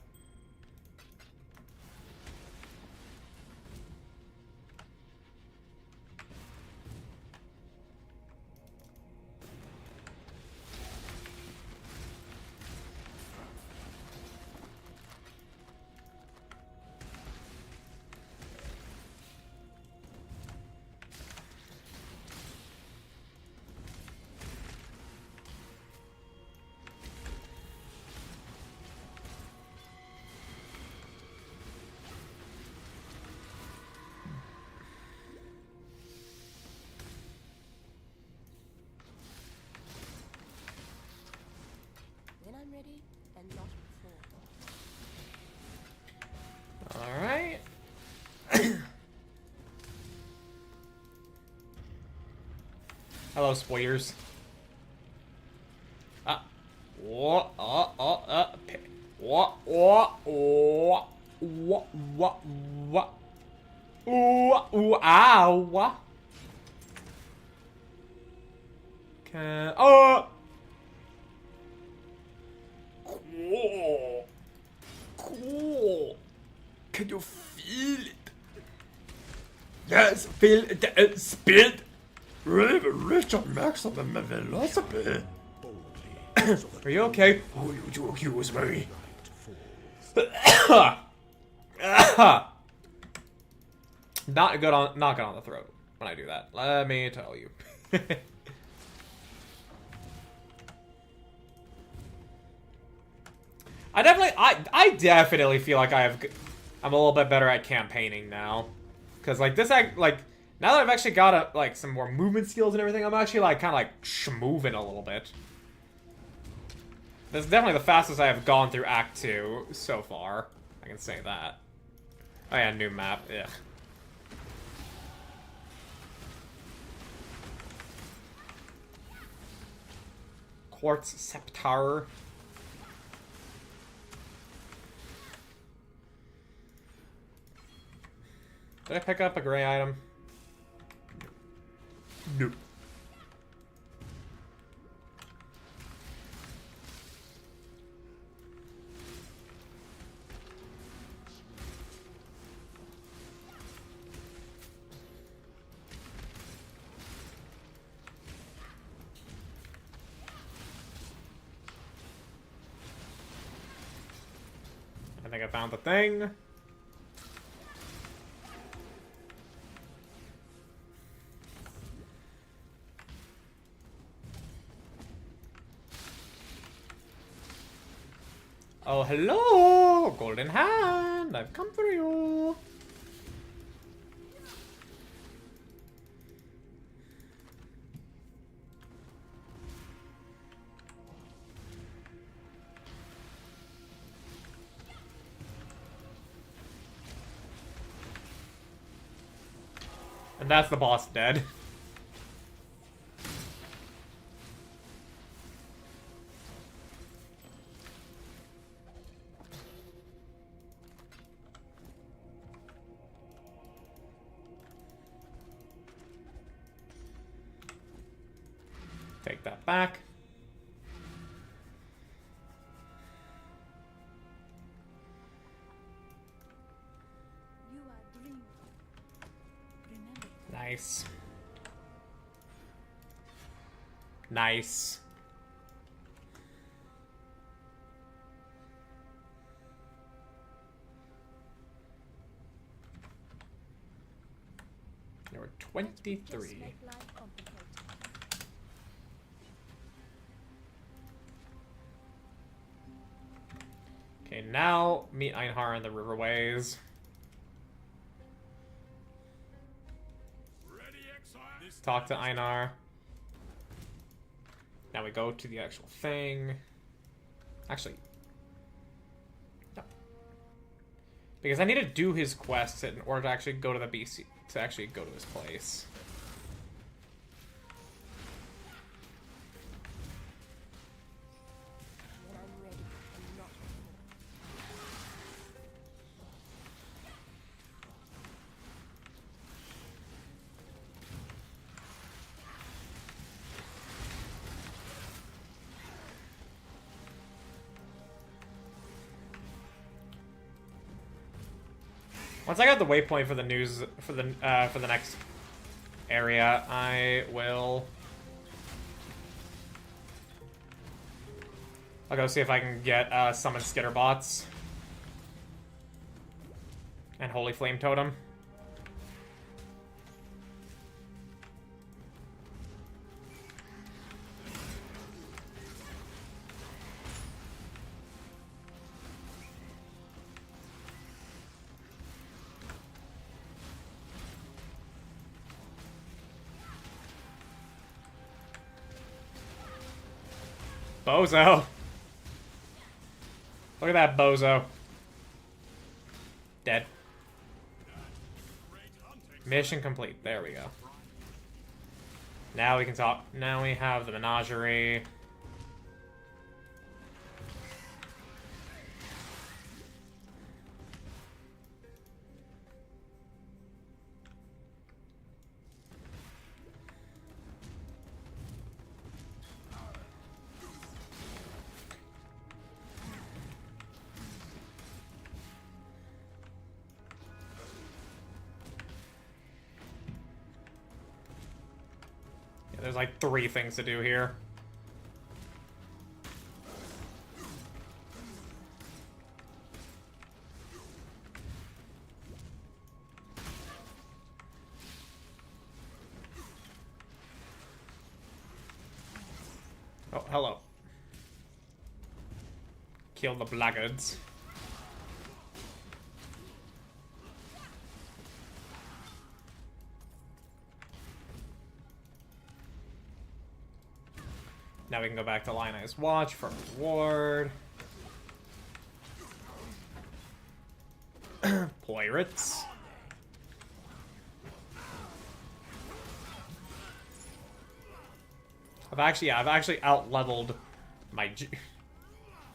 ready and not before. Alright. Hello, spoilers. What? What? Ooh, ow. Can, cool. Cool. Can you feel it? Yes, feel the speed. Really rich on maximum velocity. Are you okay? Oh, you accuse me. Not good on the throat when I do that. Let me tell you. I definitely feel like I'm a little bit better at campaigning now, because like this like now that I've actually got like some more movement skills and everything, I'm actually like kind of like schmoving a little bit. This is definitely the fastest I have gone through Act 2 so far. I can say that. Oh yeah, new map. Ugh. Quartz Scepter. Did I pick up a gray item? Nope. I think I found the thing. Oh, hello! Golden Hand! I've come for you! And that's the boss dead. Take that back. You are dreaming. Remember. Nice. Nice. There were 23. Just make life complicated. Okay, now meet Einhar in the riverways. Talk to Einar. Now we go to the actual thing. Actually, no. Because I need to do his quest in order to actually go to the BC, to actually go to his place. When I'm ready and not before. Once I got the waypoint for the news for the next area, I will. I'll go see if I can get summon Skitterbots and Holy Flame Totem. Bozo. Look at that bozo. Dead. Mission complete. There we go. Now we can talk. Now we have the menagerie. There's like 3 things to do here. Oh, hello. Kill the blackguards. Now we can go back to Lionel's Watch for reward. Pirates. I've actually out-leveled my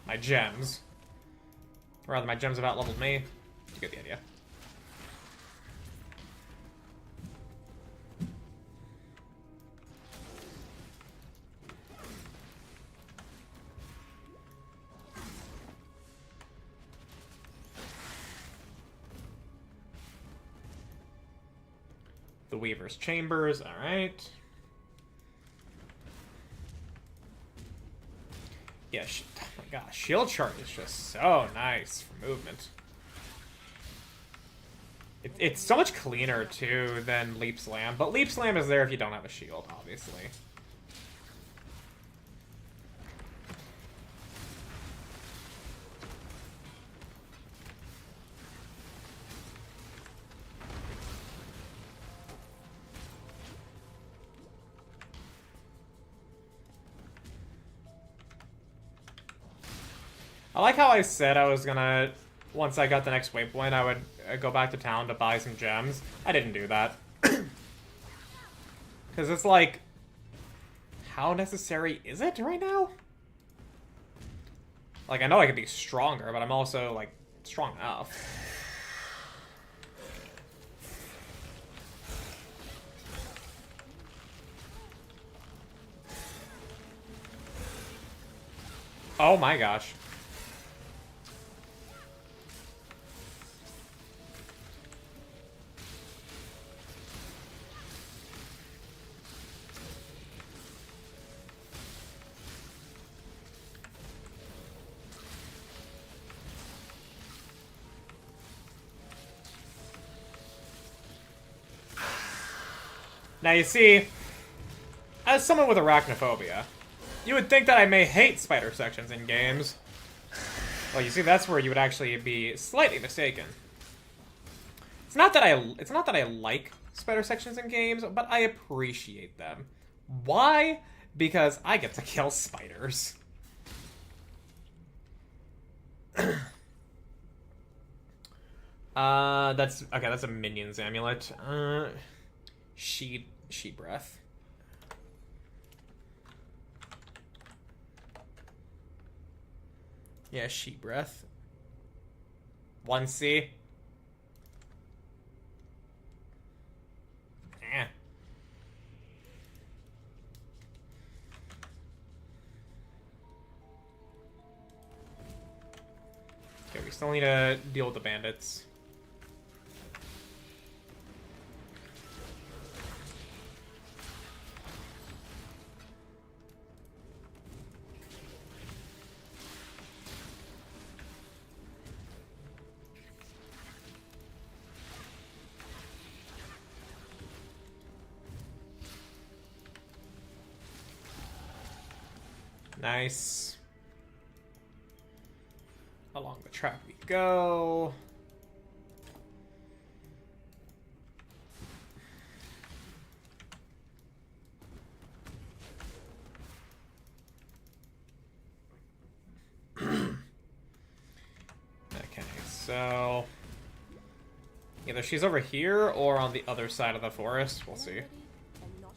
my gems. Or rather, my gems have out-leveled me. You get the idea. The Weaver's Chambers, alright. Yeah, oh my gosh, Shield Chart is just so nice for movement. It's so much cleaner, too, than Leap Slam, but Leap Slam is there if you don't have a shield, obviously. I like how I said I was gonna, once I got the next waypoint, I would go back to town to buy some gems. I didn't do that. Because it's like, how necessary is it right now? Like, I know I could be stronger, but I'm also, like, strong enough. Oh my gosh. Now you see, as someone with arachnophobia, you would think that I may hate spider sections in games. Well, you see, that's where you would actually be slightly mistaken. It's not that I like spider sections in games, but I appreciate them. Why? Because I get to kill spiders. That's okay. That's a minion's amulet. She breath. Yeah, she breath. 1C. Eh. Okay, we still need to deal with the bandits. Nice. Along the track we go. so either she's over here or on the other side of the forest. We'll see. Ready and not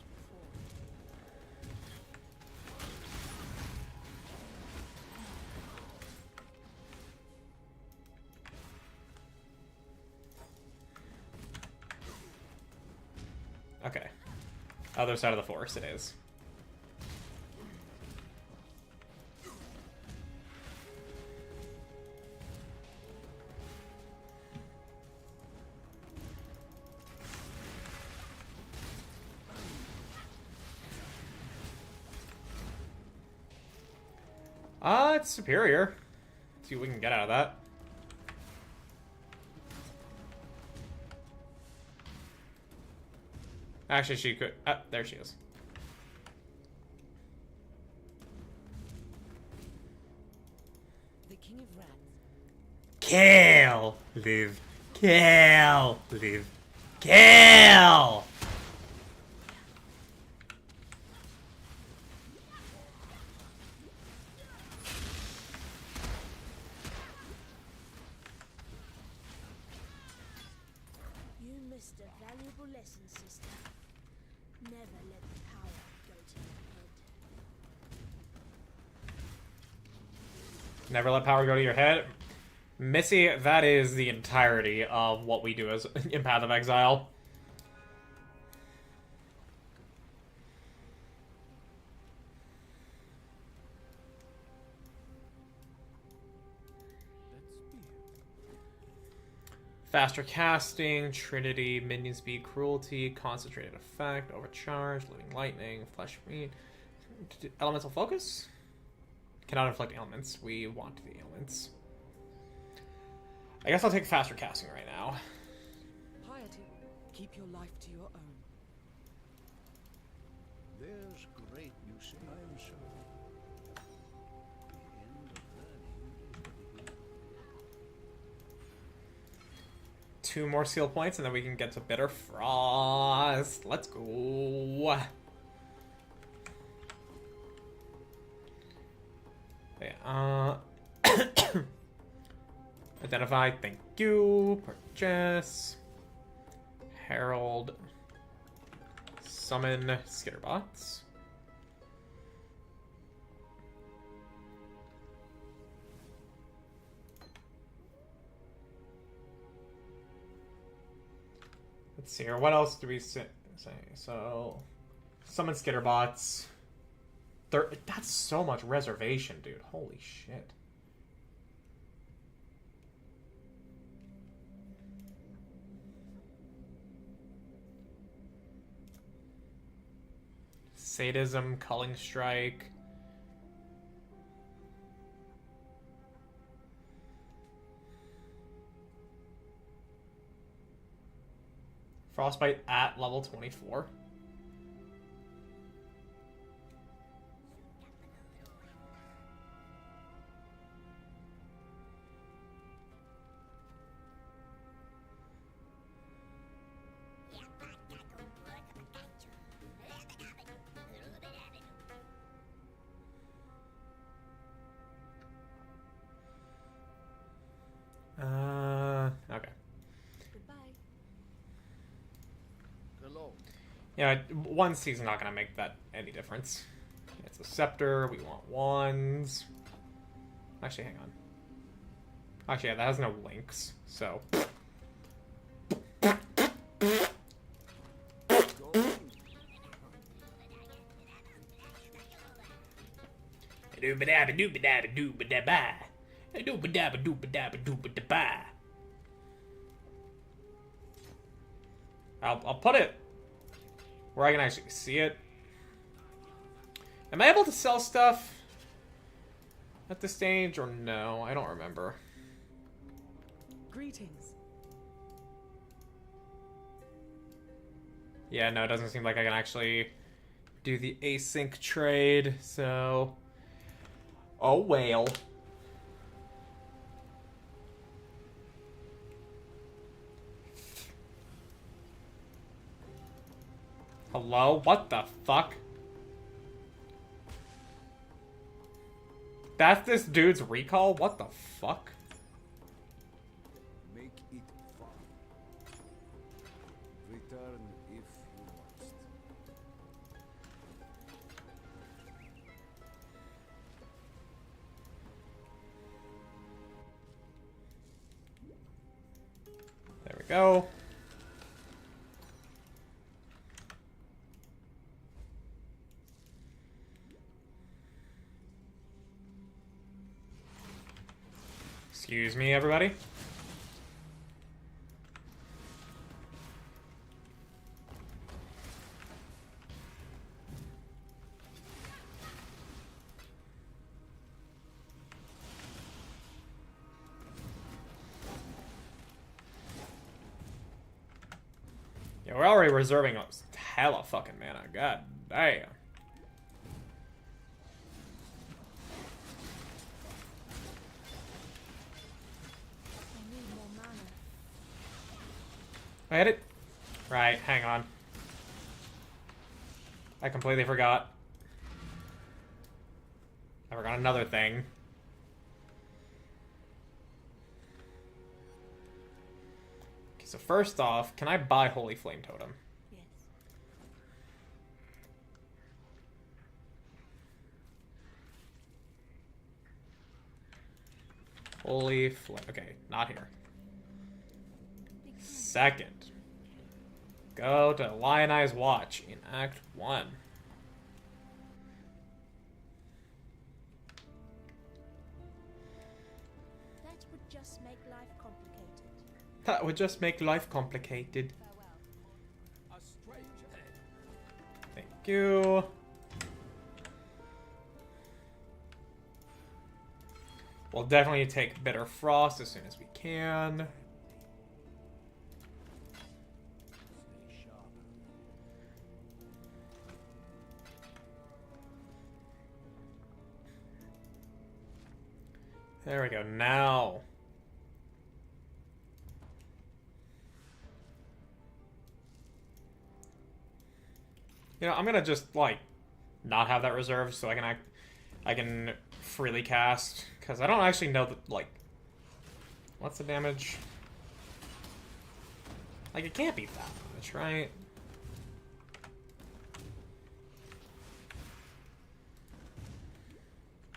before. Okay. Other side of the forest it is. It's superior. Let's see what we can get out of that. Actually, she could. There she is. The King of Rats. Kill! Live. Kill! Live. Kill! You missed a valuable lesson, sister. Never let the power go to your head. Never let power go to your head. Missy, that is the entirety of what we do as in Path of Exile. Faster casting, Trinity, minion speed, cruelty, concentrated effect, overcharge, living lightning, flesh meat, elemental focus? Cannot inflict ailments. We want the ailments. I guess I'll take faster casting right now. Piety, keep your life to your own. There's great use in I am sure. The end of learning is the beginning. 2 more skill points and then we can get to Bitter Frost. Let's go. Okay, identify, thank you. Purchase. Herald. Summon Skitterbots. Let's see here. What else do we say? So, summon Skitterbots. That's so much reservation, dude. Holy shit. Sadism, Culling Strike. Frostbite at level 24. Okay. Goodbye. Hello. Yeah, one season's not gonna make that any difference. It's a scepter. We want wands. Actually, hang on. Actually, yeah, that has no links, so. I'll put it where I can actually see it. Am I able to sell stuff at this stage or no? I don't remember. Greetings. Yeah, no, it doesn't seem like I can actually do the async trade, so... Oh, well. Hello? What the fuck? That's this dude's recall? What the fuck? go. Excuse me, everybody. Yeah, we're already reserving a hella fucking mana. God damn. I need more mana. I hit it? Right, hang on. I completely forgot. I forgot another thing. Okay, so first off, can I buy Holy Flame Totem? Yes. Holy Flame. Okay, not here. Second. Go to Lionize Watch in Act 1. That would just make life complicated. That would just make life complicated. A strange head. Thank you. We'll definitely take Bitter Frost as soon as we can. Stay sharp. There we go. Now. You know, I'm gonna just like not have that reserved so I can freely cast because I don't actually know that like what's the damage. Like it can't be that much, right?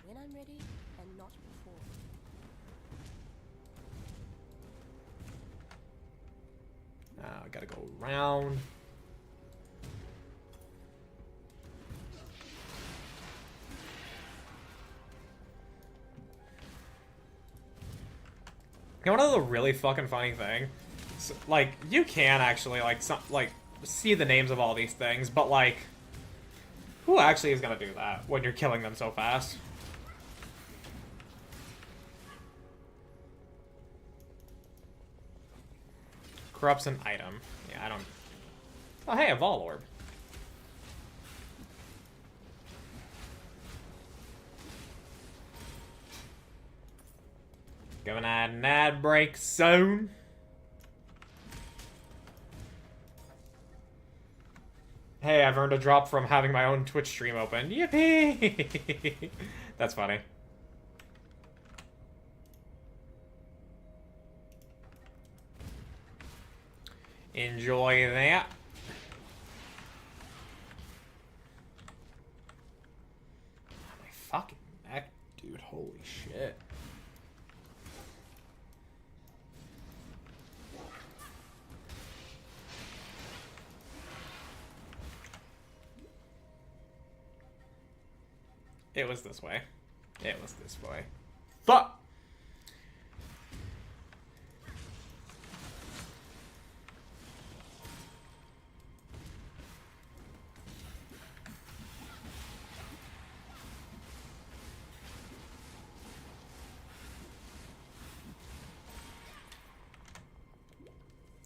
When I'm ready, and not before. Now I gotta go around. You know, one of the really fucking funny thing, like you can actually like see the names of all these things, but like, who actually is gonna do that when you're killing them so fast? Corrupts an item. Yeah, I don't. Oh hey, a Vol Orb. Going at an ad break soon. Hey, I've earned a drop from having my own Twitch stream open. Yippee! That's funny. Enjoy that. My fucking neck, dude. Holy shit. It was this way. It was this way. Fuck!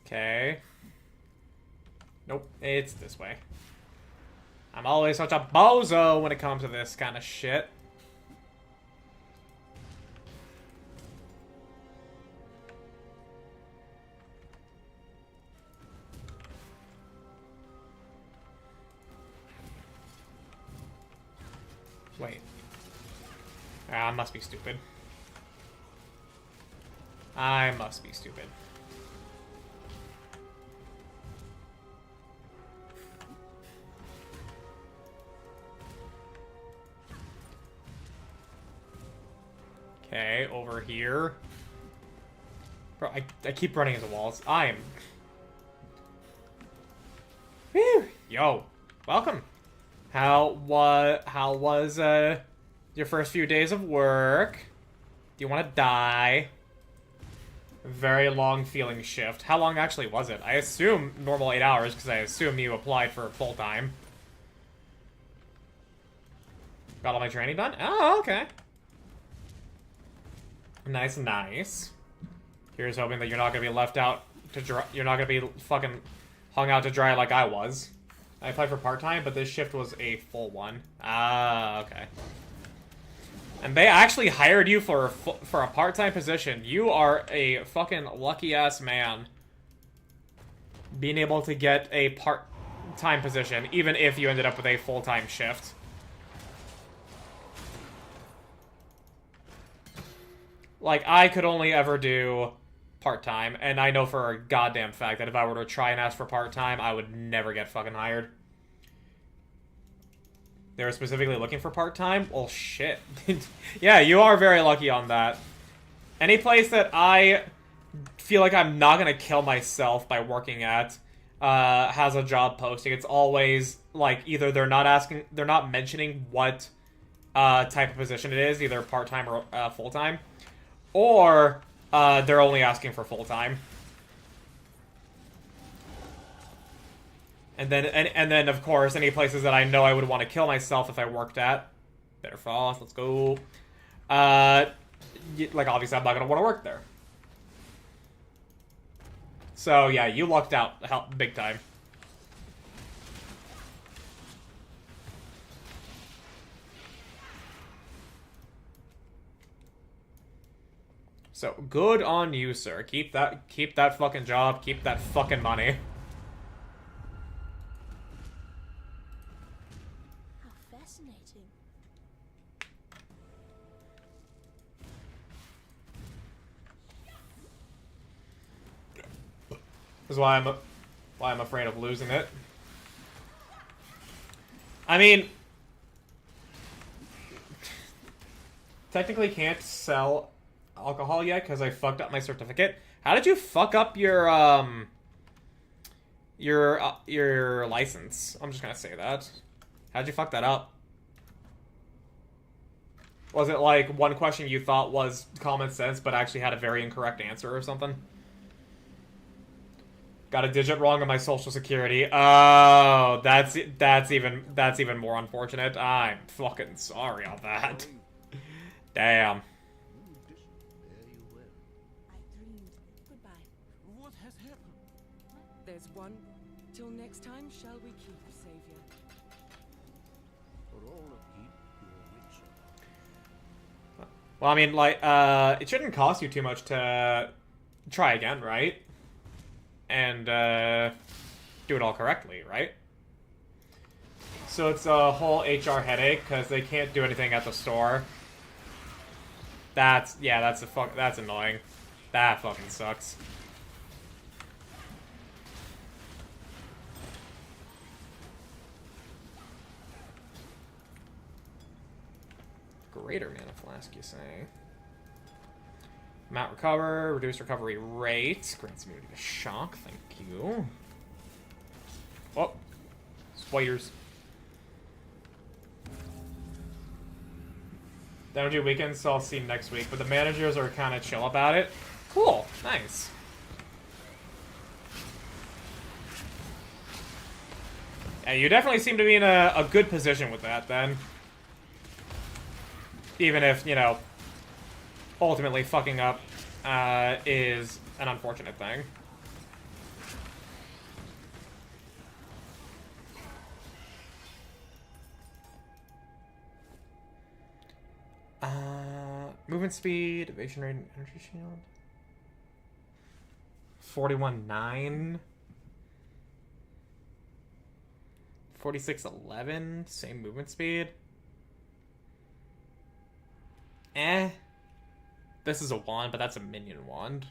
Okay. Nope, it's this way. I'm always such a bozo when it comes to this kind of shit. Wait. I must be stupid. I must be stupid. Okay, over here. Bro, I keep running into walls. I am... Whew. Yo, welcome. How was your first few days of work? Do you want to die? Very long feeling shift. How long actually was it? I assume normal 8 hours, because I assume you applied for full-time. Got all my training done? Oh, okay. Nice, nice. Here's hoping that you're not going to be left out to dry. You're not going to be fucking hung out to dry like I was. I applied for part-time, but this shift was a full one. Ah, okay. And they actually hired you for a part-time position. You are a fucking lucky-ass man. Being able to get a part-time position, even if you ended up with a full-time shift. Like, I could only ever do part-time, and I know for a goddamn fact that if I were to try and ask for part-time, I would never get fucking hired. They were specifically looking for part-time? Well, shit. Yeah, you are very lucky on that. Any place that I feel like I'm not gonna kill myself by working at has a job posting. It's always, like, either they're not mentioning what type of position it is, either part-time or full-time, or they're only asking for full-time. And then of course, any places that I know I would want to kill myself if I worked at. Better Frost, let's go. Like, obviously I'm not going to want to work there. So, yeah, you lucked out big time. So, good on you, sir. Keep that fucking job, keep that fucking money. How fascinating. This is why I'm afraid of losing it. I mean, technically can't sell alcohol yet because I fucked up my certificate. How did you fuck up your license? I'm just gonna say that. How'd you fuck that up? Was it like one question you thought was common sense but actually had a very incorrect answer or something? Got a digit wrong on my social security. Oh, that's even more unfortunate. I'm fucking sorry on that. Damn. I dreamed. Goodbye. What has happened? There's one. Till next time, shall we keep, Savior? For all upkeep, you are richer. Well, I mean, like, it shouldn't cost you too much to try again, right? And, do it all correctly, right? So it's a whole HR headache, because they can't do anything at the store. That's annoying. That fucking sucks. Greater mana flask, you say? Amount recover, reduce recovery rate, grants immunity to shock, thank you. Oh, spiders. They don't do weekends, so I'll see next week, but the managers are kind of chill about it. Cool, nice. Yeah, you definitely seem to be in a good position with that, then. Even if, you know, ultimately fucking up is an unfortunate thing. Movement speed, evasion rate, and energy shield. 41.9. 46.11, same movement speed. This is a wand, but that's a minion wand.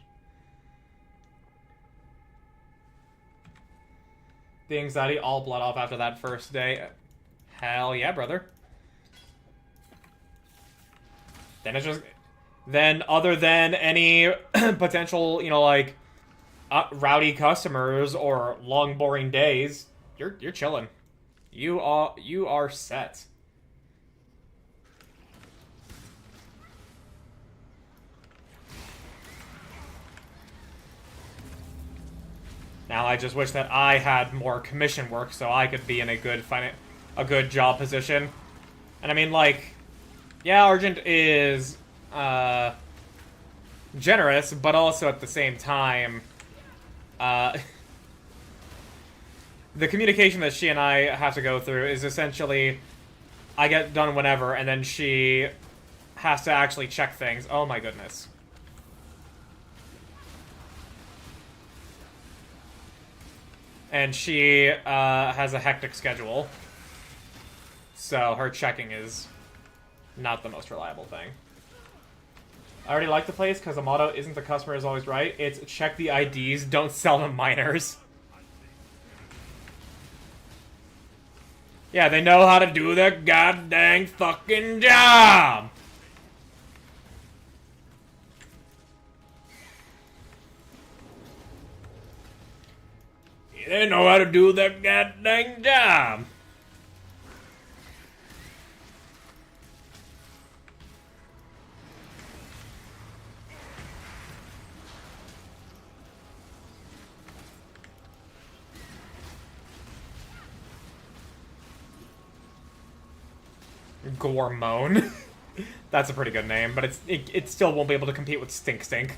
The anxiety all blood off after that first day. Hell yeah, brother. Then it's just... then other than any potential, you know, like rowdy customers or long boring days, you're chilling. You are set. Now I just wish that I had more commission work so I could be in a good job position. And I mean, like, yeah, Argent is generous, but also at the same time, the communication that she and I have to go through is essentially, I get done whenever, and then she has to actually check things. Oh my goodness. And she has a hectic schedule, so her checking is not the most reliable thing. I already like the place because the motto isn't the customer is always right, it's check the IDs, don't sell them minors. Yeah, they know how to do their goddamn fucking job! They know how to do their goddamn job! Gormone. That's a pretty good name, but it still won't be able to compete with Stink Stink.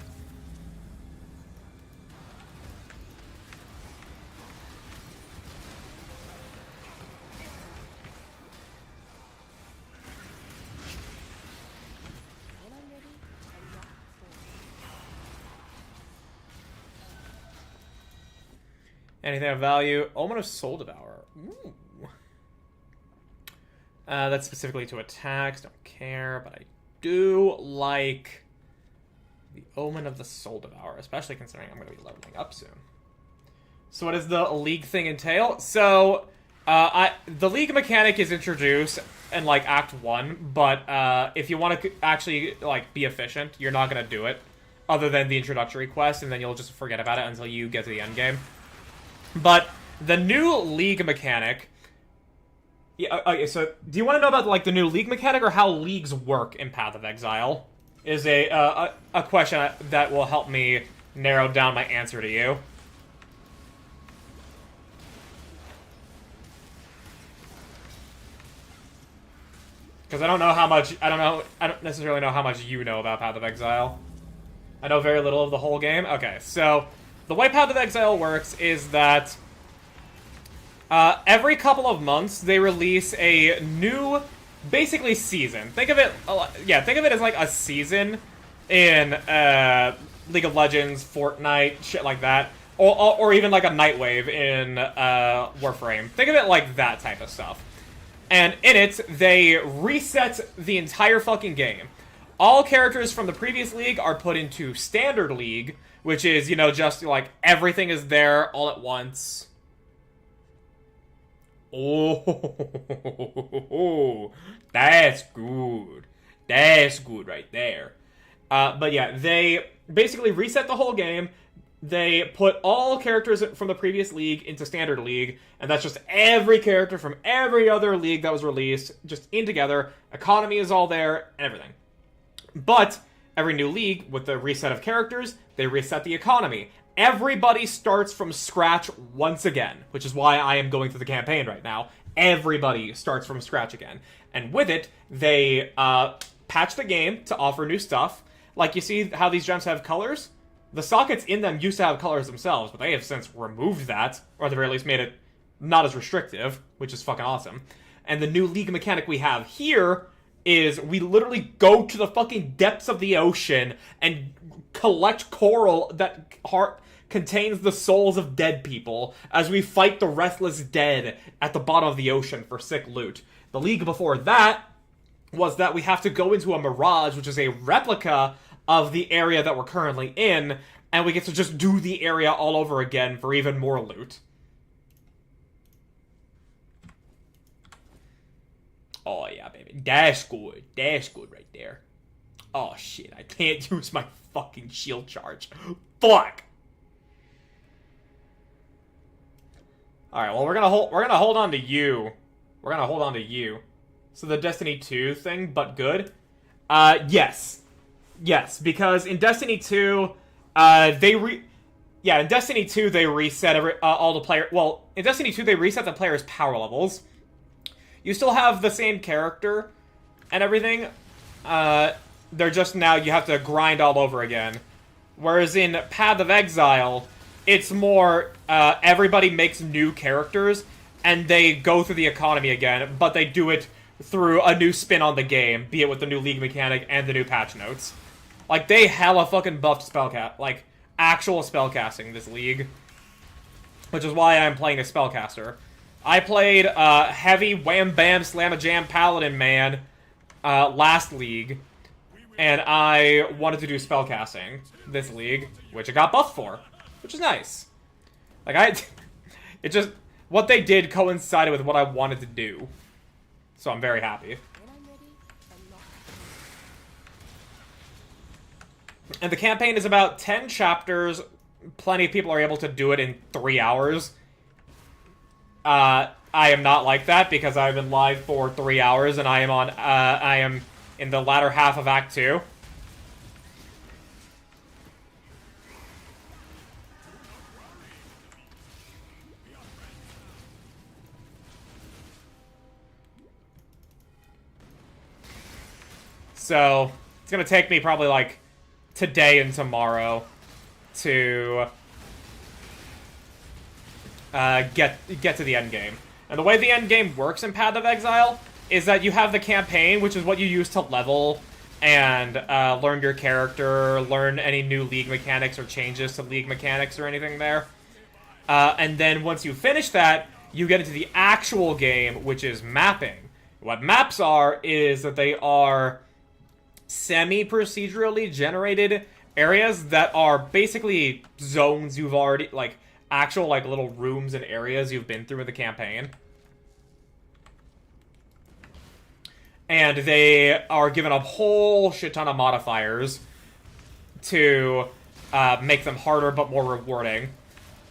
Anything of value? Omen of Soul Devourer. Ooh. That's specifically to attacks. Don't care, but I do like the Omen of the Soul Devourer, especially considering I'm going to be leveling up soon. So what does the League thing entail? So, the League mechanic is introduced in, like, Act 1, but if you want to actually, like, be efficient, you're not going to do it, other than the introductory quest, and then you'll just forget about it until you get to the end game. But the new League mechanic... Yeah, okay, so do you want to know about, like, the new League mechanic or how leagues work in Path of Exile? Is a question that will help me narrow down my answer to you. Because I don't know how much, I don't necessarily know how much you know about Path of Exile. I know very little of the whole game. Okay, so the way Path of Exile works is that every couple of months they release a new, basically, season. Think of it, think of it as like a season in League of Legends, Fortnite, shit like that, or even like a Nightwave in Warframe. Think of it like that type of stuff. And in it, they reset the entire fucking game. All characters from the previous league are put into Standard League, which is, you know, just like everything is there all at once. Oh, that's good. That's good right there. But yeah, they basically reset the whole game. They put all characters from the previous league into Standard League, and that's just every character from every other league that was released, just in together. Economy is all there, and everything. But every new league, with the reset of characters, they reset the economy. Everybody starts from scratch once again, which is why I am going through the campaign right now. Everybody starts from scratch again. And with it, they patch the game to offer new stuff. Like, you see how these gems have colors? The sockets in them used to have colors themselves, but they have since removed that, or at the very least made it not as restrictive, which is fucking awesome. And the new league mechanic we have here is we literally go to the fucking depths of the ocean and collect coral that contains the souls of dead people as we fight the restless dead at the bottom of the ocean for sick loot. The league before that was that we have to go into a mirage, which is a replica of the area that we're currently in, and we get to just do the area all over again for even more loot. Oh yeah, baby. That's good. That's good right there. Oh shit, I can't use my fucking shield charge. Fuck! Alright, well we're gonna hold on to you. We're gonna hold on to you. So the Destiny 2 thing, but good? Yes. Yes, because in Destiny 2, in Destiny 2 they reset all the player. Well, in Destiny 2 they reset the player's power levels. You still have the same character and everything. They're just now you have to grind all over again. Whereas in Path of Exile, it's more everybody makes new characters and they go through the economy again, but they do it through a new spin on the game, be it with the new league mechanic and the new patch notes. Like, they hella fucking buffed like, actual spellcasting this league. Which is why I'm playing a spellcaster. I played heavy wham bam slam a jam paladin man last league, and I wanted to do spellcasting this league, which I got buffed for, which is nice. Like, it just, what they did coincided with what I wanted to do. So I'm very happy. And the campaign is about 10 chapters. Plenty of people are able to do it in 3 hours. I am not like that because I've been live for 3 hours and I am in the latter half of Act 2. So, it's gonna take me probably, like, today and tomorrow to get to the end game. And the way the end game works in Path of Exile is that you have the campaign, which is what you use to level and learn your character, learn any new league mechanics or changes to league mechanics or anything there. And then once you finish that, you get into the actual game, which is mapping. What maps are is that they are semi-procedurally generated areas that are basically zones you've already, like, actual, like, little rooms and areas you've been through in the campaign. And they are given a whole shit ton of modifiers to make them harder but more rewarding.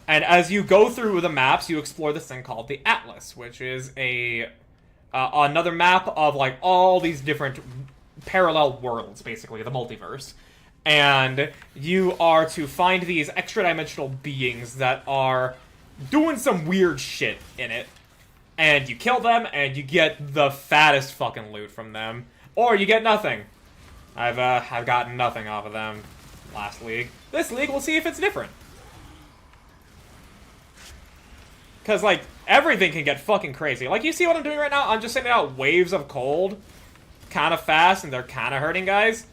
And as you go through the maps, you explore this thing called the Atlas, which is another map of, like, all these different parallel worlds, basically, the multiverse. And you are to find these extra-dimensional beings that are doing some weird shit in it. And you kill them, and you get the fattest fucking loot from them. Or you get nothing. I've gotten nothing off of them last league. This league, we'll see if it's different. Because, like, everything can get fucking crazy. Like, you see what I'm doing right now? I'm just sending out waves of cold kind of fast, and they're kind of hurting guys.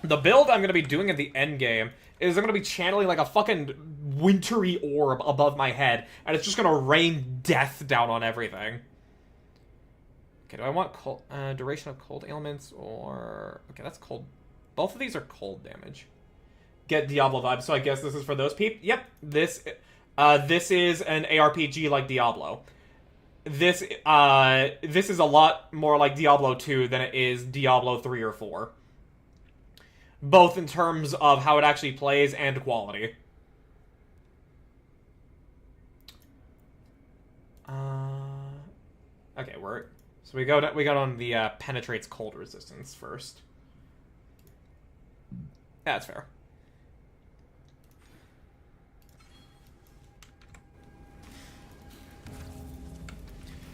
The build I'm going to be doing in the end game is I'm going to be channeling like a fucking wintry orb above my head, and it's just going to rain death down on everything. Okay, do I want cold, duration of cold ailments, or... Okay, that's cold. Both of these are cold damage. Get Diablo vibes, so I guess this is for those people. Yep, this is an ARPG like Diablo. This is a lot more like Diablo 2 than it is Diablo 3 or 4. Both in terms of how it actually plays and quality. Okay, so we got on the penetrates cold resistance first. Yeah, that's fair.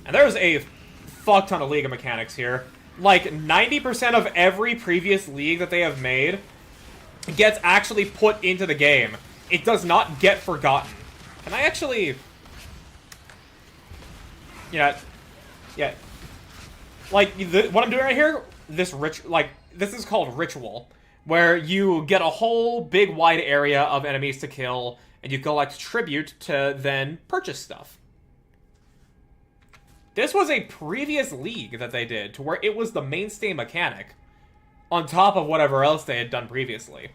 And there's a fuck ton of League of mechanics here. Like, 90% of every previous league that they have made gets actually put into the game. It does not get forgotten. Can I actually... Yeah. Like, what I'm doing right here, this is called Ritual, where you get a whole big wide area of enemies to kill, and you collect tribute to then purchase stuff. This was a previous league that they did, to where it was the mainstay mechanic, on top of whatever else they had done previously.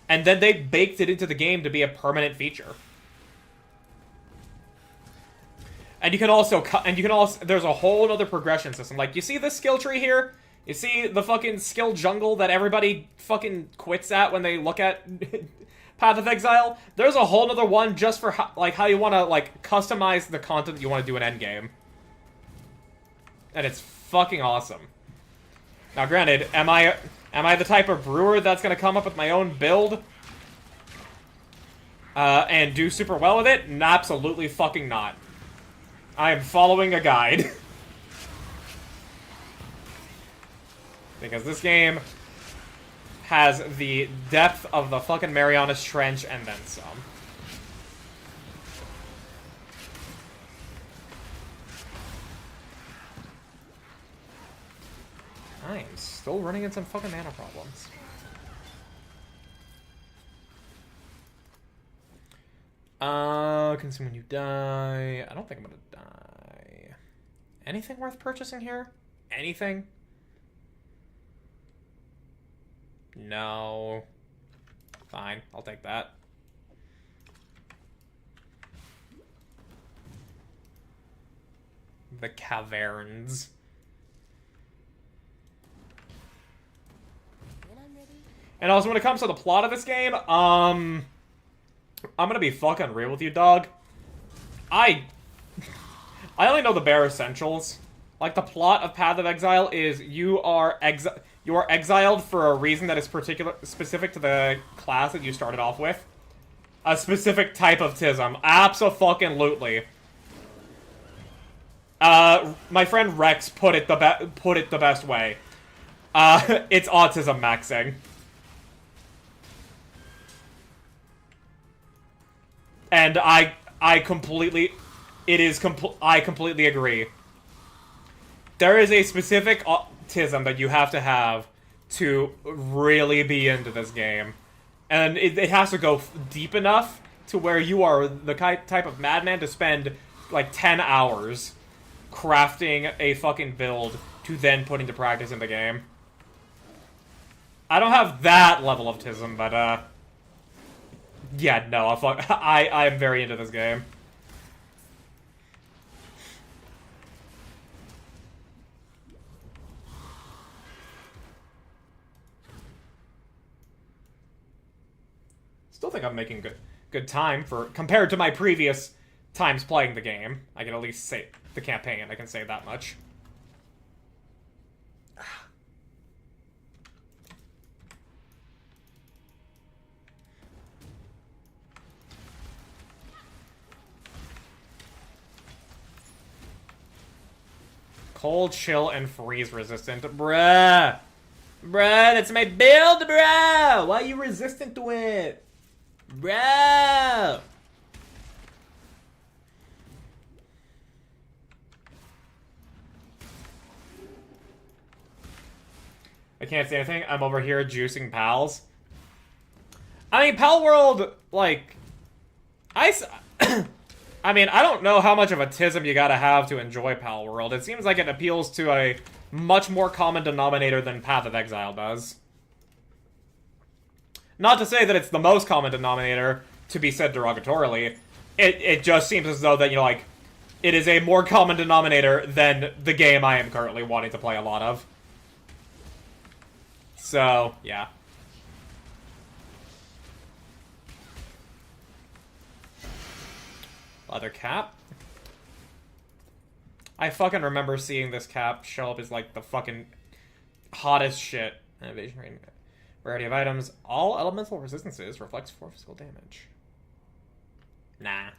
And then they baked it into the game to be a permanent feature. And you can also there's a whole other progression system. Like, you see this skill tree here? You see the fucking skill jungle that everybody fucking quits at when they look at Path of Exile? There's a whole nother one just for how you want to like customize the content that you want to do in endgame. And it's fucking awesome. Now granted, am I the type of brewer that's gonna come up with my own build and do super well with it? Absolutely fucking not. I am following a guide. Because this game has the depth of the fucking Marianas Trench and then some. I am still running into some fucking mana problems. Consume when you die. I don't think I'm gonna die. Anything worth purchasing here? Anything? No. Fine, I'll take that. The caverns. And also, when it comes to the plot of this game, I'm gonna be fucking real with you, dog. I only know the bare essentials. Like, the plot of Path of Exile is you are exiled for a reason that is specific to the class that you started off with. A specific type of tism. Abso-fucking-lutely. My friend Rex put it the best way. It's autism maxing. And I completely agree. There is a specific autism that you have to really be into this game. And it has to go deep enough to where you are the type of madman to spend, like, 10 hours crafting a fucking build to then put into practice in the game. I don't have that level of tism, but, yeah, no, I am very into this game. Still think I'm making good time compared to my previous times playing the game. I can at least say the campaign, I can say that much. Cold, chill, and freeze resistant. Bruh! Bruh, that's my build, bruh! Why are you resistant to it? Bruh! I can't say anything. I'm over here juicing pals. I mean, Pal World, like... I mean, I don't know how much of a tism you gotta have to enjoy Pal World. It seems like it appeals to a much more common denominator than Path of Exile does. Not to say that it's the most common denominator, to be said derogatorily. It just seems as though that, you know, like, it is a more common denominator than the game I am currently wanting to play a lot of. So, yeah. Leather cap. I fucking remember seeing this cap show up as, like, the fucking hottest shit. Evasion rate. Variety of items. All elemental resistances reflects 4 physical damage. Nah.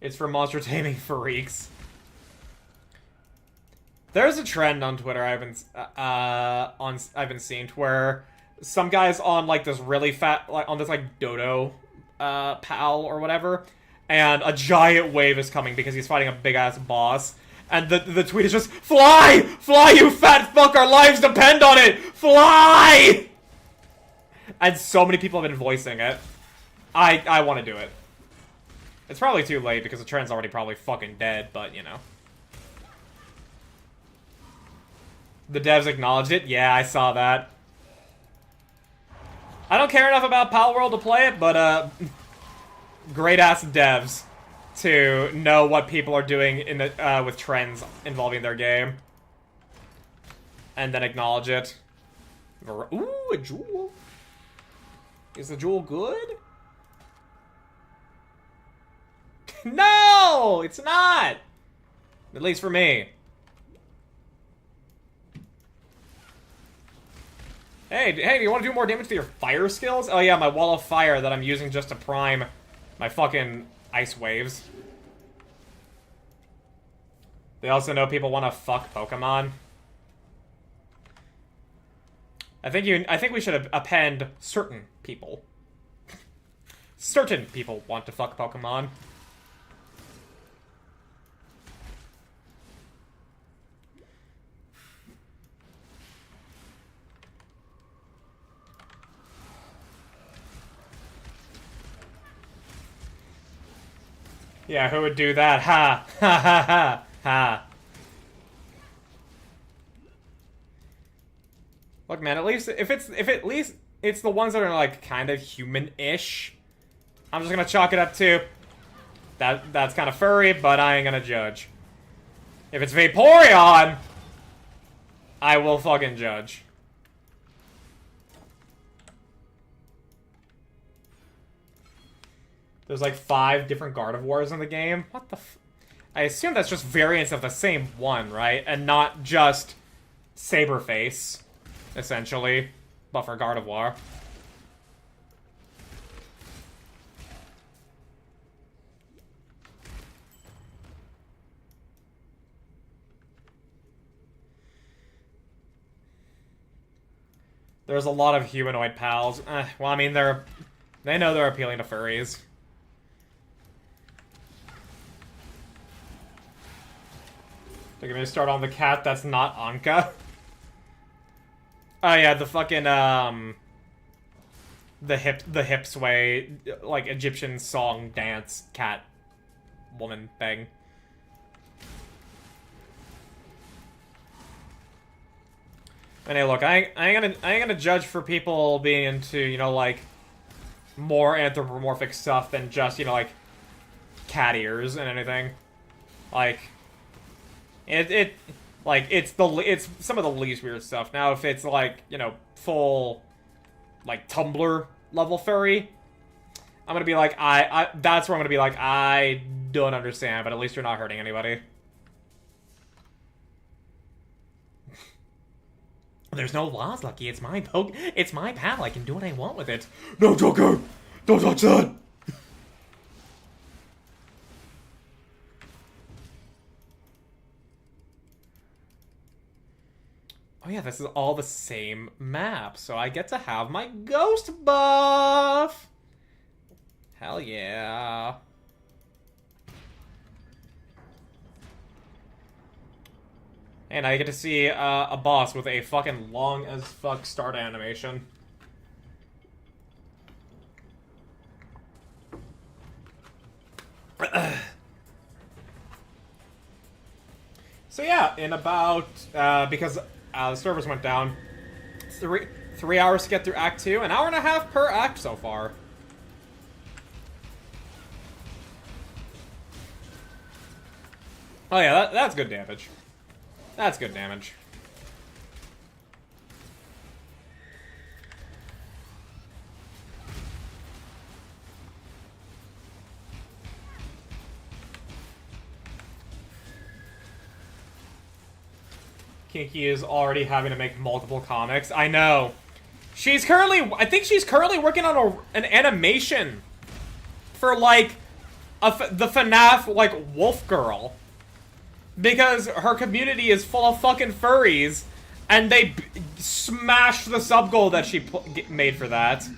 It's for monster taming freaks. There's a trend on Twitter I've been seeing where some guys on, like, this really fat, like, on this, like, dodo pal or whatever, and a giant wave is coming because he's fighting a big-ass boss. And the tweet is just, "Fly! Fly, you fat fuck! Our lives depend on it! Fly!" And so many people have been voicing it. I want to do it. It's probably too late because the trend's already probably fucking dead, but, you know. The devs acknowledged it? Yeah, I saw that. I don't care enough about Pal World to play it, but, great-ass devs to know what people are doing in the with trends involving their game. and then acknowledge it. Ooh, a jewel. Is the jewel good? No, it's not. At least for me. Hey, do you want to do more damage to your fire skills? Oh yeah, my wall of fire that I'm using just to prime my fucking ice waves. They also know people want to fuck Pokemon. I think we should append certain people. Certain people want to fuck Pokemon. Yeah, who would do that? Ha! Ha ha ha! Ha! Look, man, at least if at least it's the ones that are like kind of human-ish, I'm just gonna chalk it up to that's kind of furry, but I ain't gonna judge. If it's Vaporeon, I will fucking judge. There's like 5 different Gardevoirs in the game. What the f... I assume that's just variants of the same one, right? And not just Saberface, essentially. But for Gardevoir. There's a lot of humanoid pals. Well, I mean, they know they're appealing to furries. They're gonna start on the cat that's not Anka. Oh yeah, the fucking the hip sway, like Egyptian song dance cat woman thing. And hey, look, I ain't gonna judge for people being into, you know, like more anthropomorphic stuff than just, you know, like cat ears and anything. Like it's some of the least weird stuff. Now, if it's like, you know, full like Tumblr level furry, I'm gonna be like, that's where I'm gonna be like, I don't understand, but at least you're not hurting anybody. There's no laws, Lucky. It's my pal. I can do what I want with it. No, Joker! Don't touch that! Oh yeah, this is all the same map, so I get to have my ghost buff! Hell yeah. And I get to see a boss with a fucking long as fuck start animation. So yeah, in about, because the servers went down, 3 hours to get through Act 2, an hour and a half per act so far. Oh yeah, that's good damage. That's good damage. Kinky is already having to make multiple comics. I know. I think she's currently working on an animation for, like, the FNAF, like, Wolf Girl. Because her community is full of fucking furries, and they smashed the sub goal that she made for that.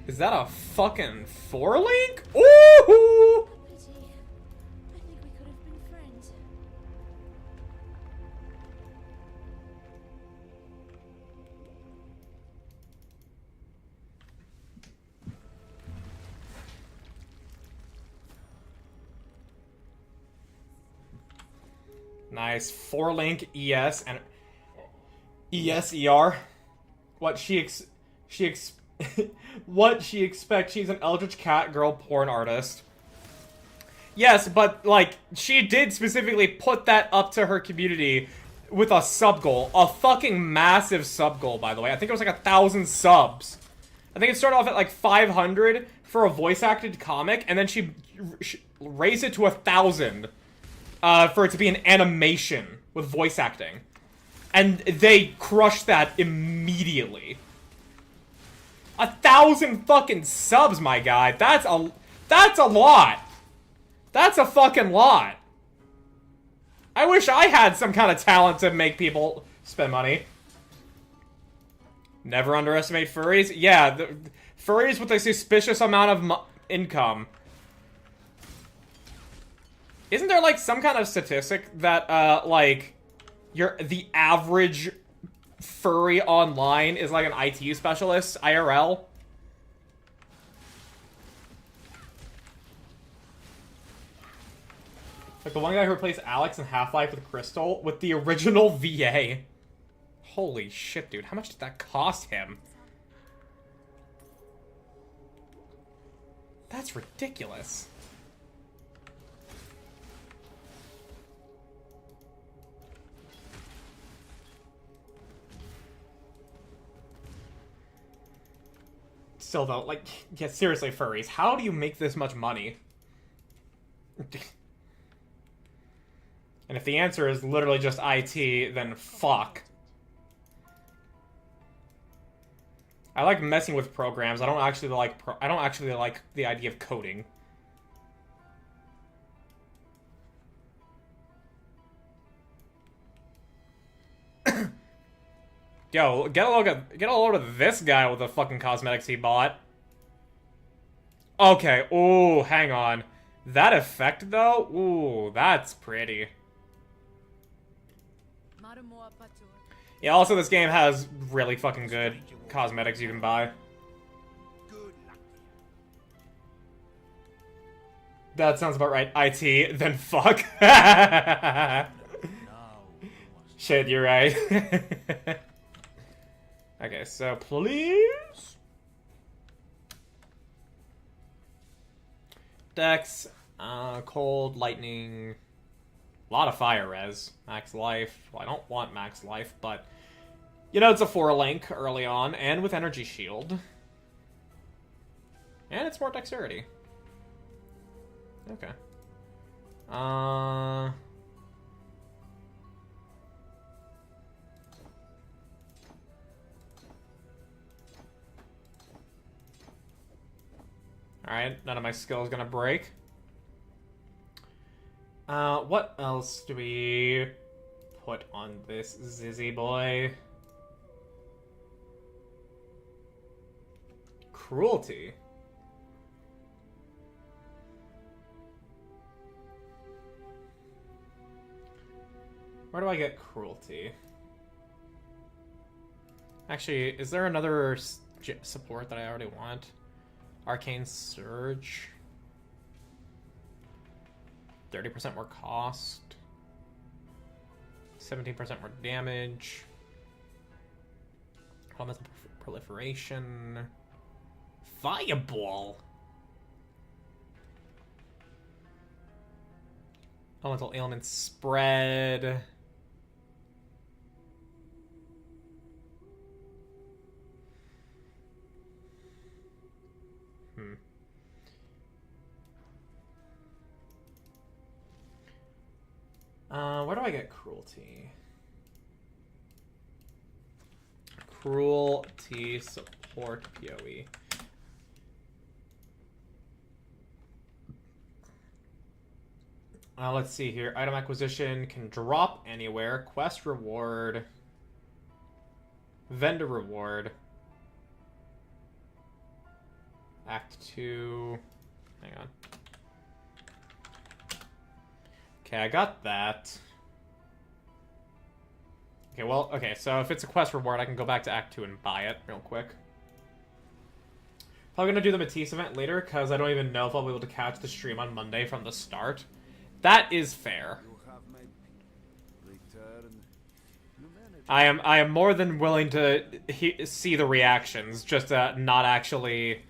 Is that a fucking 4-link? Ooh! Pity. I think we could have been friends. Nice. 4-link ES and ESER. What she expects. She's an Eldritch Cat girl porn artist. Yes, but like she did specifically put that up to her community with a sub goal. A fucking massive sub goal, by the way. I think it was like 1,000 subs. I think it started off at like 500 for a voice-acted comic, and then she raised it to 1,000 for it to be an animation with voice acting. And they crushed that immediately. 1,000 fucking subs, my guy. That's a lot. That's a fucking lot. I wish I had some kind of talent to make people spend money. Never underestimate furries. Yeah, furries with a suspicious amount of income. Isn't there, like, some kind of statistic that, like, the average furry online is like an IT specialist, IRL? Like the one guy who replaced Alex in Half-Life with Crystal with the original VA. Holy shit, dude. How much did that cost him? That's ridiculous. Still though, like, yeah, seriously, furries, how do you make this much money? And if the answer is literally just IT, then fuck. I like messing with programs. I don't actually like the idea of coding. Yo, get a load of this guy with the fucking cosmetics he bought. Okay, ooh, hang on. That effect, though? Ooh, that's pretty. Yeah, also this game has really fucking good cosmetics you can buy. That sounds about right. IT, then fuck. Shit, you're right. Okay, so please. Dex, cold, lightning, a lot of fire res, max life. Well, I don't want max life, but you know, it's a 4-link early on, and with energy shield. And it's more dexterity. Okay. Alright, none of my skill is gonna break. What else do we put on this Zizzy boy? Cruelty. Where do I get cruelty? Actually, is there another support that I already want? Arcane Surge. 30% more cost. 17% more damage. Elemental proliferation. Fireball. Elemental ailment spread. Where do I get cruelty? Cruelty support PoE. Let's see here. Item acquisition can drop anywhere. Quest reward. Vendor reward. Act 2. Hang on. Okay, I got that. Okay, well, okay, so if it's a quest reward, I can go back to Act 2 and buy it real quick. Probably gonna do the Matisse event later, because I don't even know if I'll be able to catch the stream on Monday from the start. That is fair. I am more than willing to see the reactions, just not actually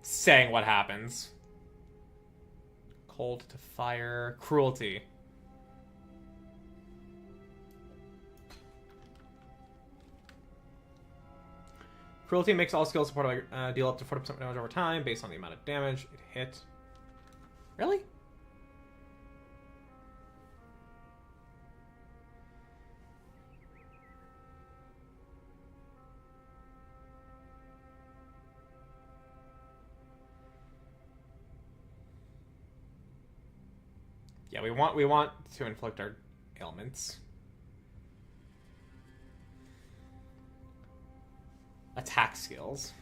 saying what happens. Cold to fire. Cruelty. Cruelty makes all skills support deal up to 40% damage over time based on the amount of damage it hit. Really? Yeah, we want to inflict our ailments. Attack skills.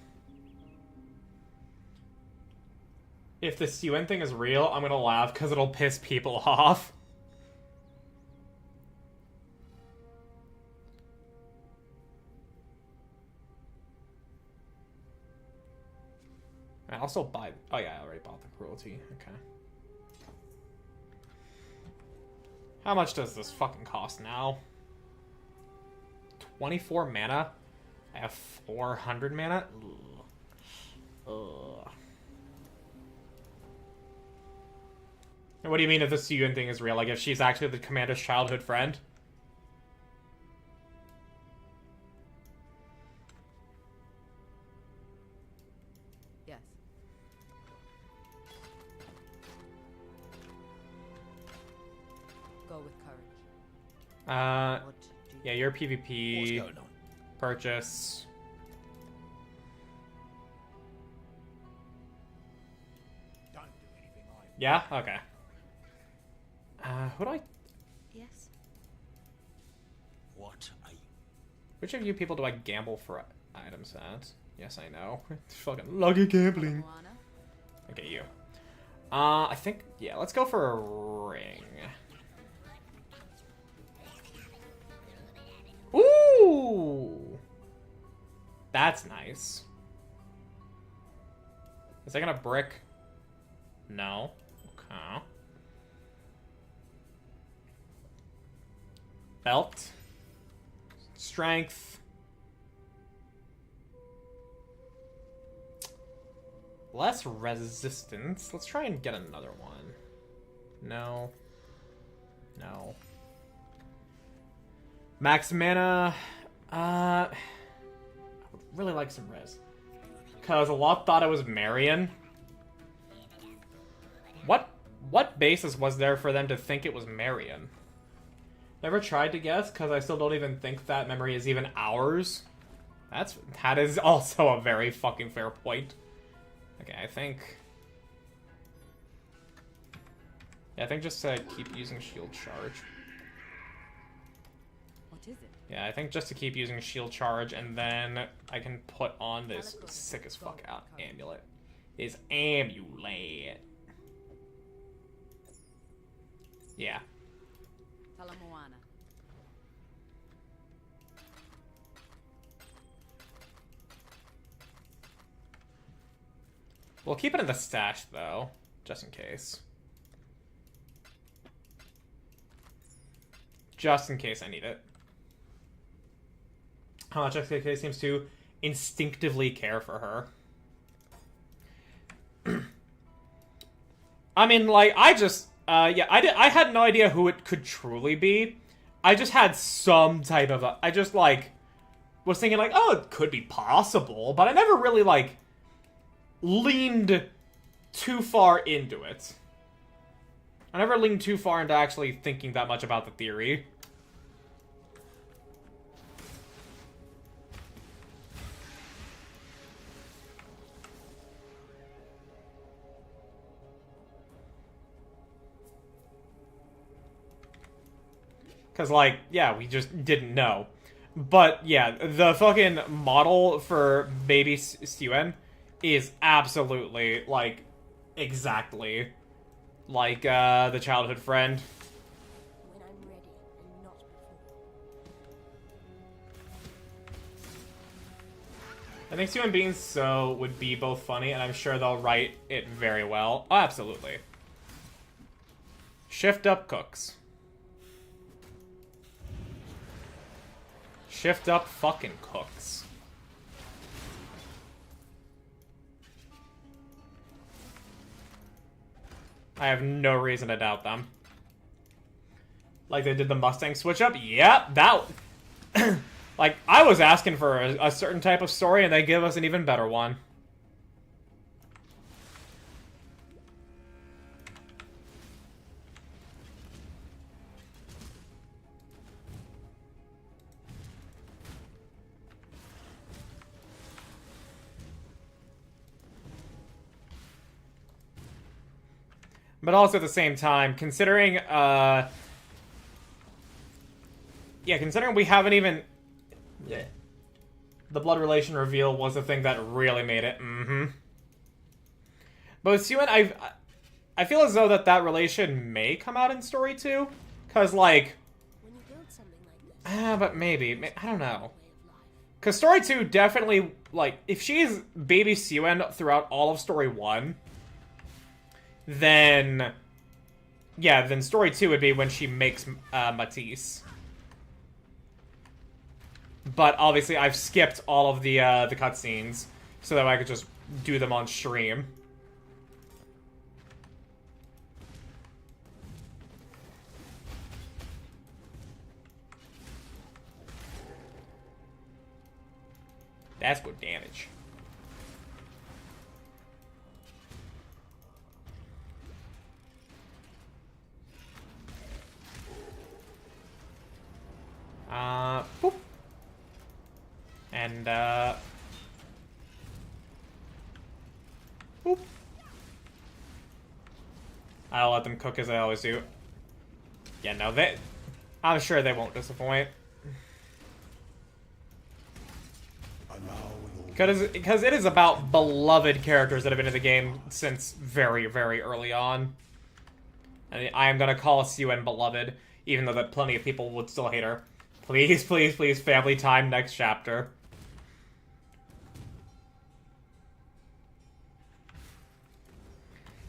If the UN thing is real, I'm gonna laugh because it'll piss people off. I also buy... Oh yeah, I already bought the cruelty. Okay. How much does this fucking cost now? 24 mana? I have 400 mana? Ugh. And what do you mean if the Suyun thing is real? Like, if she's actually the commander's childhood friend? Yes. Go with courage. What do you Yeah, your PvP. What's going on? Purchase. Don't do anything I... Yeah? Okay. Who do I... Yes? What are you... Which of you people do I gamble for items at? Yes, I know. It's fucking lucky gambling. Moana? Okay, you. I think... Yeah, let's go for a ring. Ooh! That's nice. Is that gonna brick? No. Okay. Belt. Strength. Less resistance. Let's try and get another one. No. No. Max mana. I would really like some res. Because a lot thought it was Marion. What basis was there for them to think it was Marion? Never tried to guess, because I still don't even think that memory is even ours. That is also a very fucking fair point. Okay, I think just to keep using shield charge. What is it? Yeah, I think just to keep using shield charge, and then I can put on this sick as fuck out amulet. This amulet. Yeah. Tell him Moana. We'll keep it in the stash, though, just in case. Just in case I need it. How much XKK seems to instinctively care for her. I mean, like, I had no idea who it could truly be. I just had some type of I just, like, was thinking, like, oh, it could be possible, but I never really, like, leaned too far into it. I never leaned too far into actually thinking that much about the theory. Because, like, yeah, we just didn't know. But, yeah, the fucking model for baby Stewen is absolutely, like, exactly like, the childhood friend. When I'm ready and not before. I think Stewen being so would be both funny, and I'm sure they'll write it very well. Oh, absolutely. Shift up cooks. Shift up fucking cooks. I have no reason to doubt them. Like they did the Mustang switch up? Yep, that... Like, I was asking for a certain type of story, and they give us an even better one. But also at the same time, considering, yeah, considering we haven't even... Yeah. The blood relation reveal was the thing that really made it. But with Siwen, I feel as though that relation may come out in story 2. Because, like... When you build something like this, but maybe. I don't know. Because story 2 definitely, like, if she's baby Siwen throughout all of story 1... Then, yeah, then story 2 would be when she makes Matisse. But obviously, I've skipped all of the cutscenes so that I could just do them on stream. That's good damage. Boop. And, boop. I'll let them cook as I always do. Yeah, no, I'm sure they won't disappoint. Because it is about beloved characters that have been in the game since very, very early on. And I am gonna call Siwen beloved, even though that plenty of people would still hate her. Please, please, please, family time next chapter.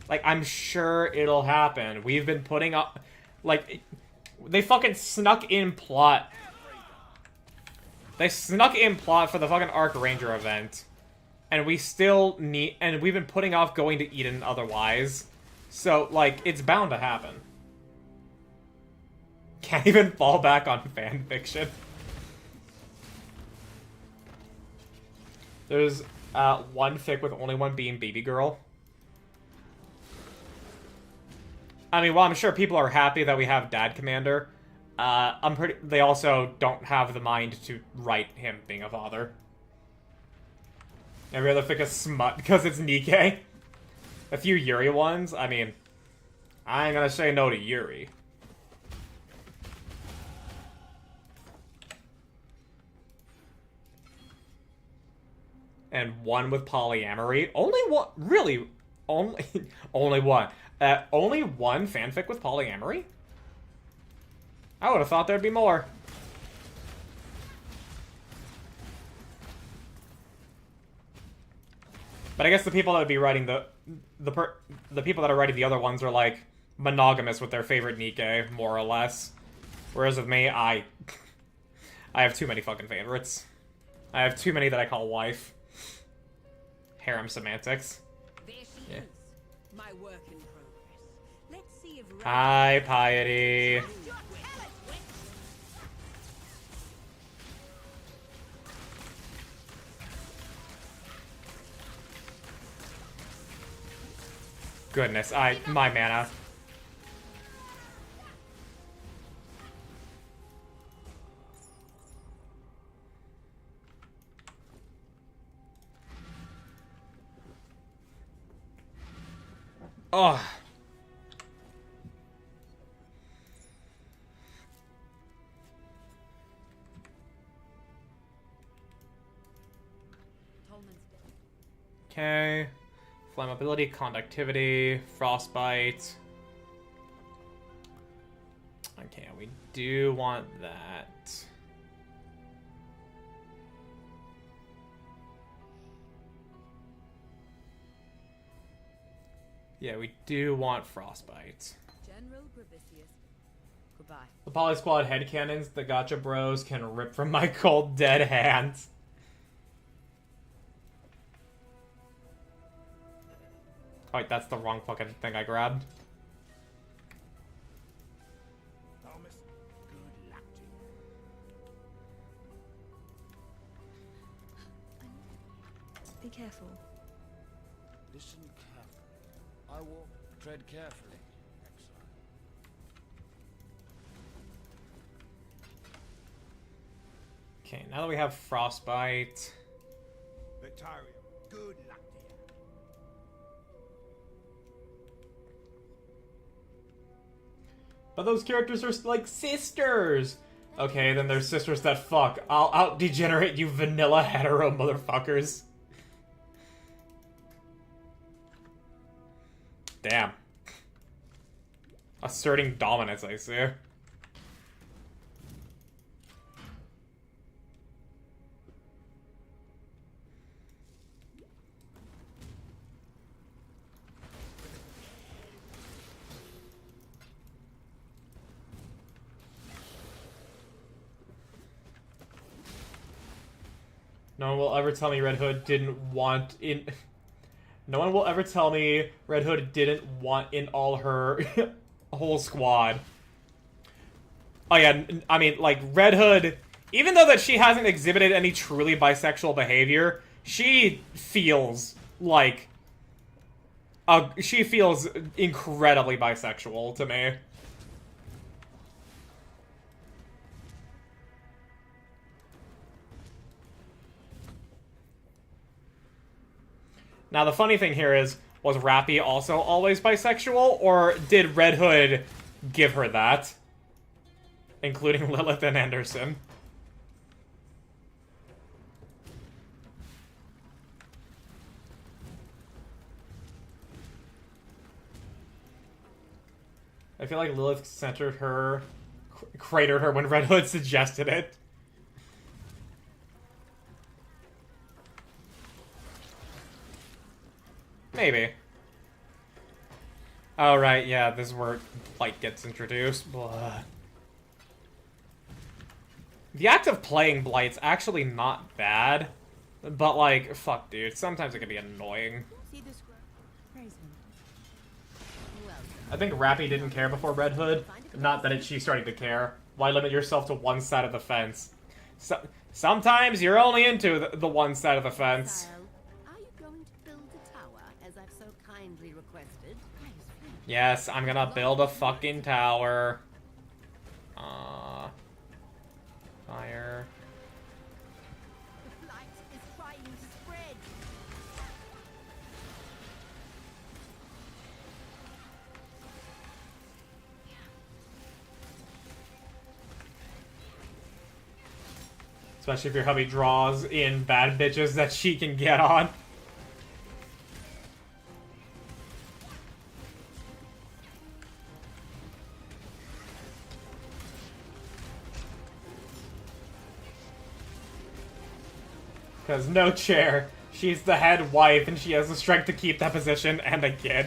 Like, I'm sure it'll happen. We've been putting up... Like, they fucking snuck in plot. They snuck in plot for the fucking Archranger event. And we still need... And we've been putting off going to Eden otherwise. So, like, it's bound to happen. Can't even fall back on fanfiction. There's one fic with only one being Baby Girl. I mean, while I'm sure people are happy that we have Dad Commander, they also don't have the mind to write him being a father. Every other fic is smut because it's Nikke. A few Yuri ones, I mean, I ain't gonna say no to Yuri. And one with polyamory. Only one, really, only one. Only one fanfic with polyamory? I would have thought there'd be more. But I guess the people that would be writing the people that are writing the other ones are like monogamous with their favorite Nikke, more or less. Whereas with me, I have too many fucking favorites. I have too many that I call wife. Harem semantics. There she Yeah. is, my work in progress. Let's see if Hi, Piety. Goodness, my mana. Oh. Okay. Flammability, conductivity, frostbite. Okay, we do want that. Yeah, we do want frostbite. General Gravicius. Goodbye. The Poly Squad headcanons, the Gacha Bros can rip from my cold dead hands. Oh, wait, that's the wrong fucking thing I grabbed. Thomas, good luck to you. Be careful. Listen carefully. I walk, tread carefully, Exile. Okay, now that we have Frostbite. Victarion, good luck to you. But those characters are like sisters! Okay, then there's sisters that fuck. I'll out-degenerate you vanilla hetero motherfuckers. Damn. Asserting dominance, I see. No one will ever tell me Red Hood didn't want in... No one will ever tell me Red Hood didn't want in all her whole squad. Oh yeah, I mean, like, Red Hood, even though that she hasn't exhibited any truly bisexual behavior, she feels like... she feels incredibly bisexual to me. Now, the funny thing here is, was Rappy also always bisexual, or did Red Hood give her that? Including Lilith and Anderson. I feel like Lilith centered her, cratered her when Red Hood suggested it. Maybe. Oh, right, yeah, this is where Blight gets introduced. Blah. The act of playing Blight's actually not bad, but, like, fuck, dude, sometimes it can be annoying. See this praise him. Well, I think Rappy didn't care before Red Hood. Not that she's starting to care. Why limit yourself to one side of the fence? Sometimes you're only into the one side of the fence. Exile, are you going to build a tower as I've so kindly requested? Yes, I'm gonna build a fucking tower. Fire. The light is trying to spread. Especially if your hubby draws in bad bitches that she can get on. Because no chair. She's the head wife and she has the strength to keep that position and a kid.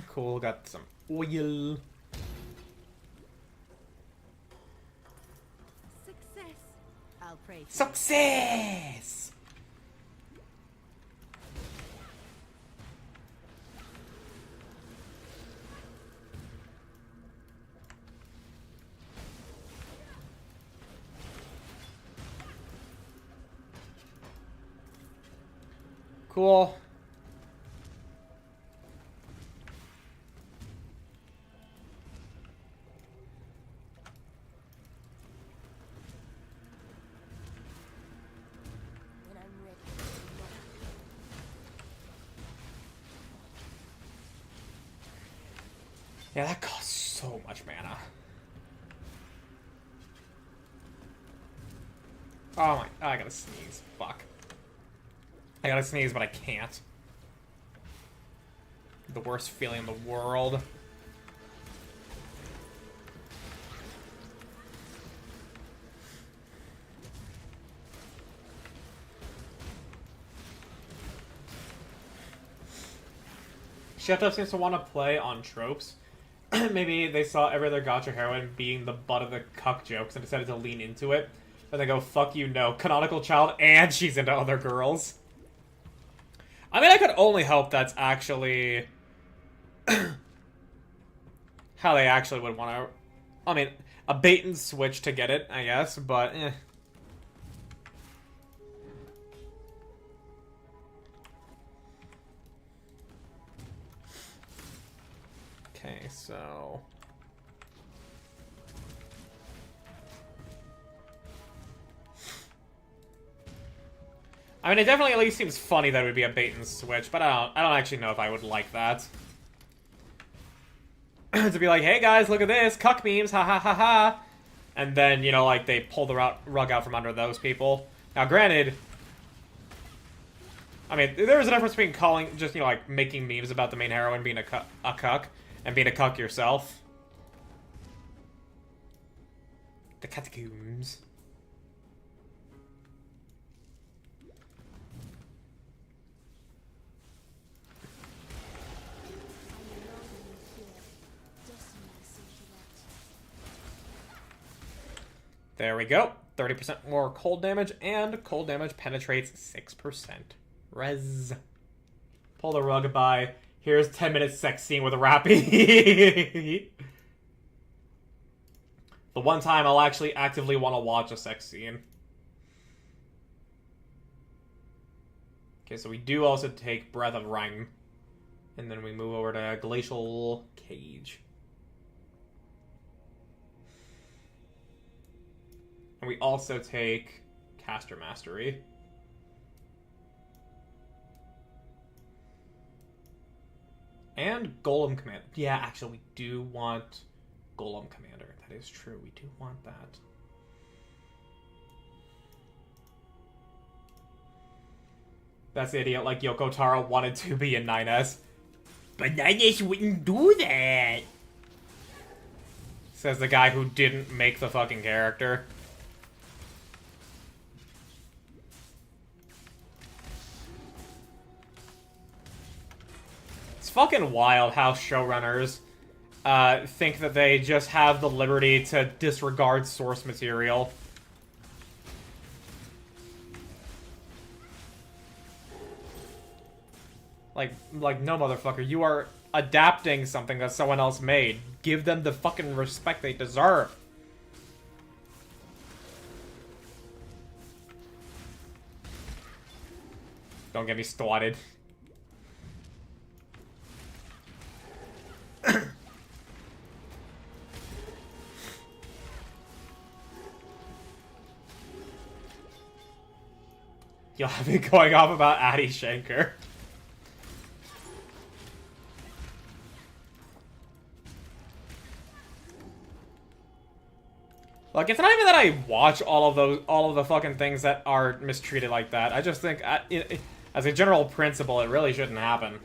Cool, got some oil. Success. I'll pray for you. Success! Cool. When I'm ready. Yeah, that costs so much mana. Oh my, I gotta sneeze. Fuck. I gotta sneeze, but I can't. The worst feeling in the world. Sheta seems to want to play on tropes. Maybe they saw every other gacha heroine being the butt of the cuck jokes and decided to lean into it. And they go, fuck you, no. Canonical child, and she's into other girls. I mean, I could only hope that's actually how they actually would want to... I mean, a bait and switch to get it, I guess, but eh. Okay, so... I mean, it definitely at least seems funny that it would be a bait and switch, but I don't actually know if I would like that. To be like, hey guys, look at this, cuck memes, ha ha ha ha. And then, you know, like, they pull the rug out from under those people. Now, granted, I mean, there is a difference between calling, just, you know, like, making memes about the main heroine being a cuck, and being a cuck yourself. The catacombs. There we go. 30% more cold damage, and cold damage penetrates 6%. Res. Pull the rug by. Here's 10-minute sex scene with a rappy. The one time I'll actually actively want to watch a sex scene. Okay, so we do also take Breath of Rang. And then we move over to Glacial Cage. And we also take Caster Mastery. And Golem Command. Yeah, actually, we do want Golem Commander. That is true. We do want that. That's the idiot like Yoko Taro wanted to be in 9S. But 9S wouldn't do that. Says the guy who didn't make the fucking character. It's fucking wild how showrunners think that they just have the liberty to disregard source material. Like, no, motherfucker, you are adapting something that someone else made. Give them the fucking respect they deserve. Don't get me swatted. You'll have me going off about Adi Shankar. Like, it's not even that I watch all of the fucking things that are mistreated like that. I just think, as a general principle, it really shouldn't happen.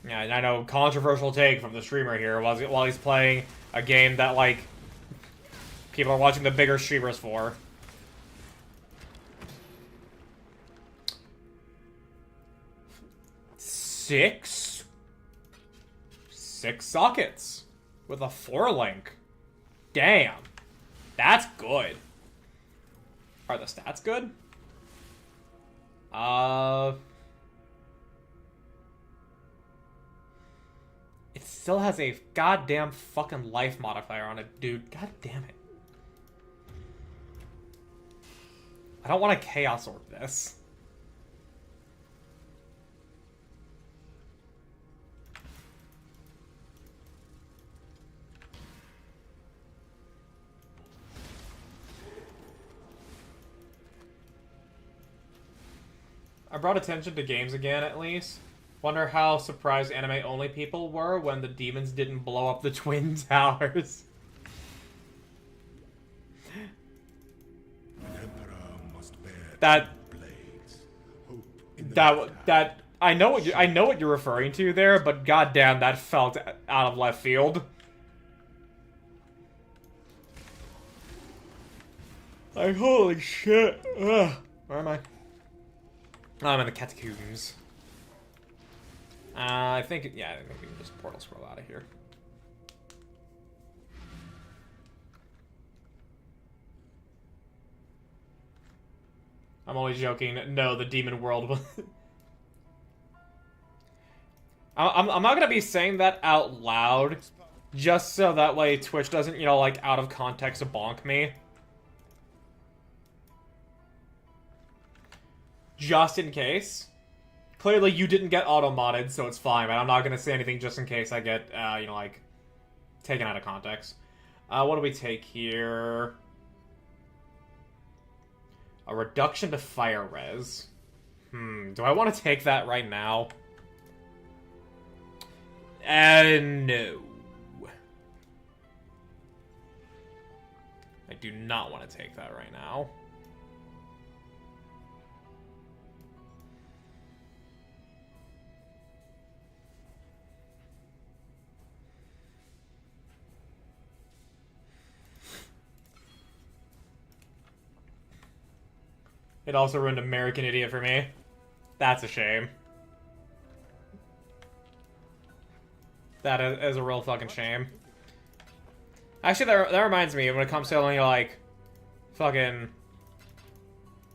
Yeah, I know, controversial take from the streamer here while he's playing a game that, like, people are watching the bigger streamers for. Six sockets with a 4-link. Damn. That's good. Are the stats good? It still has a goddamn fucking life modifier on it, dude. God damn it. I don't want to Chaos Orb this. I brought attention to games again, at least. Wonder how surprised anime-only people were when the demons didn't blow up the Twin Towers. That I know what you're referring to there, but goddamn, that felt out of left field. Like, holy shit. Ugh. Where am I? Oh, I'm in the catacombs. I think we can just portal scroll out of here. I'm always joking. No, the demon world will... I'm not gonna be saying that out loud, just so that way Twitch doesn't, you know, like, out of context bonk me. Just in case. Clearly you didn't get auto-modded, so it's fine, but I'm not gonna say anything just in case I get, you know, like, taken out of context. What do we take here? A reduction to fire res. Do I want to take that right now? No. I do not want to take that right now. It also ruined American Idiot for me. That's a shame. That is a real fucking shame. Actually, that reminds me, when it comes to only, like, fucking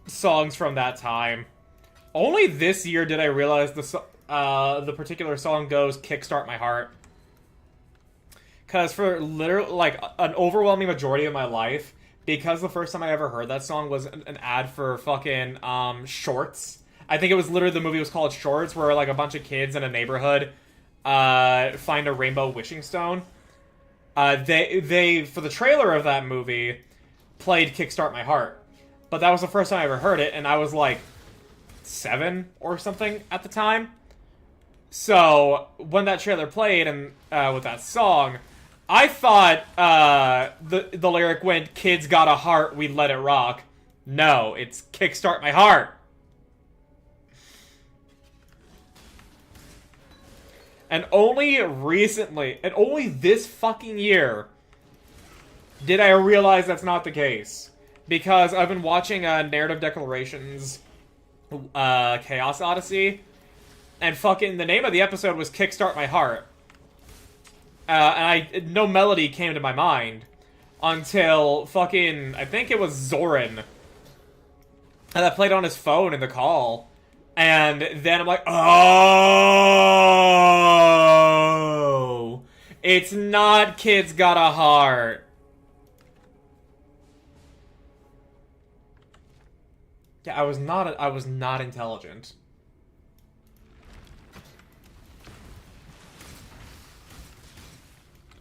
songs from that time. Only this year did I realize the particular song goes Kickstart My Heart. Because for literally, like, an overwhelming majority of my life, because the first time I ever heard that song was an ad for fucking, Shorts. I think it was literally, the movie was called Shorts, where, like, a bunch of kids in a neighborhood, find a rainbow wishing stone. They, for the trailer of that movie, played Kickstart My Heart. But that was the first time I ever heard it, and I was, like, 7 or something at the time. So, when that trailer played, and, with that song, I thought, the lyric went, "Kids got a heart, we let it rock." No, it's Kickstart My Heart. And only recently, and only this fucking year, did I realize that's not the case. Because I've been watching, Narrative Declarations, Chaos Odyssey, and fucking the name of the episode was Kickstart My Heart. And no melody came to my mind until fucking, I think it was Zoran, that played on his phone in the call. And then I'm like, oh, it's not Kids Got a Heart. Yeah, I was not intelligent.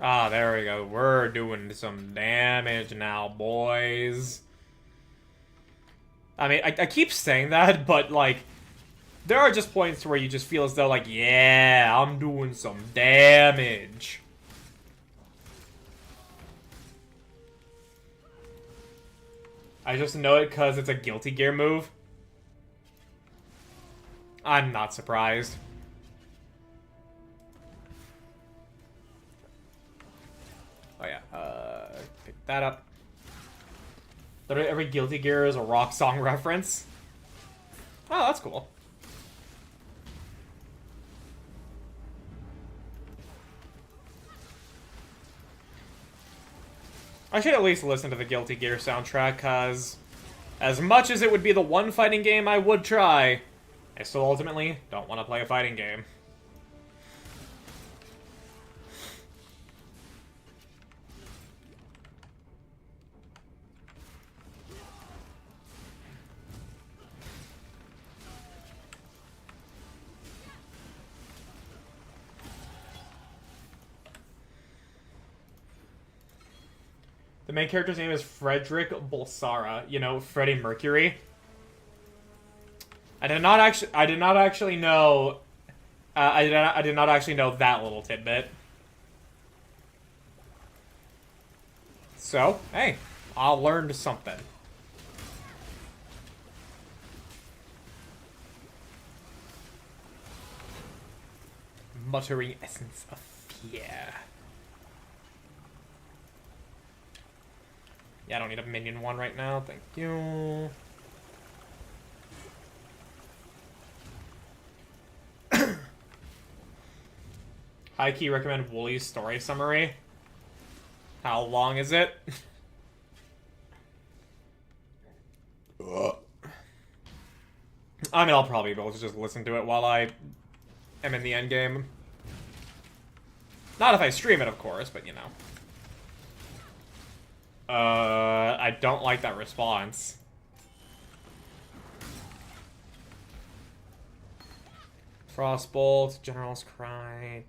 Ah, there we go. We're doing some damage now, boys. I mean, I keep saying that, but, like, there are just points where you just feel as though, like, yeah, I'm doing some damage. I just know it because it's a Guilty Gear move. I'm not surprised. Oh yeah, pick that up. Literally every Guilty Gear is a rock song reference. Oh, that's cool. I should at least listen to the Guilty Gear soundtrack, cause as much as it would be the one fighting game I would try, I still ultimately don't want to play a fighting game. The main character's name is Frederick Bulsara. You know, Freddie Mercury. I did not actually know. I did not actually know that little tidbit. So, hey, I learned something. Muttering essence of fear. Yeah, I don't need a minion one right now. Thank you. High key recommend Wooly's story summary. How long is it? I mean, I'll probably be able to just listen to it while I am in the end game. Not if I stream it, of course, but you know. I don't like that response. Frostbolt, General's Cry,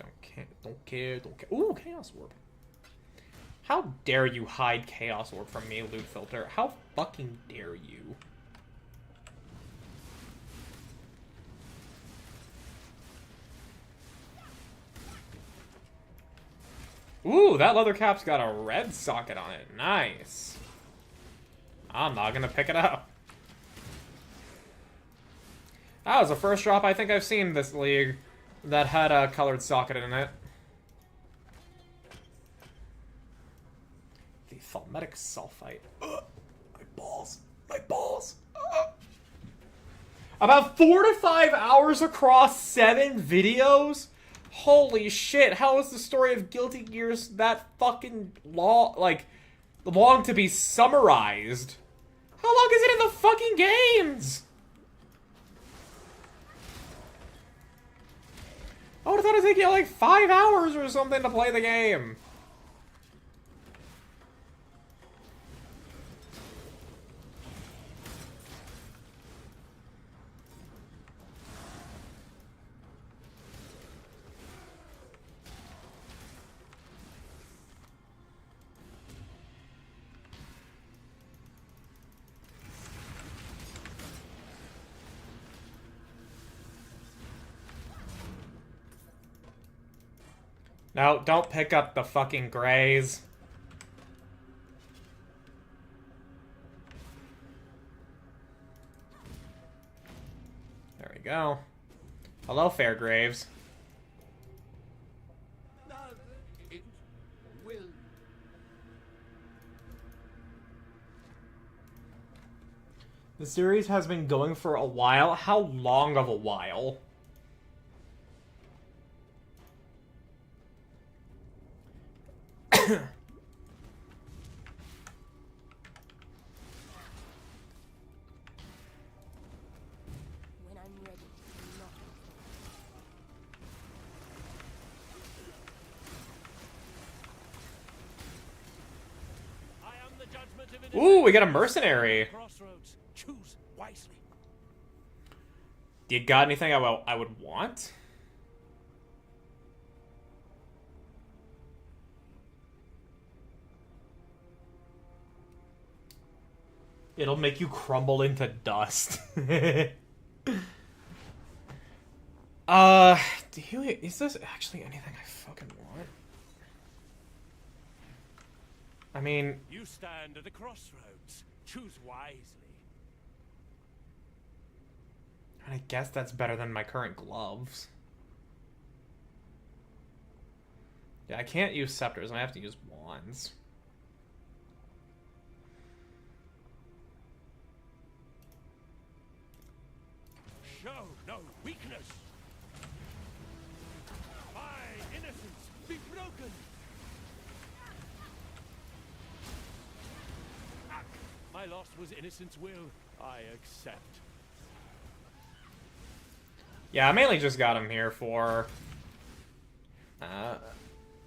don't care. Ooh, Chaos Orb. How dare you hide Chaos Orb from me, Loot Filter? How fucking dare you? Ooh, that leather cap's got a red socket on it. Nice. I'm not gonna pick it up. That was the first drop I think I've seen this league that had a colored socket in it. The Thalmetic Sulfite. Ugh, my balls. My balls. Ugh. About 4 to 5 hours across 7 videos? Holy shit, how is the story of Guilty Gears that fucking long, like, long to be summarized? How long is it in the fucking games? I would've thought it'd take you like 5 hours or something to play the game. No, don't pick up the fucking grays. There we go. Hello, Fairgraves. It will. The series has been going for a while. How long of a while? When I'm ready, I'm not. I am the judgment of Ooh, we got a mercenary. Crossroads. Choose wisely. Do you got anything I would want? It'll make you crumble into dust. Is this actually anything I fucking want? I mean, You stand at a crossroads. Choose wisely. I guess that's better than my current gloves. Yeah, I can't use scepters, I have to use wands. Show no weakness. My innocence be broken. My loss was innocence will. I accept. Yeah, I mainly just got him here for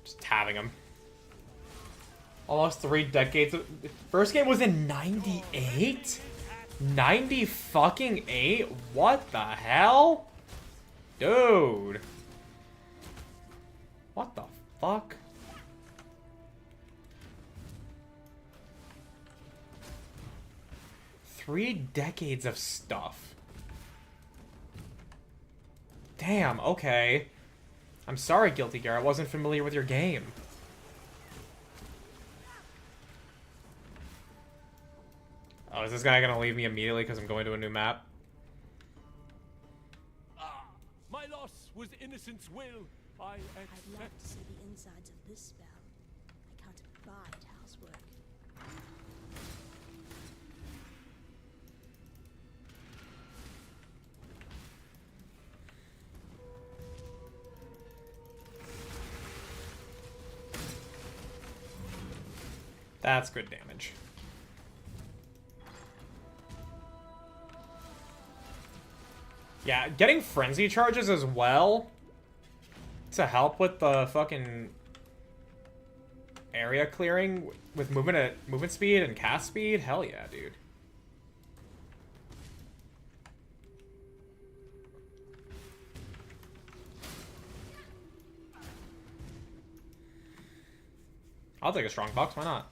just having him. Almost 3 decades. First game was in 98? 90 fucking 8? What the hell? Dude. What the fuck? Three decades of stuff. Damn, okay. I'm sorry, Guilty Gear. I wasn't familiar with your game. Oh, is this guy gonna leave me immediately because I'm going to a new map? My loss was innocence will. I I'd accept. like to see the insides of this spell. I can't abide housework. That's good damage. Yeah, getting frenzy charges as well to help with the fucking area clearing with movement speed and cast speed. Hell yeah, dude. I'll take a strong box, why not?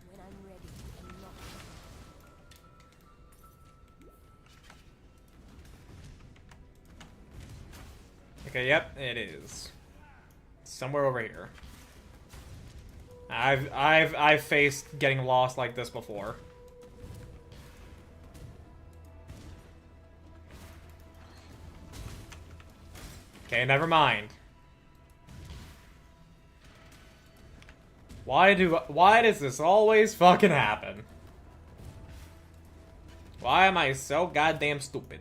When I'm ready and not. Okay, yep, it is. Somewhere over here. I've faced getting lost like this before. Okay, never mind. Why does this always fucking happen? Why am I so goddamn stupid?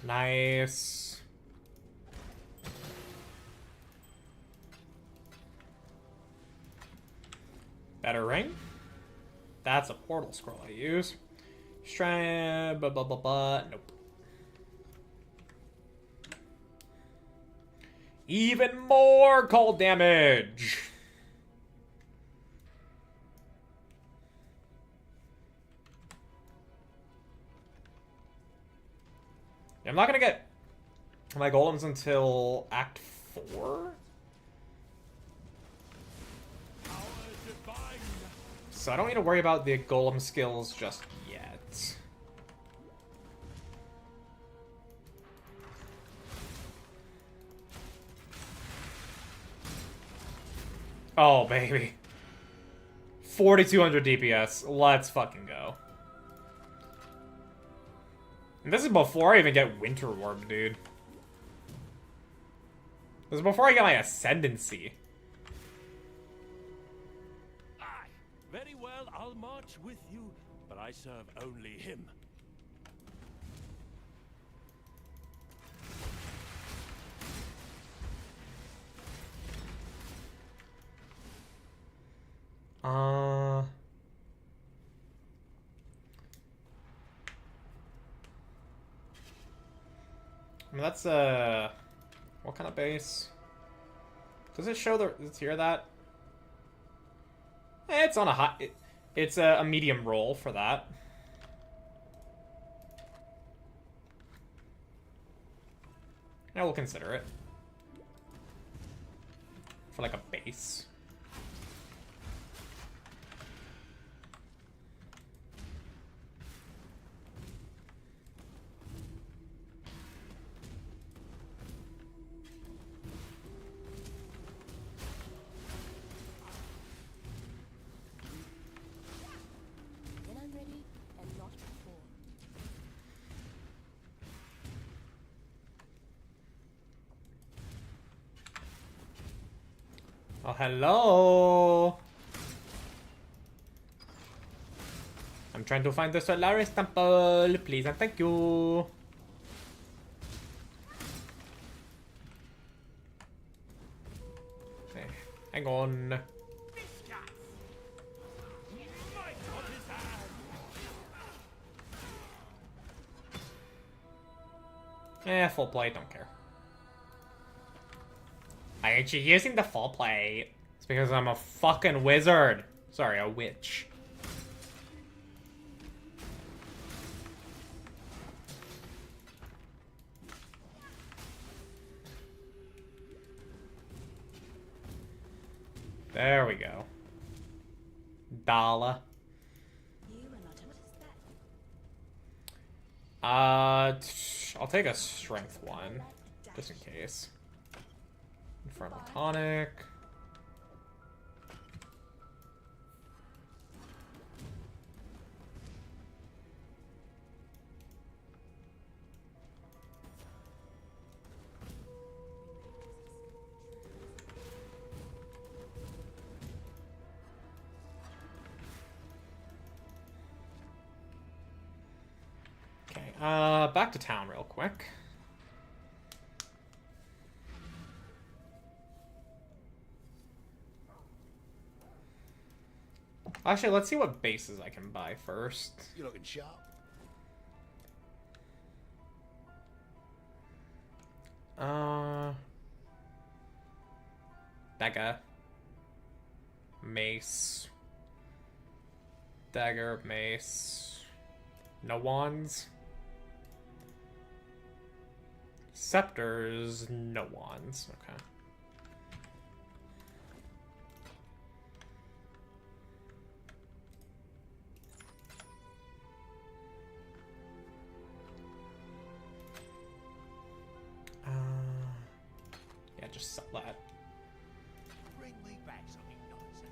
Nice. Better ring? That's a portal scroll I use. Strand, blah blah blah blah. Nope. Even more cold damage. I'm not gonna get my golems until Act 4. So I don't need to worry about the golem skills just yet. Oh, baby. 4,200 DPS. Let's fucking go. And this is before I even get Winter Worb, dude. This is before I get my Ascendancy. Aye, very well, I'll march with you, but I serve only him. I mean, that's what kind of base? Does it show the? Does it hear that? It's on a high. It's a medium roll for that. I will consider it for like a base. When I'm ready and not before. Oh, hello. I'm trying to find the Solaris Temple. Please and thank you. Okay, hang on. Full play, don't care. I ain't you using the full plate. It's because I'm a fucking wizard. Sorry, a witch. There we go. Dollar. You are not I'll take a strength one, just in case. Infernal tonic. Back to town real quick. Actually, let's see what bases I can buy first. You looking sharp? Dagger. Mace. Dagger, mace. No wands. Scepters, no wands. Okay. Yeah, just sell that. Bring me back something nonsense.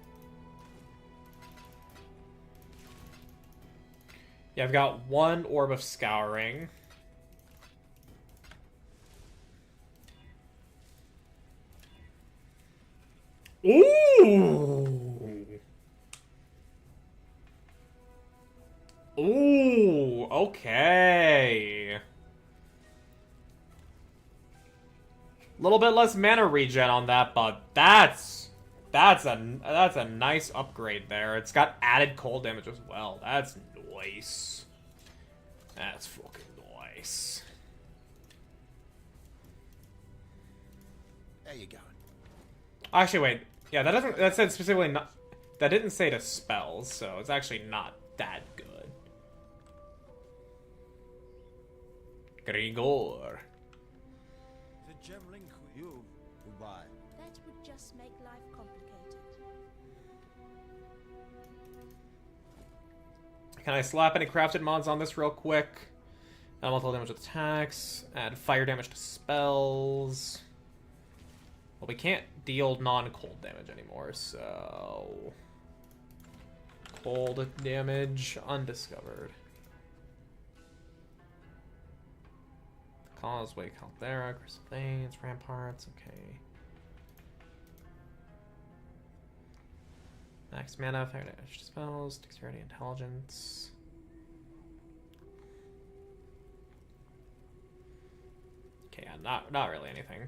Yeah, I've got one orb of scouring. Ooh! Ooh, okay. A little bit less mana regen on that, but that's a nice upgrade there. It's got added cold damage as well. That's nice. That's fucking nice. There you go. Actually, wait. Yeah, that doesn't. That said specifically not. That didn't say to spells, so it's actually not that good. Grigor. The gemling you. Goodbye. That would just make life complicated. Can I slap any crafted mods on this real quick? Elemental damage with attacks. Add fire damage to spells. Well, we can't deal non-cold damage anymore, so... Cold damage undiscovered. Causeway, Caldera, Crystal Plains, Ramparts, okay. Max mana, fire damage to spells, dexterity, intelligence. Okay, yeah, not really anything.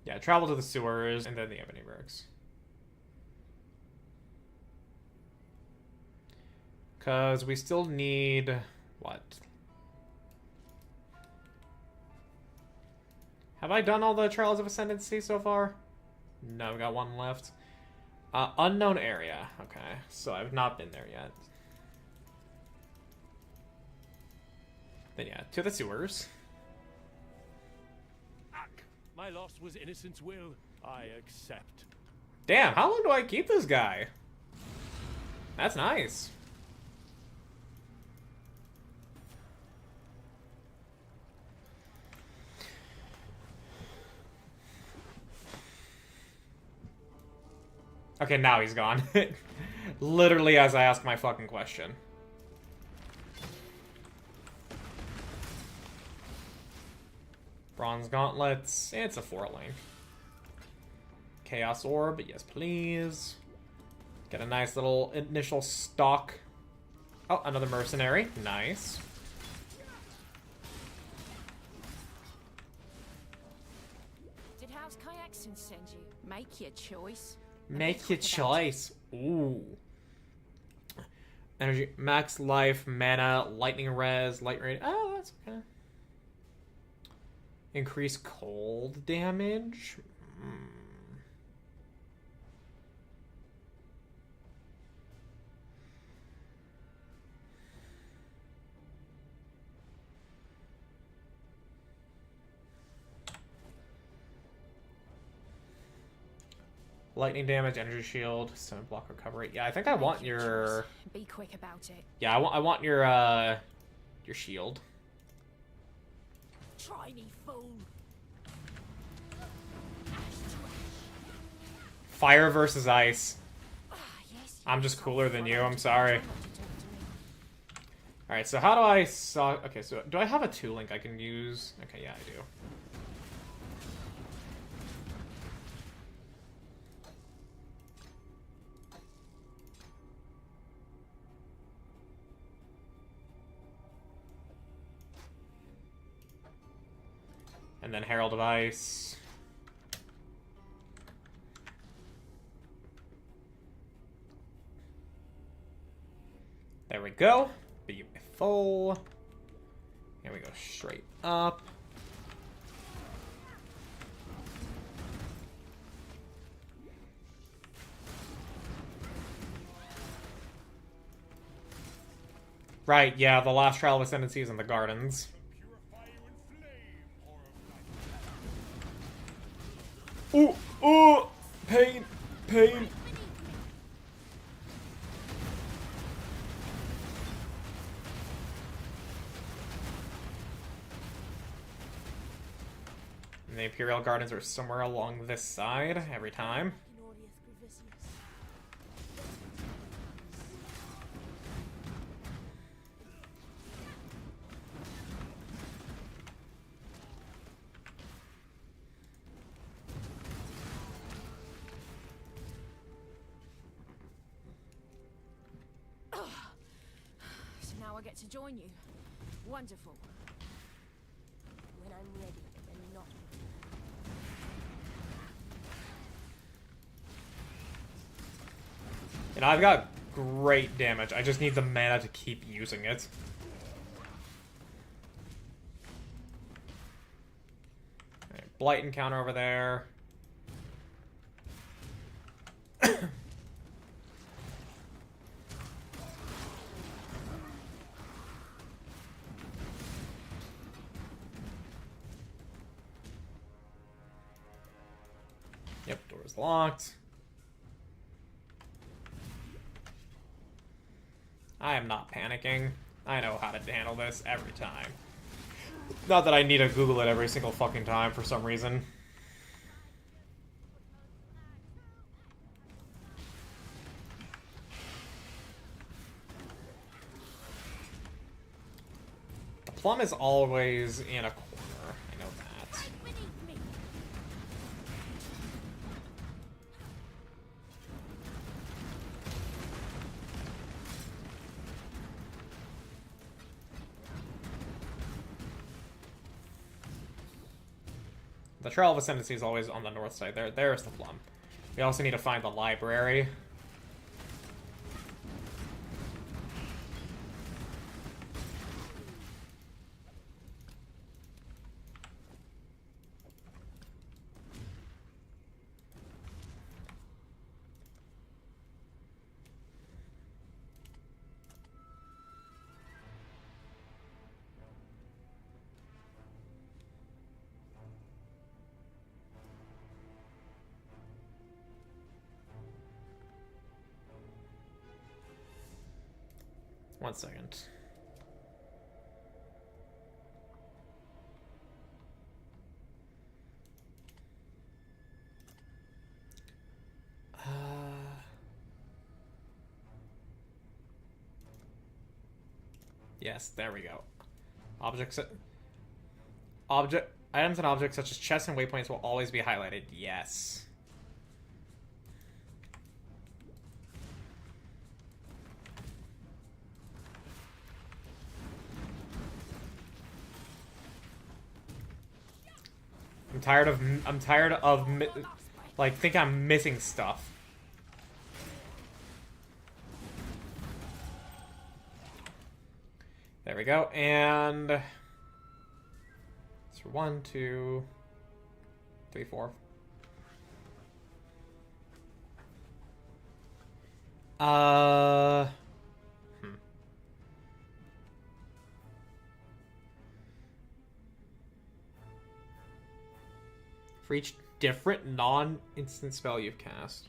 Yeah, travel to the sewers and then the Ebony Bricks. Because we still need... what? Have I done all the Trials of Ascendancy so far? No, I've got one left. Unknown area. Okay, so I've not been there yet. Then yeah, to the sewers. My loss was innocent's will. I accept. Damn, how long do I keep this guy? That's nice. Okay, now he's gone. Literally as I ask my fucking question. Bronze gauntlets. It's a 4-lane. Chaos orb. Yes, please. Get a nice little initial stock. Oh, another mercenary. Nice. Did House Kayakson send you? Make your choice. Make your choice. Ooh. Energy, max life, mana, lightning res, light rain. Oh, that's okay. Increase cold damage. Lightning damage, energy shield, stone block recovery. Yeah, I think I want your. Be quick about it. Yeah, I want your shield. Try me, fool. Fire versus ice. Yes, I'm just cooler than you. I'm sorry. Alright, so how do I saw... Okay, so do I have a 2-link I can use? Okay, yeah, I do. And then Herald of Ice. There we go. Beautiful. Here we go straight up. Right, yeah, the last trial of ascendancy is in the gardens. Ooh, ooh, pain, pain. And the Imperial Gardens are somewhere along this side every time. So now I get to join you. Wonderful. When I'm ready and not. And I've got great damage. I just need the mana to keep using it. Alright, Blight encounter over there. Yep, door's locked. I am not panicking. I know how to handle this every time. Not that I need to Google it every single fucking time for some reason. The plum is always in a corner. I know that. The Trail of Ascendancy is always on the north side. There's the plum. We also need to find the library. One second. Yes, there we go. Items and objects such as chests and waypoints will always be highlighted. Yes. I'm tired of like think I'm missing stuff. There we go, and so 1, 2, 3, 4. For each different non-instant spell you've cast.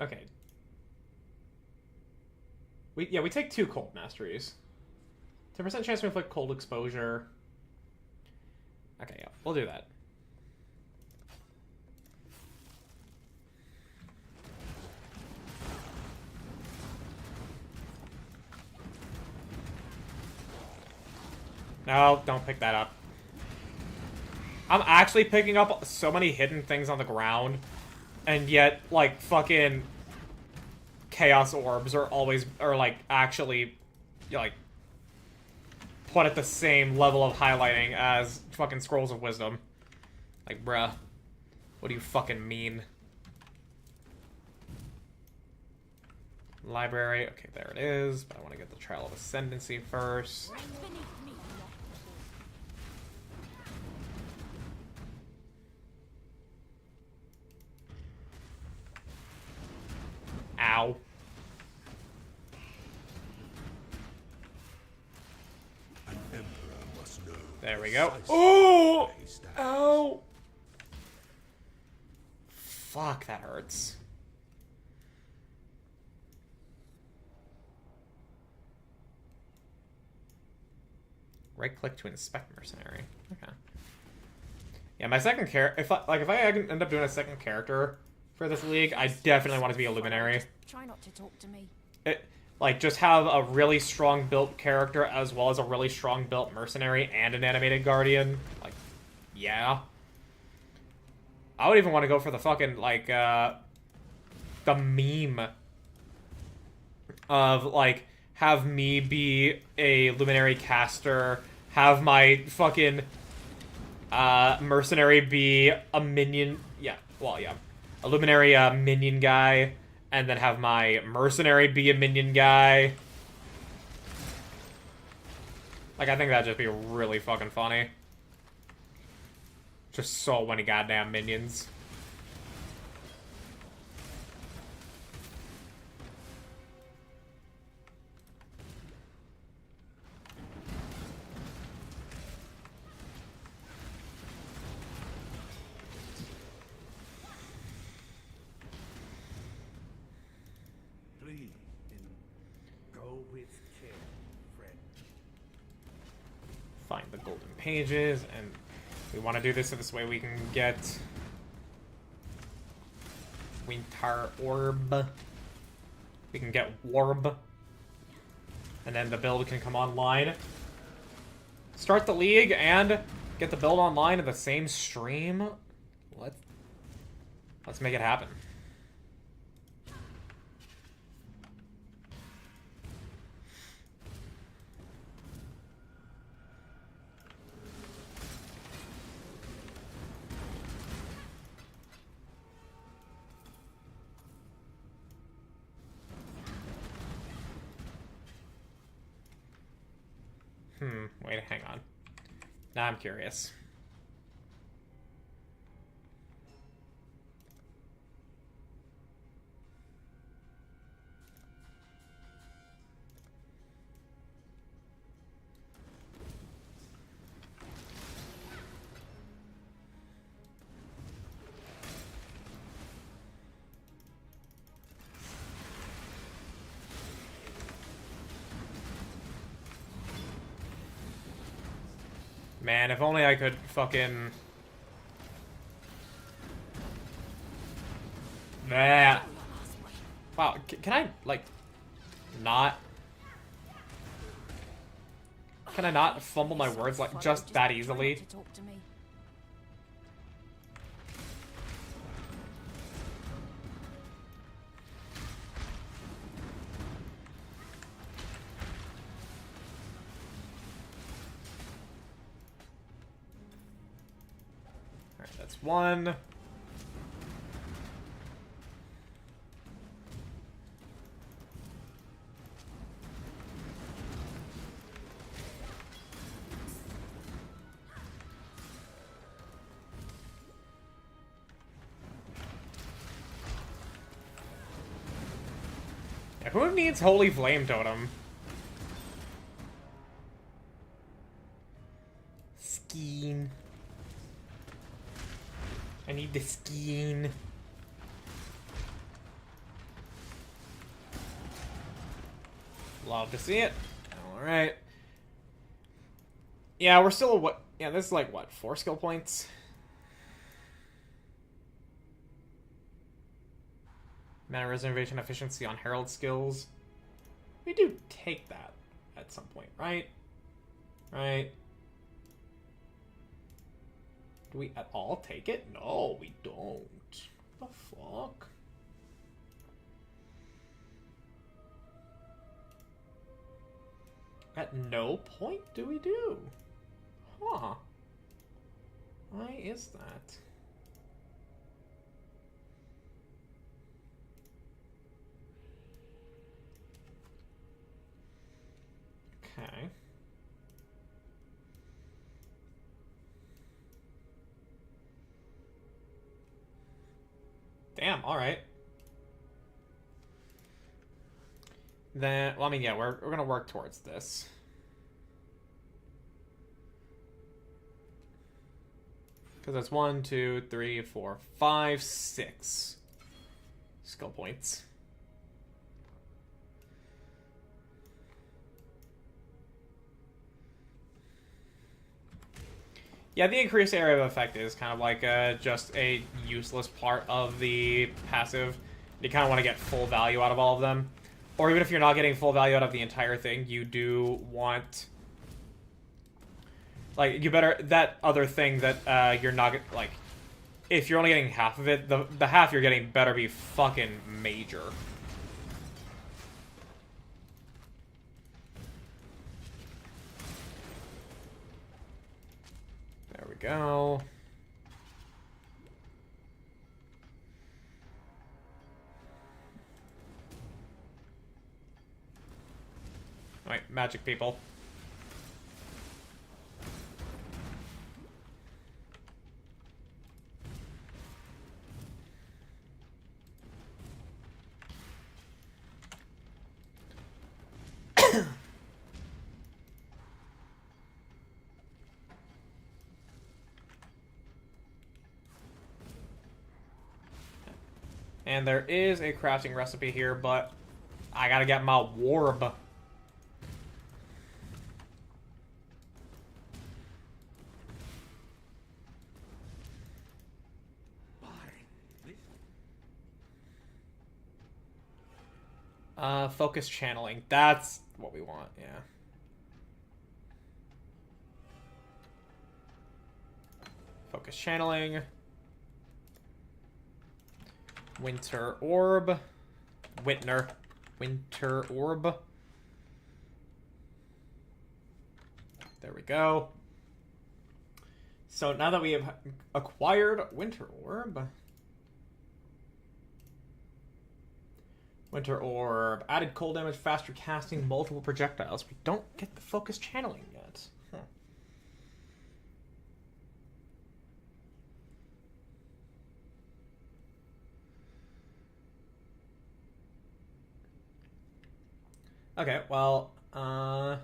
Okay. We take 2 cold masteries. 10% chance to inflict cold exposure. Okay, yeah, we'll do that. No, don't pick that up. I'm actually picking up so many hidden things on the ground, and yet, like, fucking Chaos Orbs are like, actually, like, put at the same level of highlighting as fucking Scrolls of Wisdom. Like, bruh. What do you fucking mean? Library. Okay, there it is. But I want to get the Trial of Ascendancy first. Ow. An emperor must know. There we go. precisely Oh! where he stands. Ow! Fuck, that hurts. Right click to inspect mercenary. Okay. Yeah, my second character. If I end up doing a second character for this league, I definitely want it to be a luminary. Try not to talk to me. Like, just have a really strong built character as well as a really strong built mercenary and an animated guardian. Like, yeah. I would even want to go for the fucking, like, the meme of, like, have me be a luminary caster, have my fucking mercenary be a minion. Yeah, well, yeah. A luminary minion guy, and then have my mercenary be a minion guy. Like, I think that'd just be really fucking funny. Just so many goddamn minions. Please, go with care, friend. Find the golden pages, and we want to do this so this way we can get Winter Orb. We can get Worb. And then the build can come online. Start the league and get the build online in the same stream. Let's make it happen. Wait, hang on. Now I'm curious. Man, if only I could fucking... Nah. Wow, can I, like, not... Can I not fumble my words, like, just that easily? That's one. Yeah, who needs Holy Flame Totem? Scheme. I need the skin. Love to see it. Alright. Yeah, we're still what? Yeah, this is like what? 4 skill points? Mana reservation efficiency on Herald skills. We do take that at some point, right? Right? Do we at all take it? No, we don't. What the fuck? At no point do we do. Huh. Why is that? Okay. Damn, alright. Then, well, I mean, yeah, we're gonna work towards this. Because that's 1, 2, 3, 4, 5, 6 skill points. Yeah, the increased area of effect is kind of like just a useless part of the passive. You kind of want to get full value out of all of them. Or even if you're not getting full value out of the entire thing, you do want... Like, you better... That other thing that you're not... Like, if you're only getting half of it, the half you're getting better be fucking major. There we go. Alright, magic people. And there is a crafting recipe here, but I gotta get my Worb. Focus channeling. That's what we want, yeah. Focus channeling. Winter Orb. Winter Orb. There we go. So now that we have acquired Winter Orb... Winter Orb. Added cold damage, faster casting, multiple projectiles. We don't get the focus channeling yet. Huh. Okay, well, oh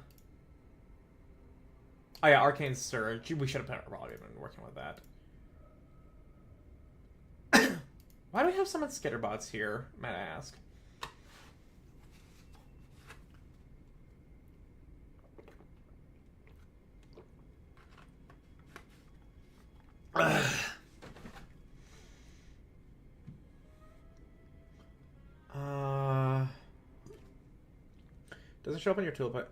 yeah, Arcane Surge. We should have probably been working with that. Why do we have some skitterbots here, might I ask? Doesn't show up on your toolbar.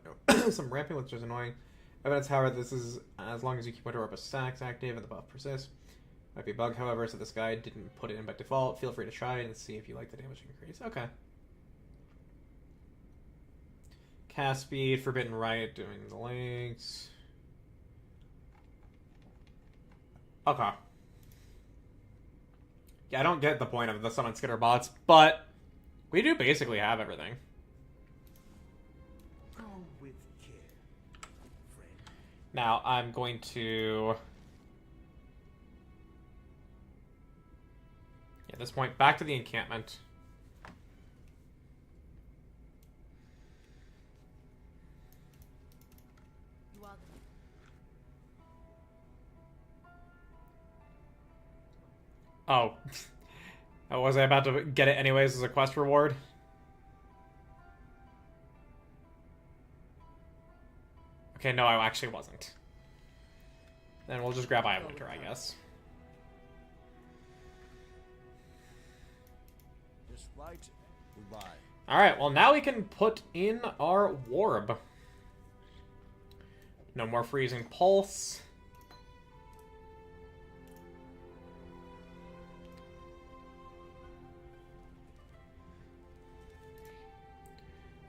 Some ramping, which is annoying. Evidence, however, this is as long as you keep Winter Orb stacks active and the buff persists. Might be a bug, however, so this guy didn't put it in by default. Feel free to try it and see if you like the damage increase. Okay. Cast speed, Forbidden Riot, doing the links. Okay. Yeah, I don't get the point of the summon skitter bots, but we do basically have everything. Go with care, friend. Now I'm going to... At this point, back to the encampment. You are the... Oh. Oh, was I about to get it anyways as a quest reward? Okay, no, I actually wasn't. Then we'll just grab Eye of Winter, I guess. Just right. Goodbye. Alright, well now we can put in our Worb. No more Freezing Pulse.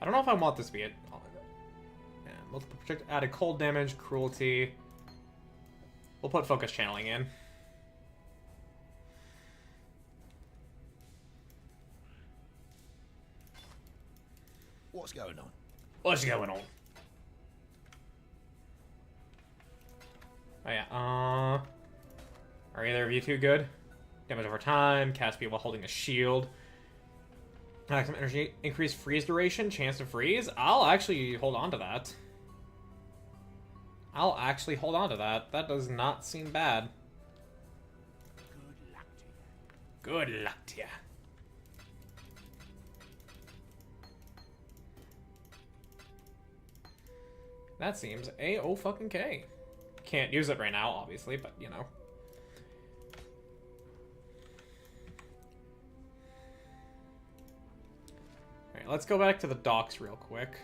I don't know if I want this to be it. Yeah, multiple project added cold damage, cruelty. We'll put focus channeling in. What's going on? What's going on? Oh yeah, are either of you two good? Damage over time, cast speed while holding a shield. Maximum energy, increased freeze duration, chance to freeze. I'll actually hold on to that. I'll actually hold on to that. That does not seem bad. Good luck to you. Good luck to ya. That seems A-O-fucking-K. Can't use it right now, obviously, but, you know. Alright, let's go back to the docks real quick.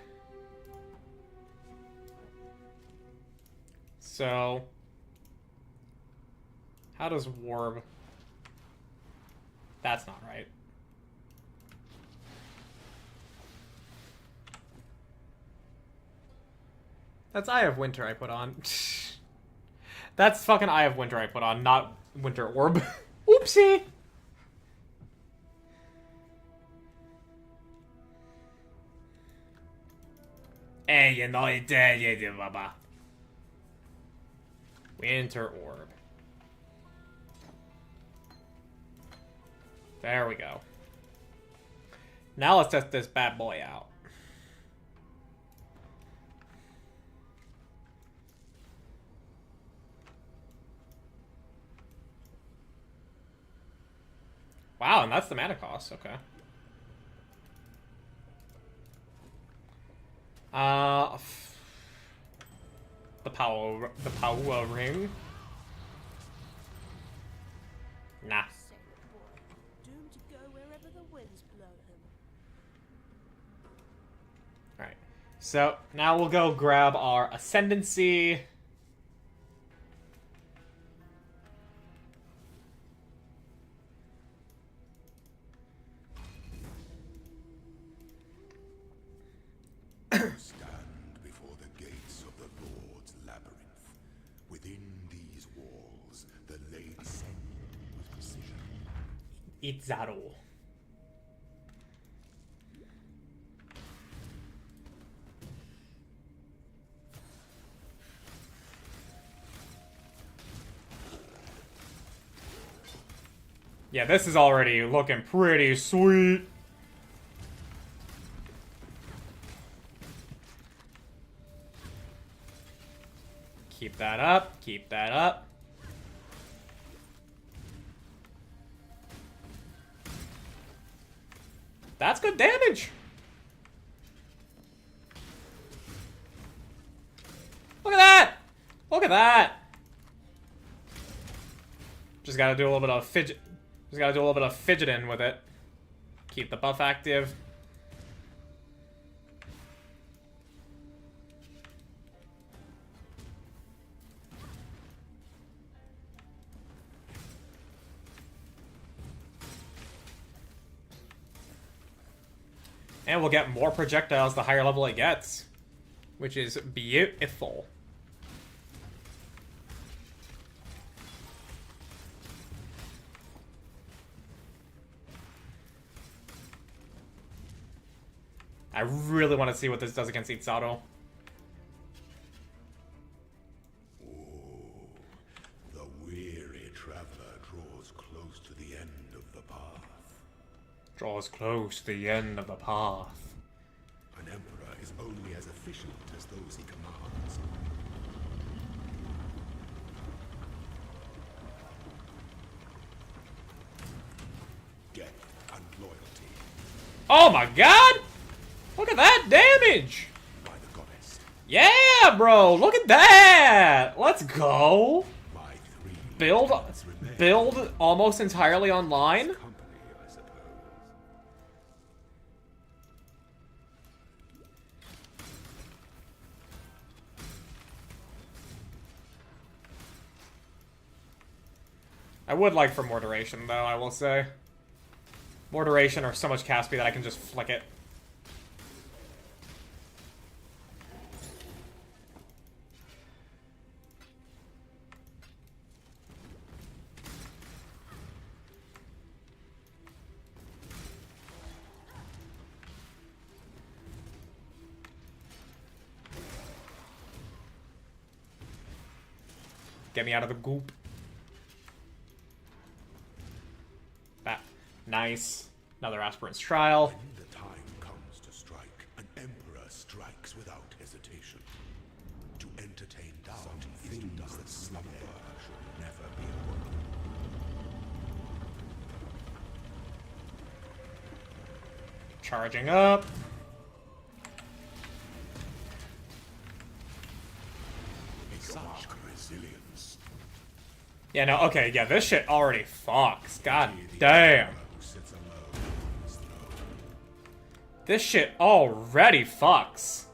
So... how does Worb... That's not right. That's Eye of Winter I put on. That's fucking Eye of Winter I put on, not Winter Orb. Oopsie! Hey, you know it, you baba. Winter Orb. There we go. Now let's test this bad boy out. Wow, and that's the mana cost. Okay. The power ring. Nah. Sailor boy, doomed to go wherever the winds blow him. Alright. So, now we'll go grab our Ascendancy. Stand before the gates of the Lord's labyrinth. Within these walls, the Lady sent with precision. Itzaro. Yeah, this is already looking pretty sweet. Keep that up, keep that up. That's good damage. Look at that. Look at that. Just gotta do a little bit of fidget. Just gotta do a little bit of fidgeting with it. Keep the buff active. And we'll get more projectiles the higher level it gets. Which is beautiful. I really want to see what this does against Itzaro. The weary traveler draws close to the end of the path. Draws close to the end of the path. An emperor is only as efficient as those he commands. Death and loyalty. Oh my god! Look at that damage! By the goddess. Yeah! Yeah, bro! Look at that! Let's go! My 3 Build lieutenants remain. build almost entirely online? Company, I suppose. I would like for more duration, though, I will say. More duration or so much cast speed that I can just flick it. Get me out of the goop. That. Nice. Another Aspirant's Trial. When the time comes to strike, an emperor strikes without hesitation. To entertain doubt, things that slumber should never be awoken. Charging up. Such resilience. Yeah, no, okay, yeah, this shit already fucks. God damn. Who sits alone on his throne. This shit already fucks.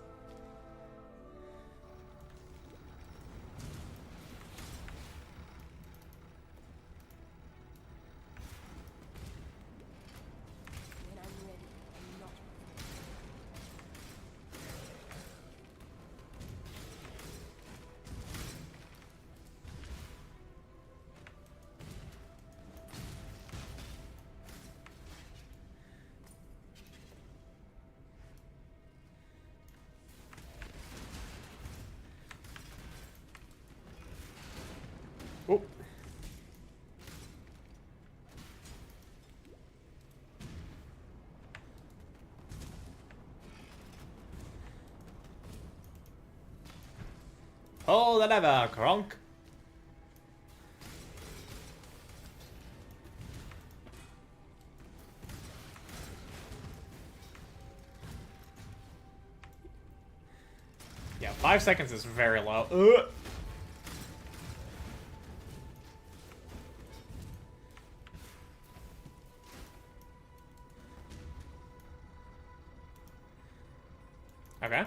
When I'm ready, I'm not Oh. Oh, the lever, Kronk. Yeah, 5 seconds is very low. Ugh. Okay.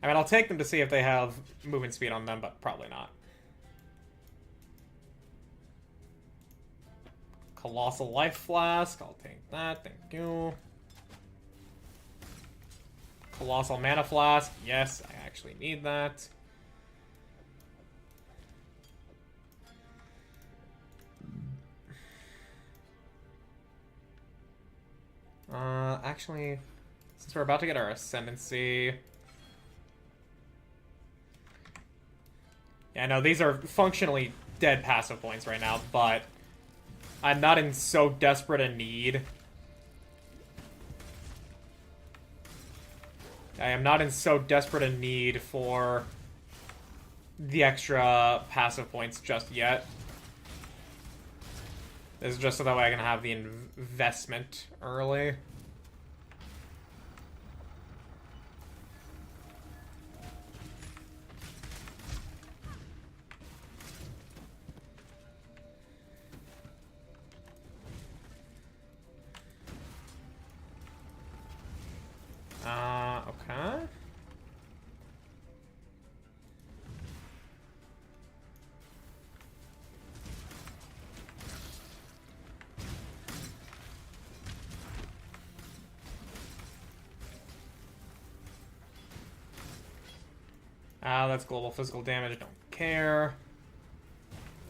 I mean, I'll take them to see if they have movement speed on them, but probably not. Colossal Life Flask, I'll take that, thank you. Colossal Mana Flask, yes, I actually need that. Actually, since we're about to get our Ascendancy... Yeah, no, these are functionally dead passive points right now, but I'm not in so desperate a need. I am not in so desperate a need for the extra passive points just yet. This is just so that way I can have the investment early. Okay. That's global physical damage, don't care.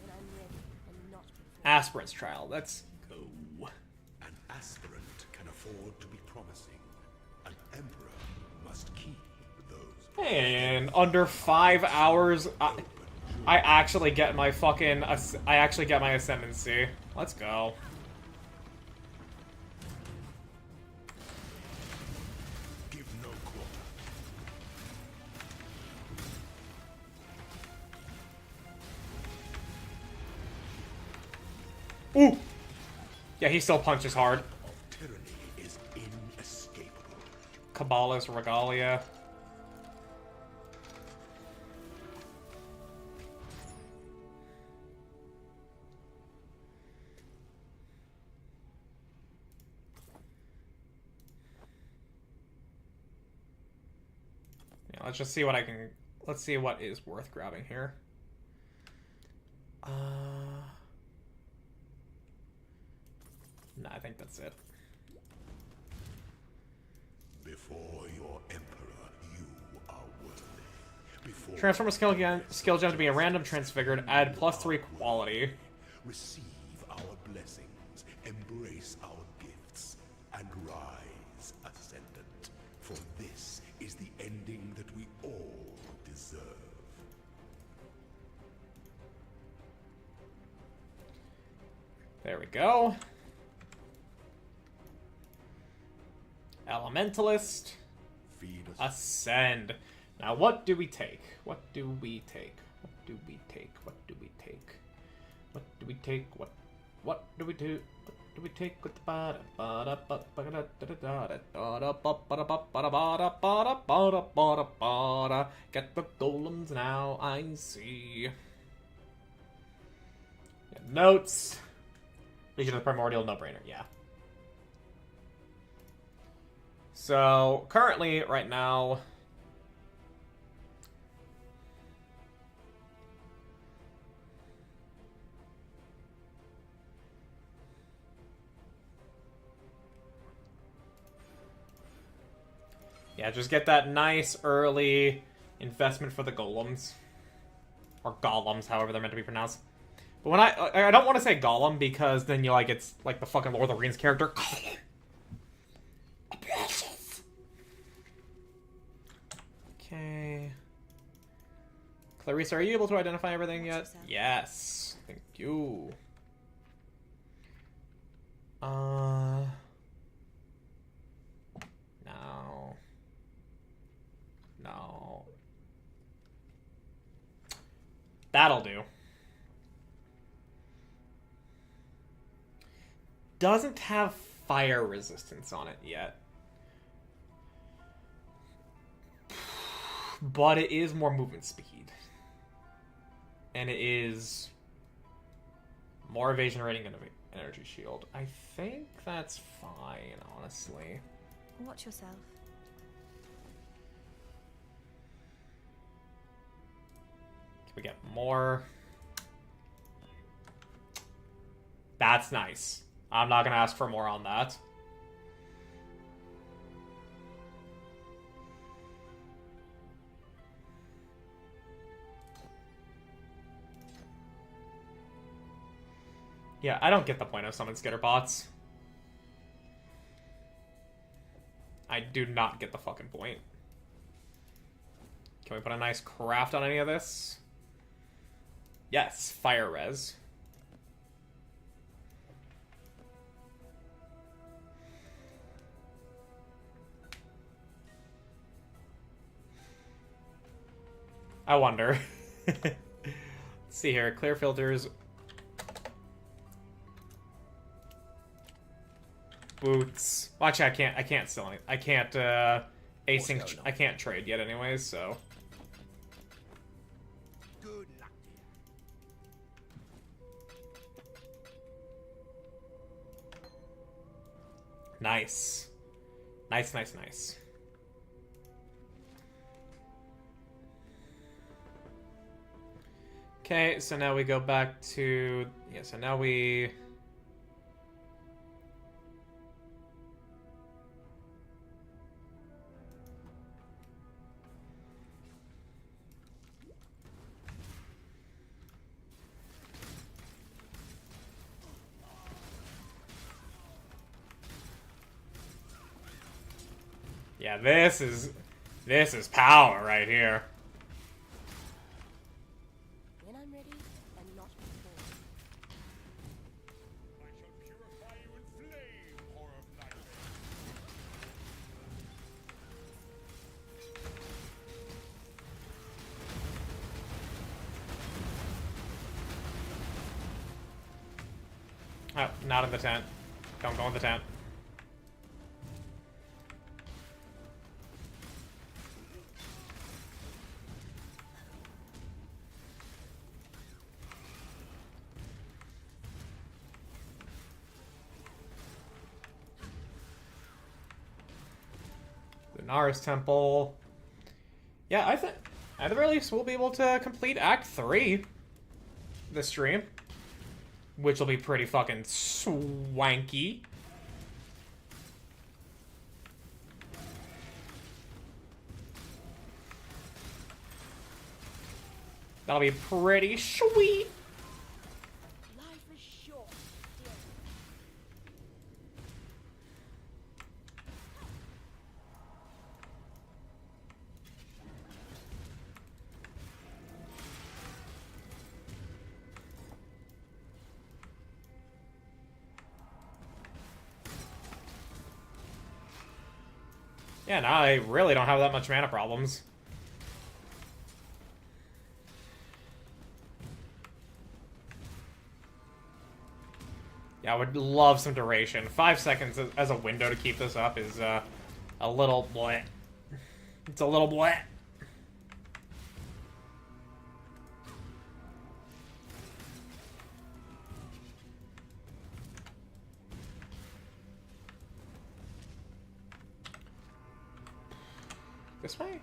when I'm ready, I'm not Aspirant's Trial, let's go. An aspirant can afford to be promising. An emperor must keep those. And under 5 hours, I actually get my fucking... I actually get my Ascendancy. Let's go. Yeah, he still punches hard. Tyranny is inescapable. Cabala's Regalia. Yeah, let's just see what I can... Let's see what is worth grabbing here. Nah, I think that's it. Before your emperor, you are worthy. Before Transform a skill gem to be a random transfigured. Add +3 quality. receive our blessings, embrace our gifts, and rise ascendant. For this is the ending that we all deserve. There we go. Elementalist. Feed us. Ascend. Now, what do we take? What do we take? What do we take? What do we take? What do we take? What do we do? What do we take with the get the golems now, I see. Notes. Legion of the Primordial, no-brainer, yeah. So, currently, right now... Yeah, just get that nice early investment for the golems. Or golems, however they're meant to be pronounced. But when I don't want to say golem because then you like it's like the fucking Lord of the Rings character. Okay. Clarissa, are you able to identify everything yet? Yes. Thank you. No. No. That'll do. Doesn't have fire resistance on it yet. But it is more movement speed. And it is more evasion rating and energy shield. I think that's fine, honestly. Watch yourself. Can we get more? That's nice. I'm not going to ask for more on that. Yeah, I don't get the point of summon skitter bots. I do not get the fucking point. Can we put a nice craft on any of this? Yes, fire res. I wonder. Let's see here. Clear filters. Boots. Well, actually, I can't sell any. I can't, async. I can't trade yet anyways, so. Good luck to you. Nice. Nice, nice, nice. Okay, so now we go back to... Yeah, so now we... Yeah, this is power right here. When I'm ready, and not before. I shall purify you in flame, horror of nightmare. Oh, not in the tent. Don't go in the tent. The Naris Temple. Yeah, I think at the very least we'll be able to complete Act 3 this stream, which will be pretty fucking swanky. That'll be pretty sweet. Life is short, dear. Yeah, now I really don't have that much mana problems. Yeah, I would love some duration. 5 seconds as a window to keep this up is a little bleh. It's a little bleh. This way?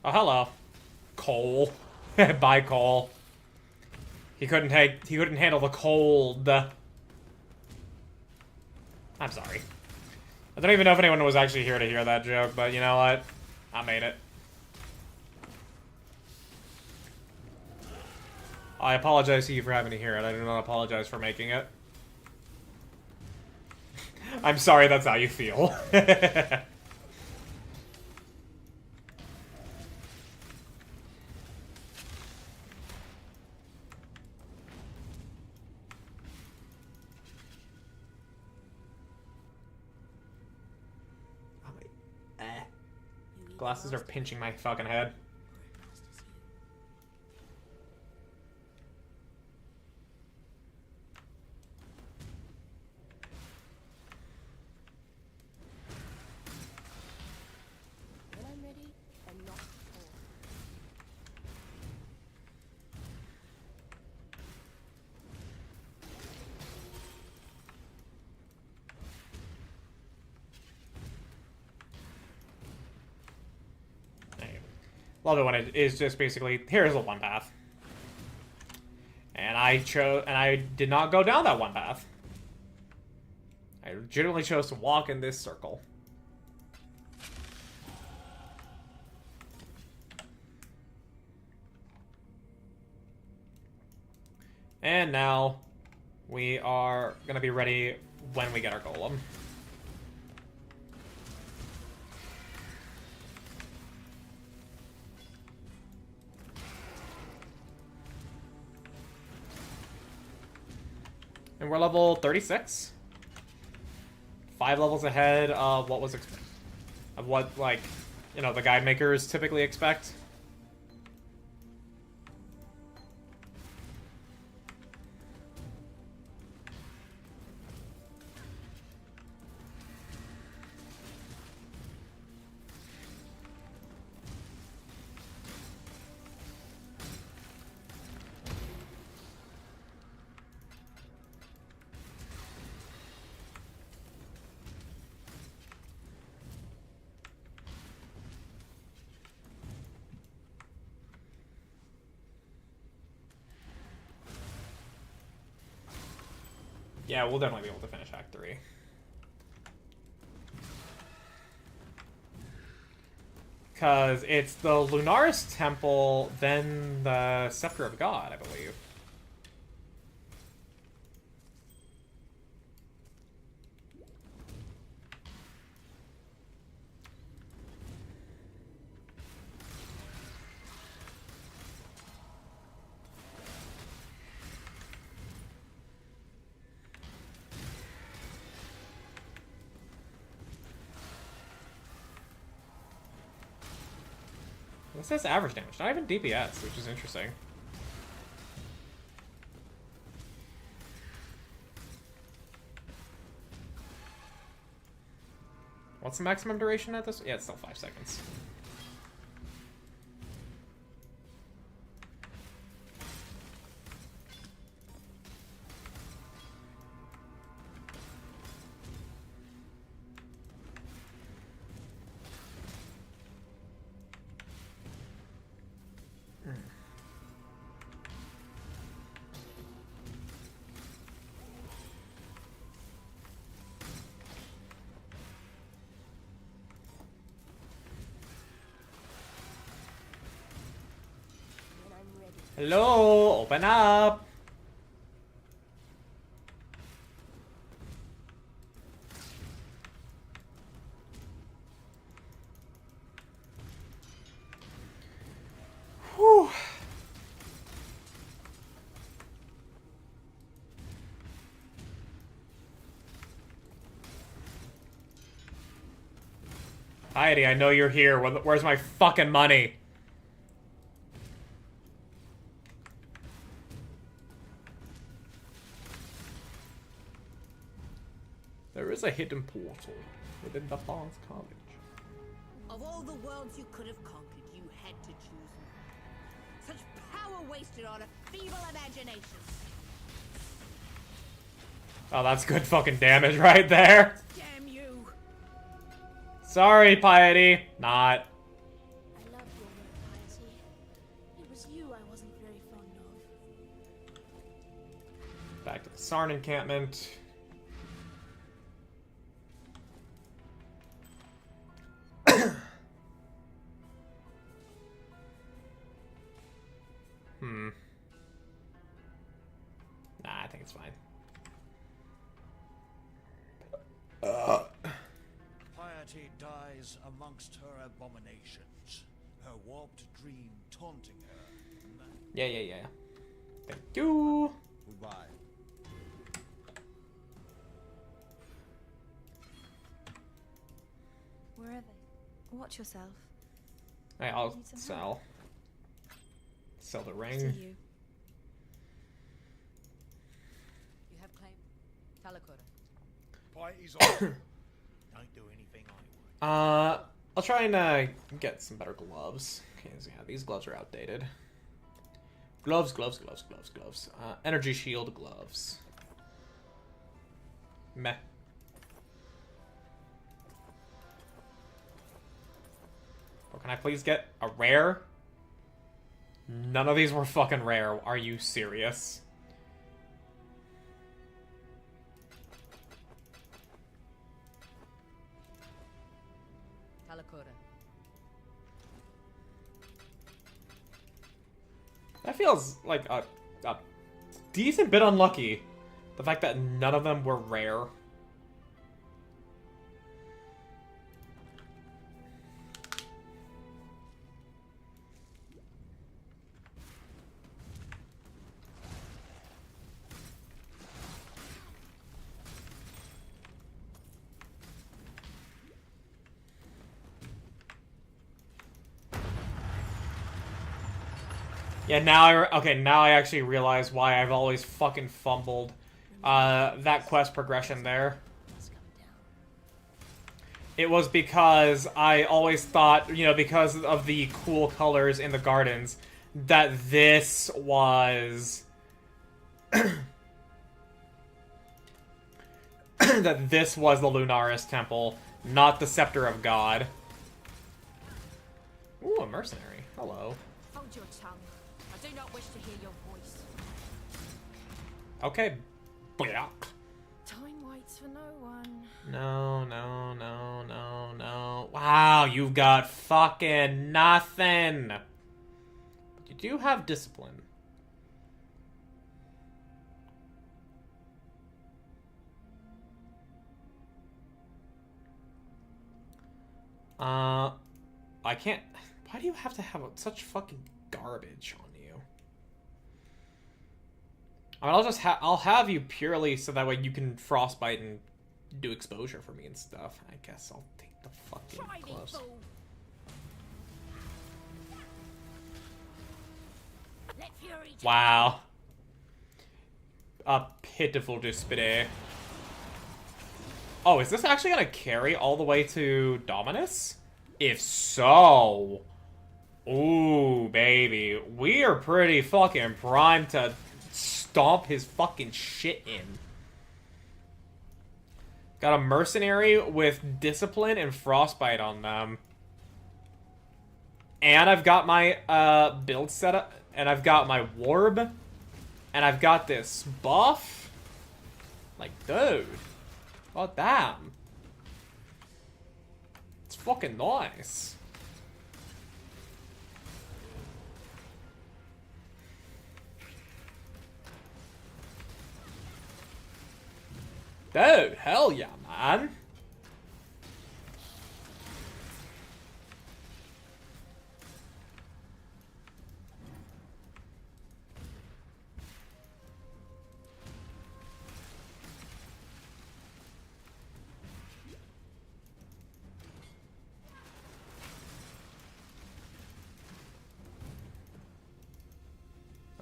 Oh, hello. Cole. Bye, Cole. He couldn't handle the cold. I'm sorry. I don't even know if anyone was actually here to hear that joke, but you know what? I made it. I apologize to you for having to hear it. I do not apologize for making it. I'm sorry that's how you feel. Glasses are pinching my fucking head. When I'm ready, I'm not before. Love it when it is just basically, here's the one path. And I did not go down that one path. I legitimately chose to walk in this circle. And now we are gonna be ready when we get our golem. And we're level 36. 5 levels ahead of what was like, you know, the guide makers typically expect. Yeah, we'll definitely be able to finish Act 3. Because it's the Lunaris Temple, then the Scepter of God, I believe. It says average damage, not even DPS, which is interesting. What's the maximum duration at this? Yeah, it's still 5 seconds. Hello, open up. Whew. Heidi, I know you're here. Where's my fucking money? There is a hidden portal within the Bonk College. Of all the worlds you could have conquered, you had to choose one. Such power wasted on a feeble imagination. Oh, that's good fucking damage right there. Damn you! Sorry, Piety. Not. I love your work, Piety. It was you I wasn't very fond of. Back to the Sarn encampment. Nah, I think it's fine. Piety dies amongst her abominations, her warped dream taunting her. And that... Yeah. Thank you. Goodbye. Where are they? Watch yourself. Hey, I'll Need some sell. Sell the See ring. you. You have claim. Talakura. Piety's on. Don't do anything I want. I'll try and get some better gloves. Cause yeah, these gloves are outdated. Gloves. Energy shield gloves. Meh. Or can I please get a rare? None of these were fucking rare. Are you serious? Talakura. That feels like a decent bit unlucky. The fact that none of them were rare. Yeah, now I actually realize why I've always fucking fumbled that quest progression there. It was because I always thought, you know, because of the cool colors in the gardens, that this was... that this was the Lunaris Temple, not the Scepter of God. Ooh, a mercenary. Hello. Hold your tongue. I do not wish to hear your voice. Okay. Blah. Time waits for no one. No. Wow, you've got fucking nothing. But you do have discipline. I can't... Why do you have to have such fucking garbage on you? I mean, I'll have you purely so that way you can frostbite and do exposure for me and stuff. I guess I'll take the fucking Try me, gloves. fool. fury. Wow. A pitiful display. Oh, is this actually gonna carry all the way to Dominus? If so... Ooh, baby. We are pretty fucking primed to stomp his fucking shit in. Got a mercenary with discipline and frostbite on them. And I've got my build set up. And I've got my Worb. And I've got this buff. Like, dude. Oh, damn. It's fucking nice. Dude, hell yeah, man.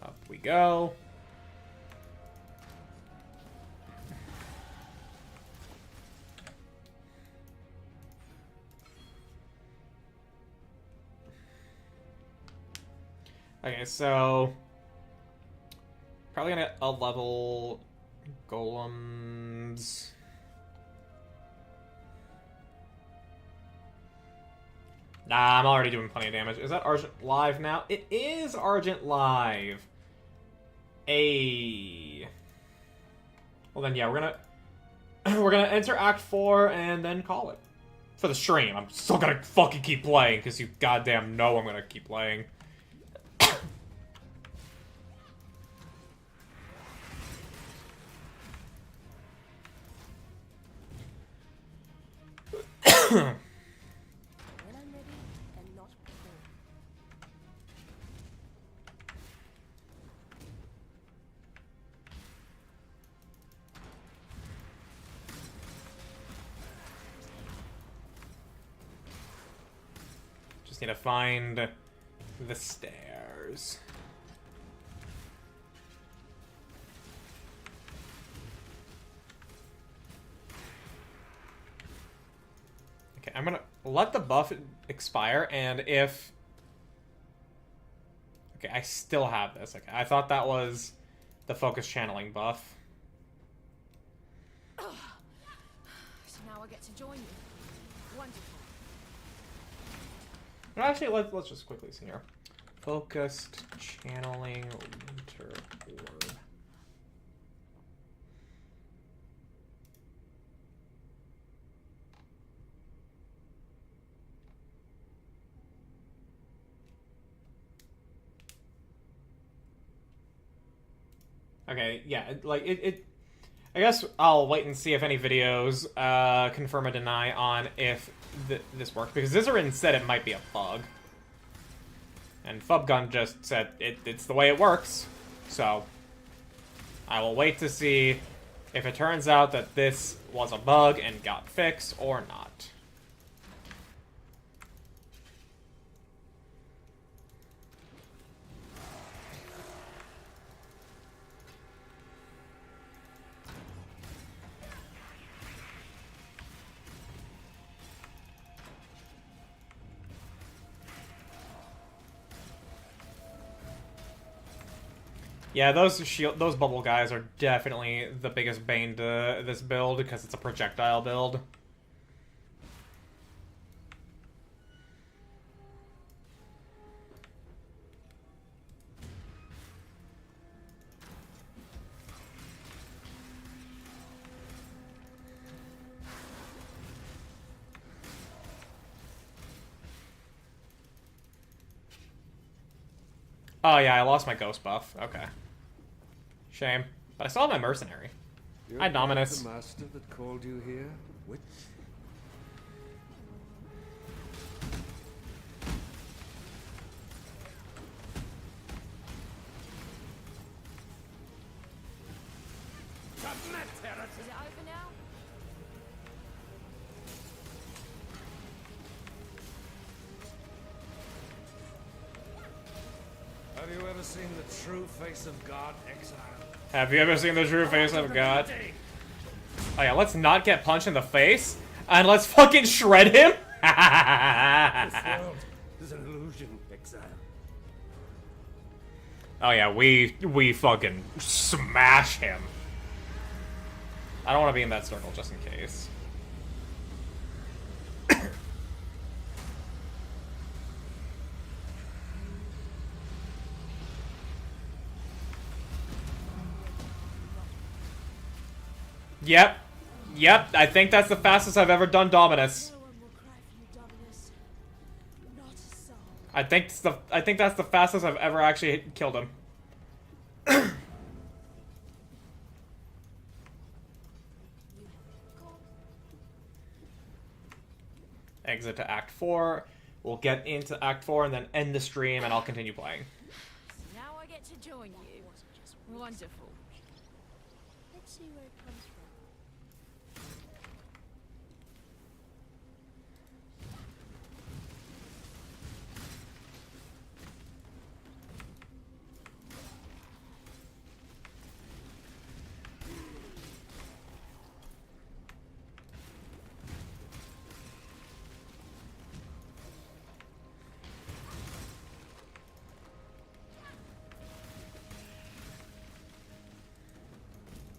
Up we go. Okay, so probably gonna get a level golems. Nah, I'm already doing plenty of damage. Is that Argent live now? It is Argent live. Well then, yeah, we're gonna enter Act 4 and then call it for the stream. I'm still gonna fucking keep playing because you goddamn know I'm gonna keep playing. When I'm ready and not before. Just need to find the stairs. Okay, I'm gonna let the buff expire, and if... Okay, I still have this. Okay, I thought that was the focus channeling buff. So now I get to join you. Wonderful. No, actually, let's just quickly see here. Focused channeling winter orb. Okay, yeah, like, I guess I'll wait and see if any videos confirm or deny on if this works, because Zizarin said it might be a bug. And Fubgun just said it's the way it works, so I will wait to see if it turns out that this was a bug and got fixed or not. Yeah, those bubble guys are definitely the biggest bane to this build because it's a projectile build. Oh yeah, I lost my ghost buff. Okay. Shame. But I still have my mercenary. Hi, Dominus. The master that called you here? Which? Is it over now? you ever seen the true face of God, Exile? Have you ever seen the true face of God? Oh yeah, let's not get punched in the face, and let's fucking shred him. This world is an illusion, Exile. Oh yeah, we fucking smash him. I don't want to be in that circle just in case. Yep. Yep, I think that's the fastest I've ever done Dominus. No one will cry for you, Dominus. Not a soul. I think that's the fastest I've ever actually killed him. Exit to Act 4. We'll get into Act 4 and then end the stream, and I'll continue playing. Now I get to join you. Wonderful. Let's see where it comes from.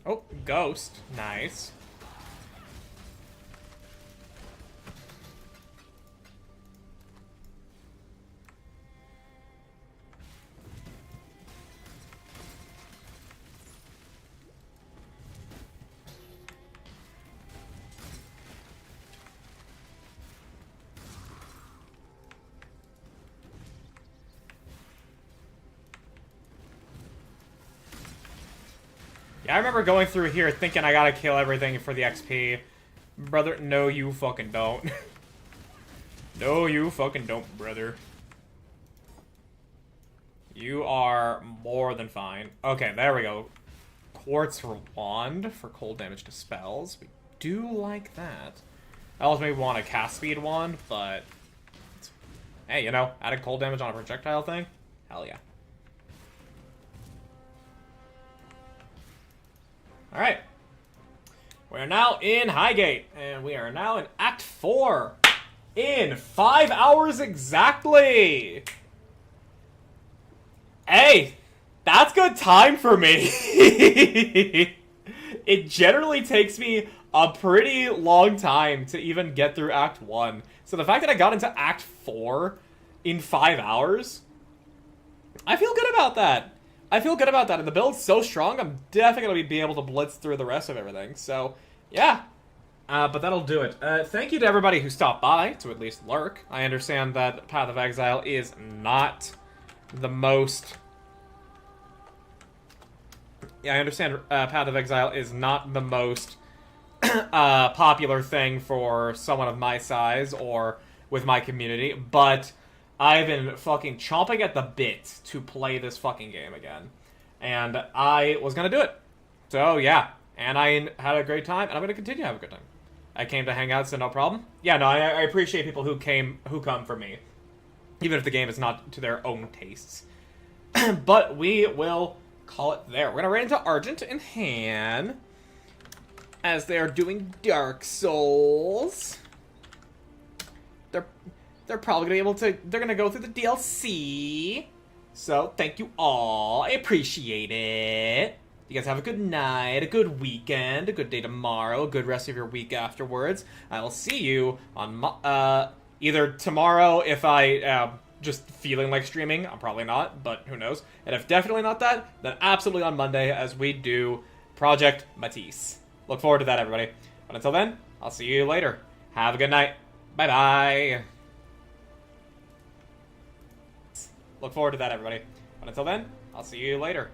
Oh, ghost. Nice. Yeah, I remember going through here thinking I gotta kill everything for the XP. Brother, no you fucking don't. No you fucking don't, brother. You are more than fine. Okay, there we go. Quartz wand for cold damage to spells. We do like that. I also maybe want a cast speed wand, but... Hey, you know, added cold damage on a projectile thing? Hell yeah. Alright. We're now in Highgate, and we are now in Act 4. In 5 hours exactly! Hey! That's good time for me! It generally takes me a pretty long time to even get through Act 1. So the fact that I got into Act 4 in 5 hours, I feel good about that. I feel good about that, and the build's so strong, I'm definitely going to be able to blitz through the rest of everything, so, yeah. But that'll do it. Thank you to everybody who stopped by, to at least lurk. I understand that Path of Exile is not the most... Yeah, I understand Path of Exile is not the most popular thing for someone of my size or with my community, but... I've been fucking chomping at the bit to play this fucking game again. And I was gonna do it. So, yeah. And I had a great time, and I'm gonna continue to have a good time. I came to hang out, so no problem. Yeah, no, I appreciate people who come for me. Even if the game is not to their own tastes. But we will call it there. We're gonna run into Argent and Han. As they're doing Dark Souls. They're probably gonna be able to, they're gonna go through the DLC. So, thank you all. I appreciate it. You guys have a good night, a good weekend, a good day tomorrow, a good rest of your week afterwards. I will see you on, either tomorrow if I, just feeling like streaming. I'm probably not, but who knows. And if definitely not that, then absolutely on Monday as we do Project Matisse. Look forward to that, everybody. But until then, I'll see you later. Have a good night. Bye-bye. Look forward to that, everybody. But until then, I'll see you later.